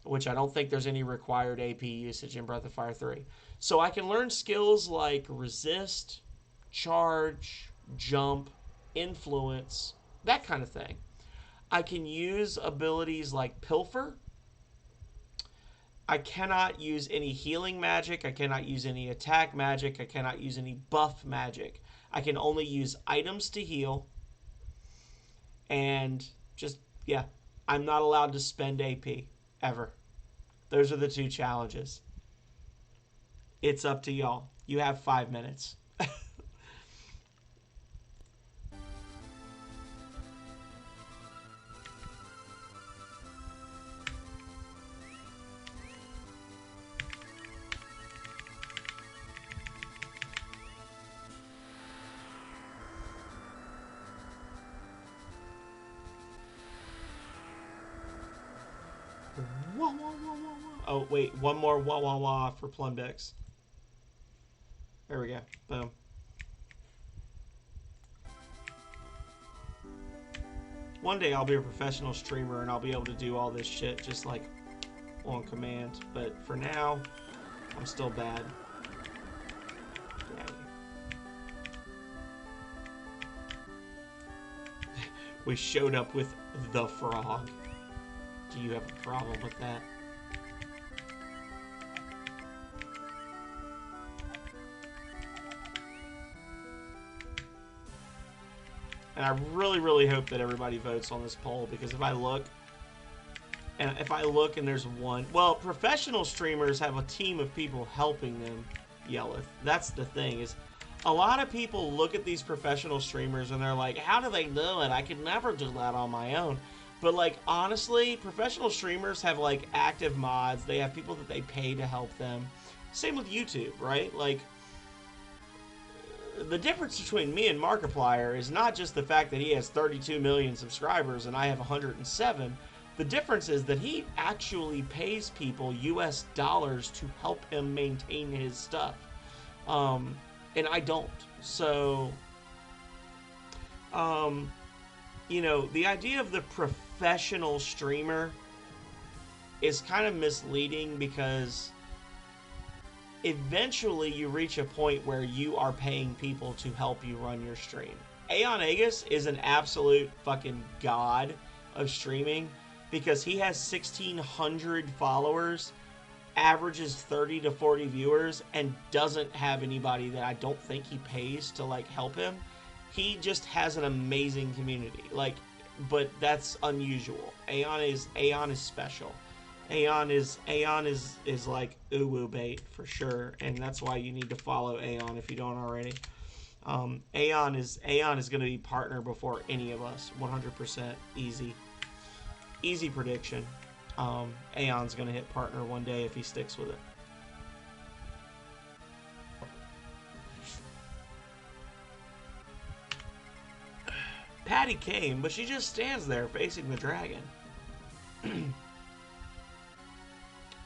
which I don't think there's any required AP usage in Breath of Fire 3. So I can learn skills like resist, charge, jump, influence, that kind of thing. I can use abilities like pilfer. I cannot use any healing magic. I cannot use any attack magic. I cannot use any buff magic. I can only use items to heal. And just, yeah, I'm not allowed to spend AP ever. Those are the two challenges. It's up to y'all. You have 5 minutes. Wah, wah, wah, wah, wah. Oh, wait. One more wah, wah, wah for Plumbex. There we go. Boom. One day I'll be a professional streamer and I'll be able to do all this shit just like on command. But for now, I'm still bad. We showed up with the frog. Do you have a problem with that? And I really, really hope that everybody votes on this poll, because if I look and there's one, well, professional streamers have a team of people helping them, Yelleth. That's the thing, is a lot of people look at these professional streamers and they're like, how do they do it? I could never do that on my own. But, like, honestly, professional streamers have, like, active mods. They have people that they pay to help them. Same with YouTube, right? Like, the difference between me and Markiplier is not just the fact that he has 32 million subscribers and I have 107. The difference is that he actually pays people US dollars to help him maintain his stuff. And I don't. So, you know, the idea of the professional streamer is kind of misleading, because eventually you reach a point where you are paying people to help you run your stream. Aeon Aegis is an absolute fucking god of streaming, because he has 1,600 followers, averages 30 to 40 viewers, and doesn't have anybody that I don't think he pays to, like, help him. He just has an amazing community, like, but that's unusual. Aeon is special. Aeon is like uwu bait for sure, and that's why you need to follow Aeon if you don't already. Aeon is going to be partner before any of us, 100% easy prediction. Aeon's going to hit partner one day if he sticks with it. Patty came, but she just stands there facing the dragon.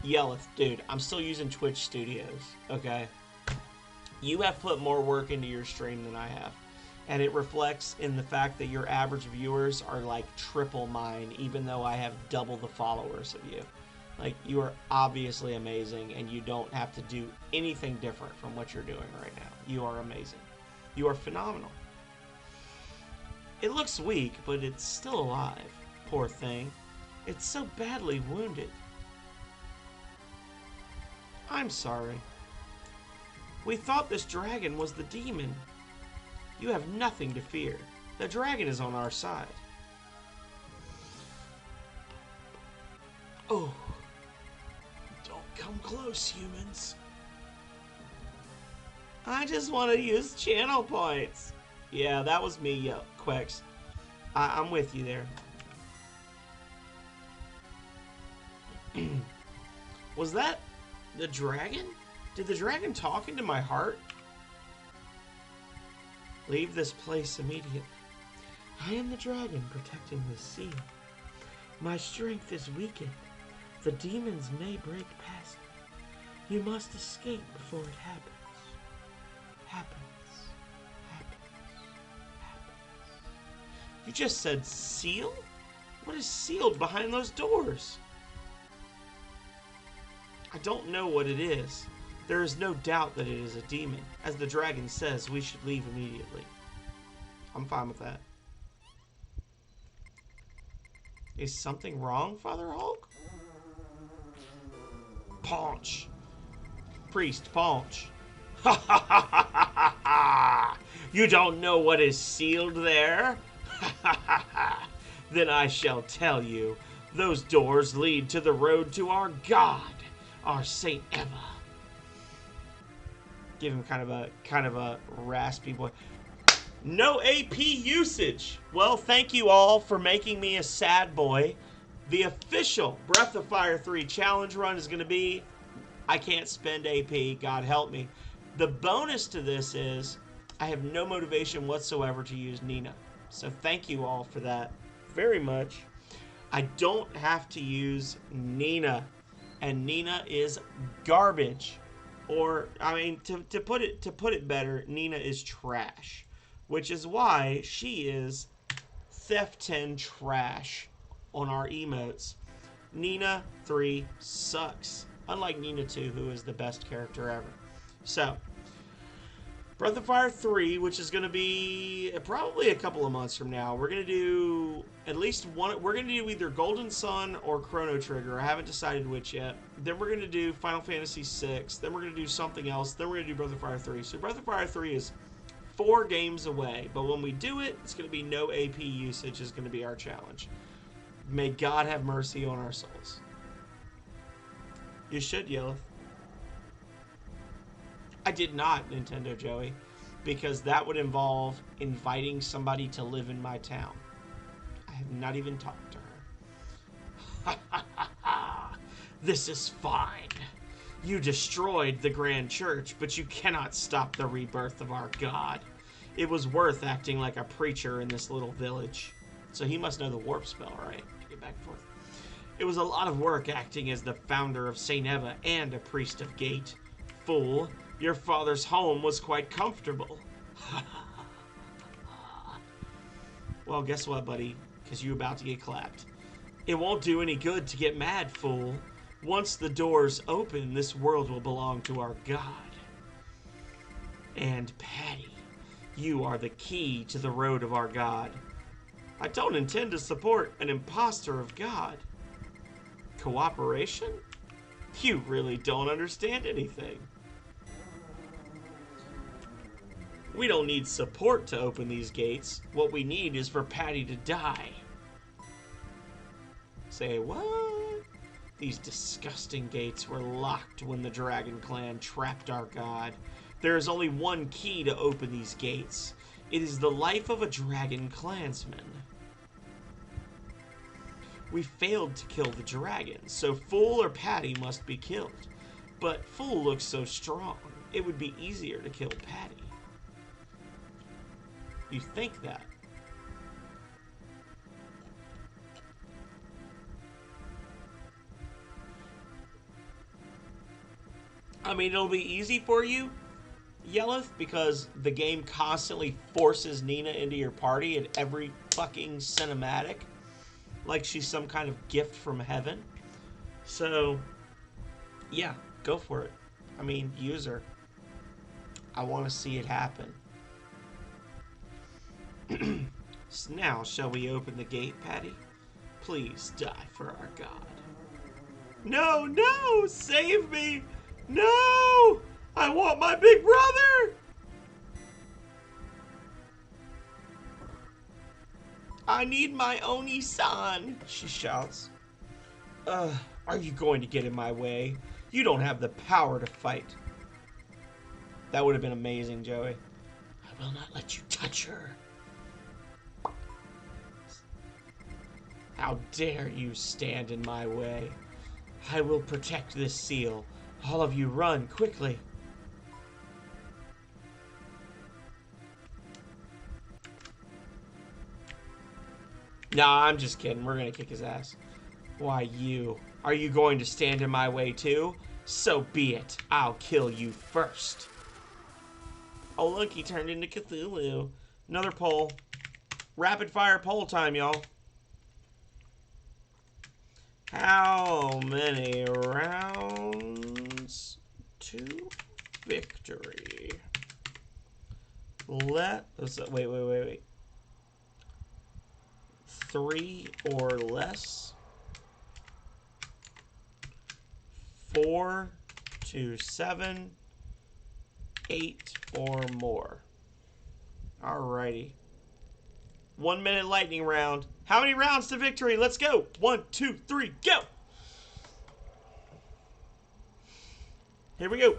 Yelleth, dude, I'm still using Twitch Studios, okay? You have put more work into your stream than I have. And it reflects in the fact that your average viewers are like triple mine, even though I have double the followers of you. Like, you are obviously amazing, and you don't have to do anything different from what you're doing right now. You are amazing. You are phenomenal. It looks weak, but it's still alive. Poor thing. It's so badly wounded. I'm sorry. We thought this dragon was the demon. You have nothing to fear. The dragon is on our side. Oh. Don't come close, humans. I just want to use channel points. Yeah, that was me, Quex. I'm with you there. Was that the dragon? Did the dragon talk into my heart? Leave this place immediately. I am the dragon protecting the sea. My strength is weakened. The demons may break past me. You must escape before it happens. Happens. You just said seal? What is sealed behind those doors? I don't know what it is. There is no doubt that it is a demon. As the dragon says, we should leave immediately. I'm fine with that. Is something wrong, Father Hulk? Paunch. Priest, paunch. Ha ha ha ha ha ha! You don't know what is sealed there? Ha ha ha ha! Then I shall tell you. Those doors lead to the road to our God, our Saint Eva. Give him kind of a raspy voice. No AP usage. Well, thank you all for making me a sad boy. The official Breath of Fire 3 challenge run is going to be, I can't spend AP, God help me. The bonus to this is, I have no motivation whatsoever to use Nina. So thank you all for that very much. I don't have to use Nina. And Nina is garbage. Or, I mean, to put it better, Nina is trash. Which is why she is Theft 10 trash on our emotes. Nina 3 sucks. Unlike Nina 2, who is the best character ever. So, Breath of Fire 3, which is going to be probably a couple of months from now. We're going to do at least one. We're going to do either Golden Sun or Chrono Trigger. I haven't decided which yet. Then we're going to do Final Fantasy 6. Then we're going to do something else. Then we're going to do Breath of Fire 3. So Breath of Fire 3 is 4 games away. But when we do it, it's going to be no AP usage is going to be our challenge. May God have mercy on our souls. You should, Yelleth. I did not, Nintendo Joey, because that would involve inviting somebody to live in my town. I have not even talked to her. Ha ha ha ha! This is fine. You destroyed the Grand Church, but you cannot stop the rebirth of our God. It was worth acting like a preacher in this little village. So he must know the warp spell, right? To get back and forth. It was a lot of work acting as the founder of Saint Eva and a priest of Gate. Fool. Your father's home was quite comfortable. Well, guess what, buddy? Because you're about to get clapped. It won't do any good to get mad, fool. Once the doors open, this world will belong to our God. And Patty, you are the key to the road of our God. I don't intend to support an imposter of God. Cooperation? You really don't understand anything. We don't need support to open these gates. What we need is for Patty to die. Say what? These disgusting gates were locked when the Dragon Clan trapped our God. There is only one key to open these gates. It is the life of a Dragon Clansman. We failed to kill the dragon, so Fool or Patty must be killed. But Fool looks so strong, it would be easier to kill Patty. You think that? I mean, it'll be easy for you, Yelleth, because the game constantly forces Nina into your party at every fucking cinematic. Like she's some kind of gift from heaven. So, yeah, go for it. I mean, use her. I want to see it happen. Now, shall we open the gate, Patty? Please die for our God. No, no! Save me! No! I want my big brother! I need my Oni-san, she shouts. Are you going to get in my way? You don't have the power to fight. That would have been amazing, Joey. I will not let you touch her. How dare you stand in my way? I will protect this seal. All of you run quickly. Nah, I'm just kidding. We're gonna kick his ass. Why you? Are you going to stand in my way too? So be it. I'll kill you first. Oh look, he turned into Cthulhu. Another poll. Rapid fire poll time, y'all. How many rounds to victory? Wait. 3 or less. 4 to 7. 8 or more. Alrighty. 1 minute lightning round. How many rounds to victory? Let's go. 1, 2, 3, go. Here we go.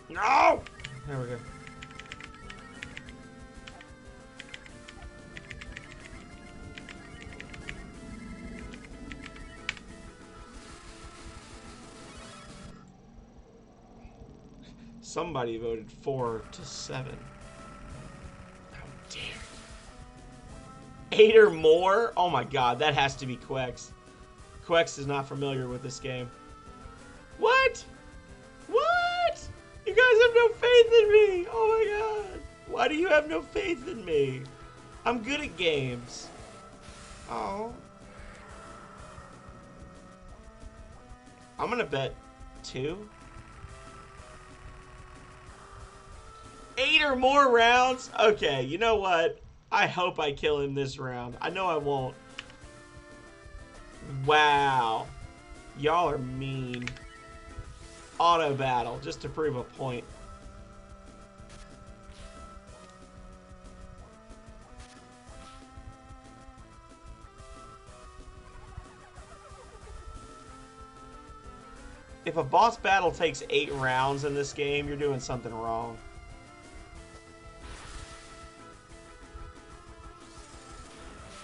No! There we go. Somebody voted 4 to 7. How dare you. 8 or more? Oh my god, that has to be Quex. Quex is not familiar with this game. What? What? You guys have no faith in me. Oh my god. Why do you have no faith in me? I'm good at games. Oh. I'm gonna bet 2. 8 or more rounds? Okay, you know what? I hope I kill him this round. I know I won't. Wow. Y'all are mean. Auto battle, just to prove a point. If a boss battle takes 8 rounds in this game, you're doing something wrong.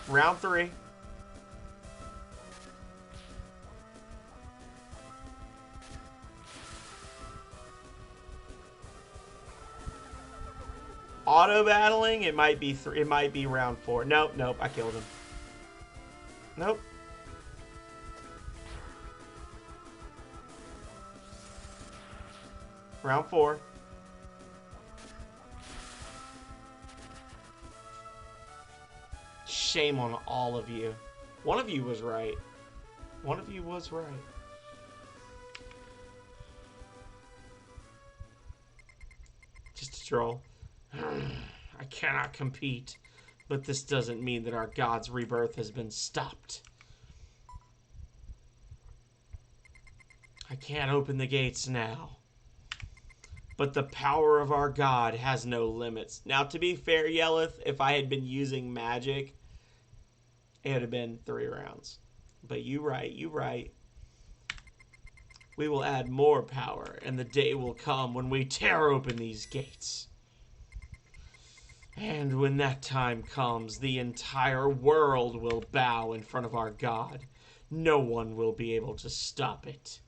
Round 3. Auto battling, it might be round 4. Nope, I killed him. Nope. Round 4. Shame on all of you. One of you was right. One of you was right. Just a troll. I cannot compete, but this doesn't mean that our god's rebirth has been stopped. I can't open the gates now. But the power of our god has no limits. Now, to be fair, Yelleth, if I had been using magic, it would have been 3 rounds. But you right. We will add more power, and the day will come when we tear open these gates. And when that time comes, the entire world will bow in front of our god. No one will be able to stop it.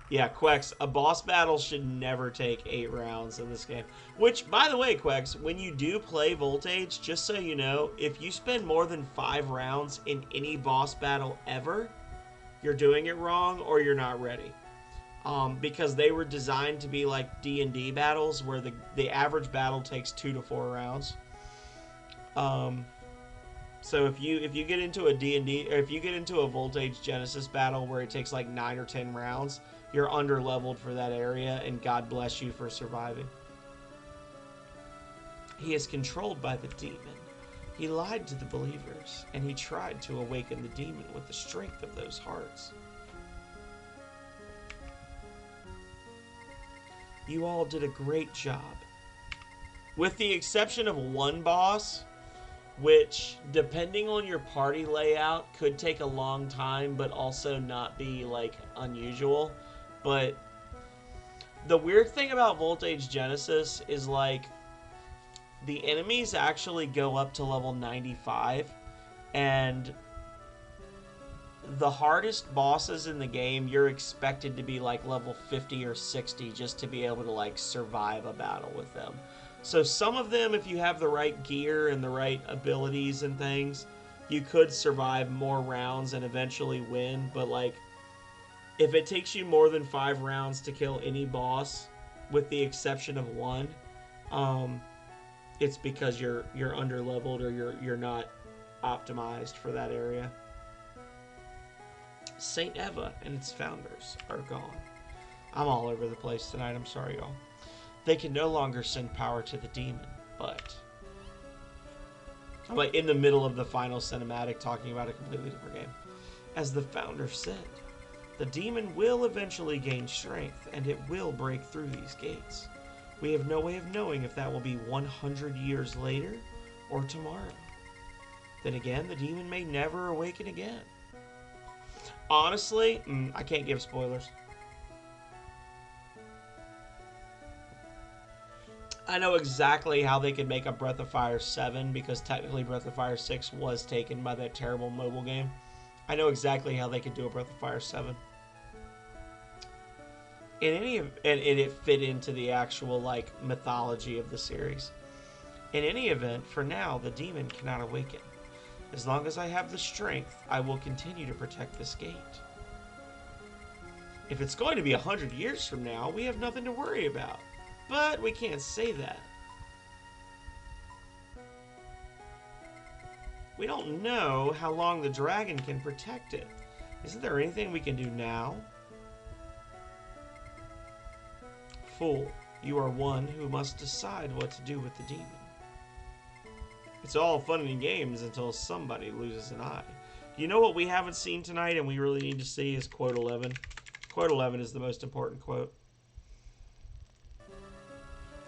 Yeah, Quex, a boss battle should never take 8 rounds in this game. Which, by the way, Quex, when you do play Voltage, just so you know, if you spend more than 5 rounds in any boss battle ever, you're doing it wrong or you're not ready. Because they were designed to be like D&D battles where the average battle takes 2 to 4 rounds. So if you get into a D&D, or if you get into a Voltage Genesis battle where it takes like 9 or 10 rounds, you're under-leveled for that area, and God bless you for surviving. He is controlled by the demon. He lied to the believers, and he tried to awaken the demon with the strength of those hearts. You all did a great job. With the exception of one boss, which, depending on your party layout, could take a long time, but also not be, like, unusual. But the weird thing about Voltage Genesis is, like, the enemies actually go up to level 95, and the hardest bosses in the game, you're expected to be, like, level 50 or 60 just to be able to, like, survive a battle with them. So some of them, if you have the right gear and the right abilities and things, you could survive more rounds and eventually win. But, like, if it takes you more than 5 rounds to kill any boss, with the exception of one, it's because you're under leveled or you're not optimized for that area. Saint Eva and its founders are gone. I'm all over the place tonight. I'm sorry, y'all. They can no longer send power to the demon, but I'm like in the middle of the final cinematic talking about a completely different game. As the founder said, the demon will eventually gain strength and it will break through these gates. We have no way of knowing if that will be 100 years later or tomorrow. Then again, the demon may never awaken again. Honestly, I can't give spoilers. I know exactly how they could make a Breath of Fire 7 because technically Breath of Fire 6 was taken by that terrible mobile game. I know exactly how they could do a Breath of Fire 7. And it fit into the actual, like, mythology of the series. In any event, for now, the demon cannot awaken. As long as I have the strength, I will continue to protect this gate. If it's going to be 100 years from now, we have nothing to worry about. But we can't say that. We don't know how long the dragon can protect it. Isn't there anything we can do now? Fool, you are one who must decide what to do with the demon. It's all fun and games until somebody loses an eye. You know what we haven't seen tonight and we really need to see is quote 11. Quote 11 is the most important quote.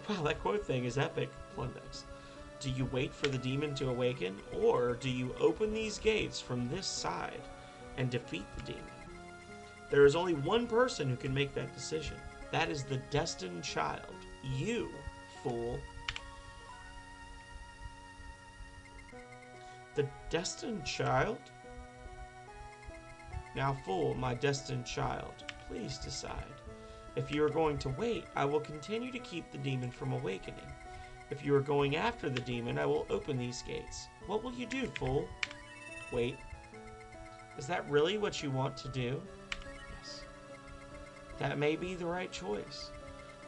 Wow, that quote thing is epic, Plundex. Do you wait for the demon to awaken, or do you open these gates from this side and defeat the demon? There is only one person who can make that decision. That is the destined child. You, fool. The destined child? Now, fool, my destined child, please decide. If you are going to wait, I will continue to keep the demon from awakening. If you are going after the demon, I will open these gates. What will you do, fool? Wait. Is that really what you want to do? Yes. That may be the right choice.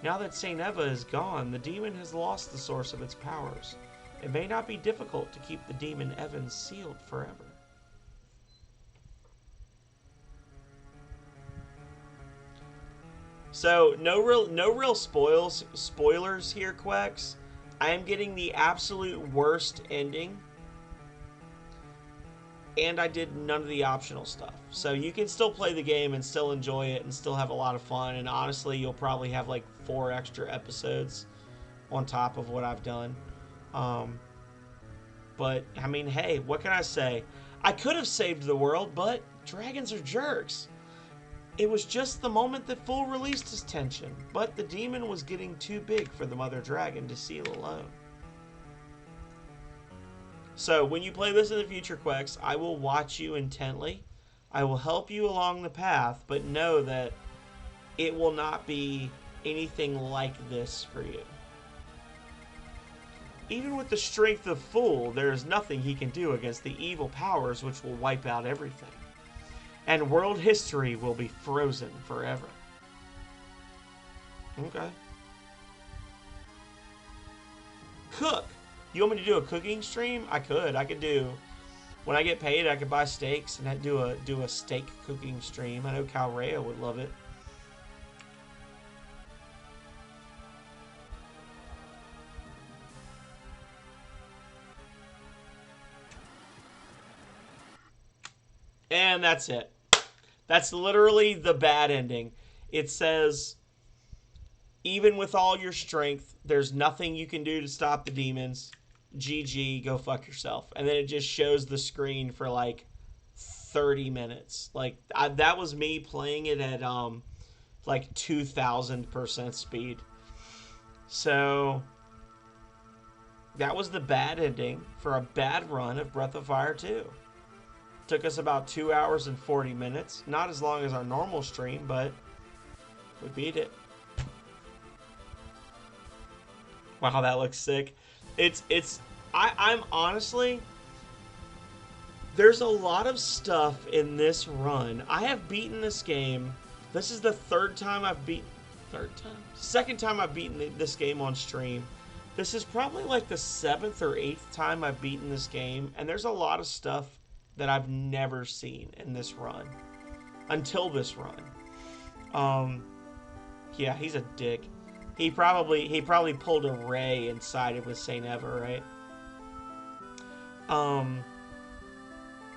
Now that Saint Eva is gone, the demon has lost the source of its powers. It may not be difficult to keep the demon Evan sealed forever. So, no real spoilers here, Quex. I am getting the absolute worst ending. And I did none of the optional stuff. So you can still play the game and still enjoy it and still have a lot of fun. And honestly, you'll probably have like 4 extra episodes on top of what I've done. But, I mean, hey, what can I say? I could have saved the world, but dragons are jerks. It was just the moment that Fool released his tension, but the demon was getting too big for the mother dragon to seal alone. So, when you play this in the future, Quex, I will watch you intently. I will help you along the path, but know that it will not be anything like this for you. Even with the strength of Fool, there is nothing he can do against the evil powers which will wipe out everything. And world history will be frozen forever. Okay. Cook. You want me to do a cooking stream? I could. I could do. When I get paid, I could buy steaks and I'd do a steak cooking stream. I know Calrea would love it. And that's it. That's literally the bad ending. It says, even with all your strength, there's nothing you can do to stop the demons. GG, go fuck yourself. And then it just shows the screen for like 30 minutes. Like that was me playing it at like 2000% speed. So that was the bad ending for a bad run of Breath of Fire 2. Took us about 2 hours and 40 minutes. Not as long as our normal stream, but we beat it. Wow, that looks sick. I'm honestly, there's a lot of stuff in this run. I have beaten this game. This is the second time I've beaten this game on stream. This is probably like the 7th or 8th time I've beaten this game, and there's a lot of stuff that I've never seen in this run until this run. Yeah, he's a dick. He probably pulled a Ray and sided with Saint Ever, right?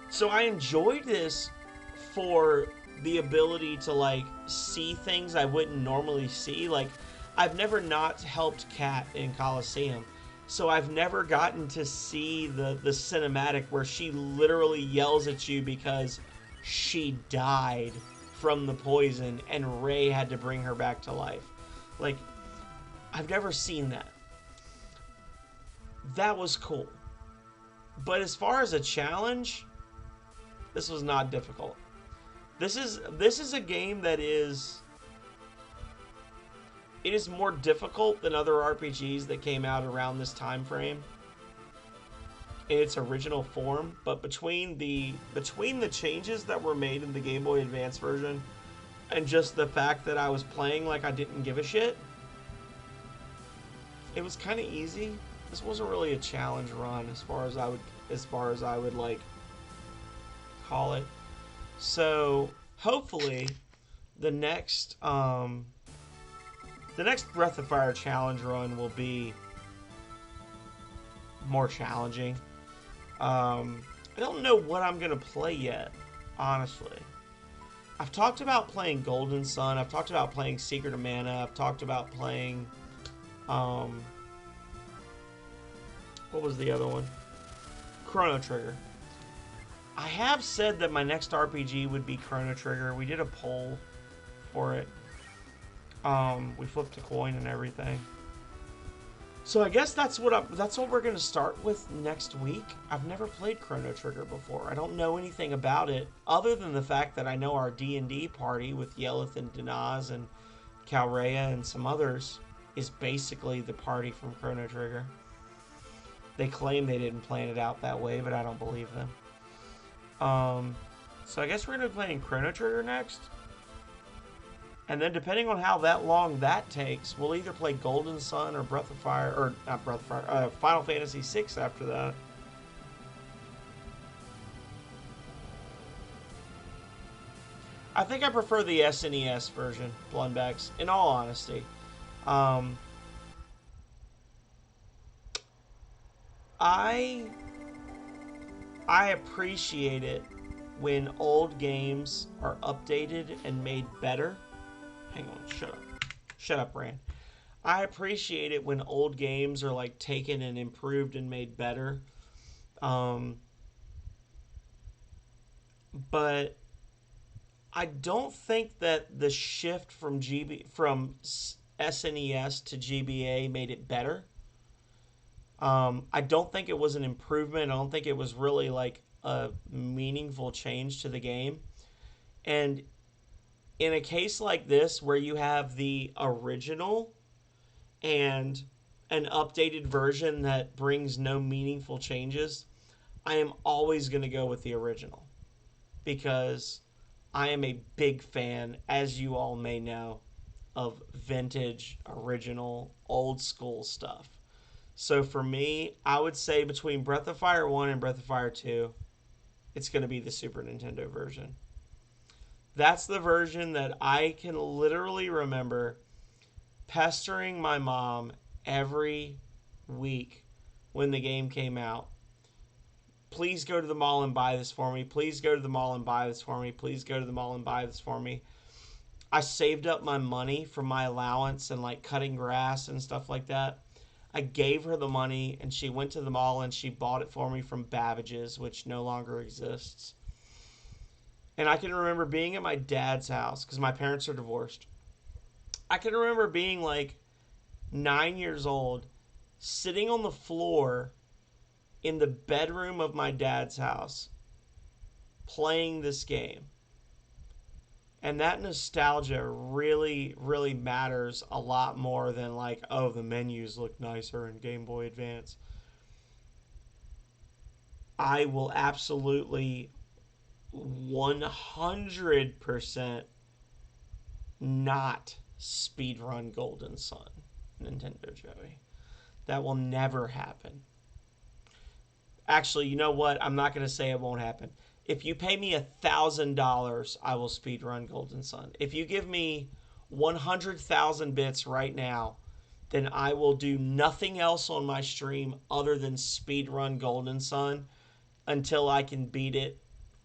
So I enjoyed this for the ability to like see things I wouldn't normally see. Like, I've never not helped Kat in Coliseum, so I've never gotten to see the cinematic where she literally yells at you because she died from the poison and Ray had to bring her back to life. Like, I've never seen that. That was cool. But as far as a challenge, this was not difficult. This is a game that is... It is more difficult than other RPGs that came out around this time frame in its original form, but between the changes that were made in the Game Boy Advance version and just the fact that I was playing like I didn't give a shit, it was kind of easy. This wasn't really a challenge run as far as I would like call it. So hopefully the next Breath of Fire challenge run will be more challenging. I don't know what I'm gonna play yet, honestly. I've talked about playing Golden Sun. I've talked about playing Secret of Mana. I've talked about playing what was the other one? Chrono Trigger. I have said that my next RPG would be Chrono Trigger. We did a poll for it. We flipped a coin and everything. So I guess that's what we're gonna start with next week. I've never played Chrono Trigger before. I don't know anything about it other than the fact that I know our D&D party with Yelith and Dinaz and Calrea and some others is basically the party from Chrono Trigger. They claim they didn't plan it out that way, but I don't believe them. So I guess we're gonna be playing Chrono Trigger next. And then depending on how long that takes, we'll either play Golden Sun or Breath of Fire, or not Breath of Fire, Final Fantasy VI after that. I think I prefer the SNES version, Blundex, in all honesty. I appreciate it when old games are updated and made better. Hang on, shut up. Shut up, Rand. I appreciate it when old games are like taken and improved and made better. But I don't think that the shift from SNES to GBA made it better. I don't think it was an improvement. I don't think it was really like a meaningful change to the game. And in a case like this where you have the original and an updated version that brings no meaningful changes, I am always going to go with the original because I am a big fan, as you all may know, of vintage, original, old school stuff. So for me, I would say between Breath of Fire 1 and Breath of Fire 2, it's going to be the Super Nintendo version. That's the version that I can literally remember pestering my mom every week when the game came out. Please go to the mall and buy this for me. Please go to the mall and buy this for me. Please go to the mall and buy this for me. I saved up my money from my allowance and like cutting grass and stuff like that. I gave her the money, and she went to the mall and she bought it for me from Babbage's, which no longer exists. And I can remember being at my dad's house because my parents are divorced. I can remember being like 9 years old, sitting on the floor in the bedroom of my dad's house, playing this game. And that nostalgia really, really matters a lot more than like, oh, the menus look nicer in Game Boy Advance. I will absolutely 100% not speedrun Golden Sun, Nintendo Joey. That will never happen. Actually, you know what? I'm not going to say it won't happen. If you pay me $1,000, I will speedrun Golden Sun. If you give me 100,000 bits right now, then I will do nothing else on my stream other than speedrun Golden Sun until I can beat it.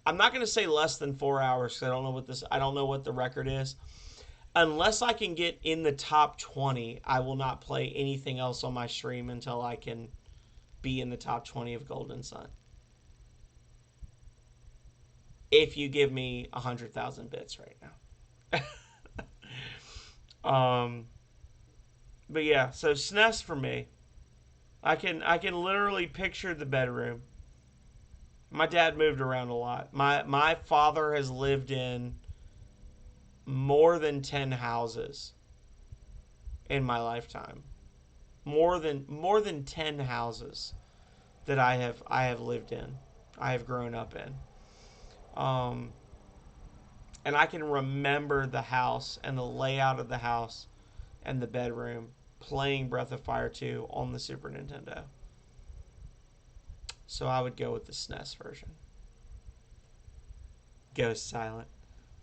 I'm not going to say less than 4 hours because I don't know what the record is. Unless I can get in the top 20, I will not play anything else on my stream until I can be in the top 20 of Golden Sun. If you give me 100,000 bits right now. But yeah, so SNES for me. I can literally picture the bedroom. My dad moved around a lot. My father has lived in more than 10 houses in my lifetime. More than 10 houses that I have lived in. I have grown up in. And I can remember the house and the layout of the house and the bedroom playing Breath of Fire 2 on the Super Nintendo. So I would go with the SNES version. Ghost Silent.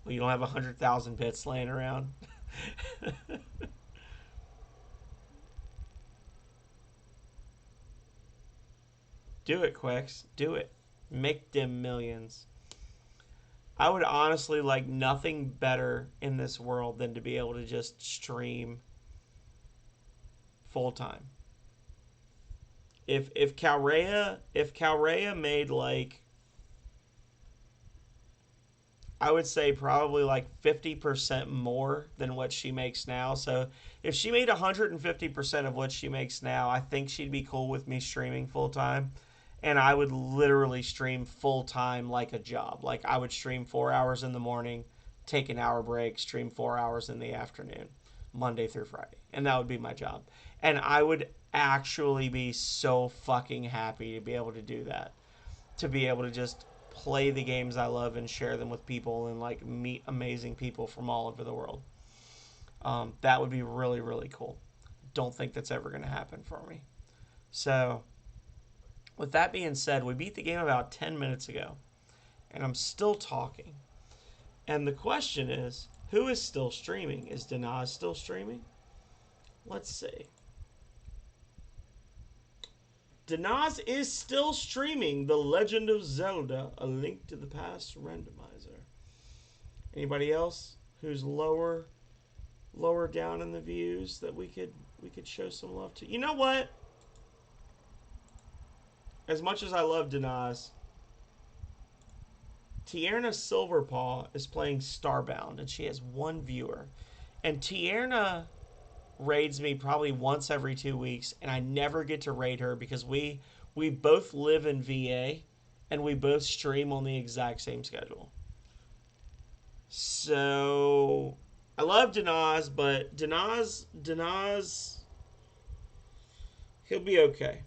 Well, you don't have 100,000 bits laying around. Do it, Quicks. Do it. Make them millions. I would honestly like nothing better in this world than to be able to just stream full time. If Calrea made like, I would say probably like 50% more than what she makes now. So if she made 150% of what she makes now, I think she'd be cool with me streaming full time. And I would literally stream full time like a job. Like I would stream 4 hours in the morning, take an hour break, stream 4 hours in the afternoon, Monday through Friday. And that would be my job. And I would actually be so fucking happy to be able to do that. To be able to just play the games I love and share them with people and like meet amazing people from all over the world. That would be really, really cool. Don't think that's ever going to happen for me. So, with that being said, we beat the game about 10 minutes ago, and I'm still talking. And the question is, who is still streaming? Is Denaz still streaming? Let's see. Denaz is still streaming The Legend of Zelda: A Link to the Past randomizer. Anybody else who's lower down in the views that we could show some love to? You know what? As much as I love Denaz, Tierna Silverpaw is playing Starbound, and she has one viewer. And Tierna raids me probably once every 2 weeks, and I never get to raid her because we both live in VA, and we both stream on the exact same schedule. So I love Denaz, but Denaz, he'll be okay.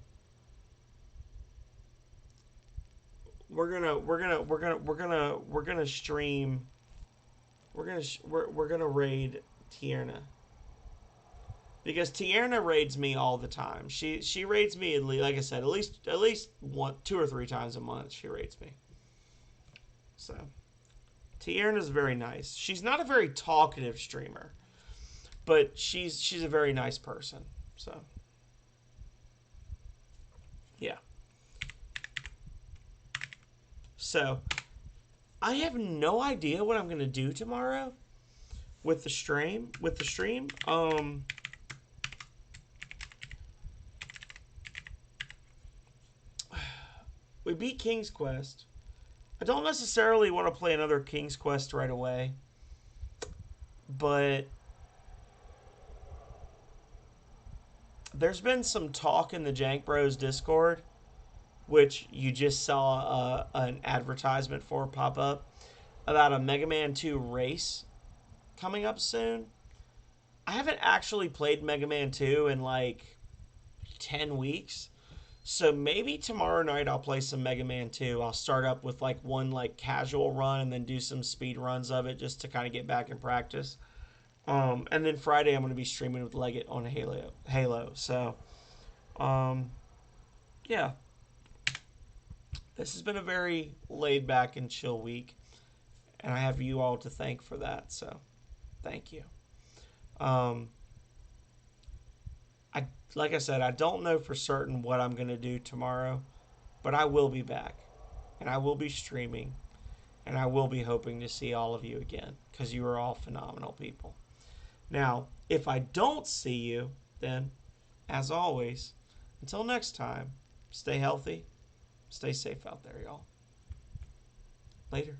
We're gonna stream. We're gonna raid Tierna. Because Tierna raids me all the time. She raids me at least, like I said, at least 2 or 3 times a month she raids me. So Tierna's very nice. She's not a very talkative streamer, but she's a very nice person. So yeah. So I have no idea what I'm gonna do tomorrow with the stream. we beat King's Quest. I don't necessarily want to play another King's Quest right away, but there's been some talk in the Jank Bros Discord, which you just saw an advertisement for pop up, about a Mega Man 2 race coming up soon. I haven't actually played Mega Man 2 in like 10 weeks. So maybe tomorrow night I'll play some Mega Man 2. I'll start up with like one like casual run and then do some speed runs of it just to kind of get back in practice. And then Friday I'm going to be streaming with Leggett on Halo. So, yeah. This has been a very laid back and chill week. And I have you all to thank for that. So, thank you. Like I said, I don't know for certain what I'm going to do tomorrow, but I will be back, and I will be streaming, and I will be hoping to see all of you again, because you are all phenomenal people. Now, if I don't see you, then, as always, until next time, stay healthy, stay safe out there, y'all. Later.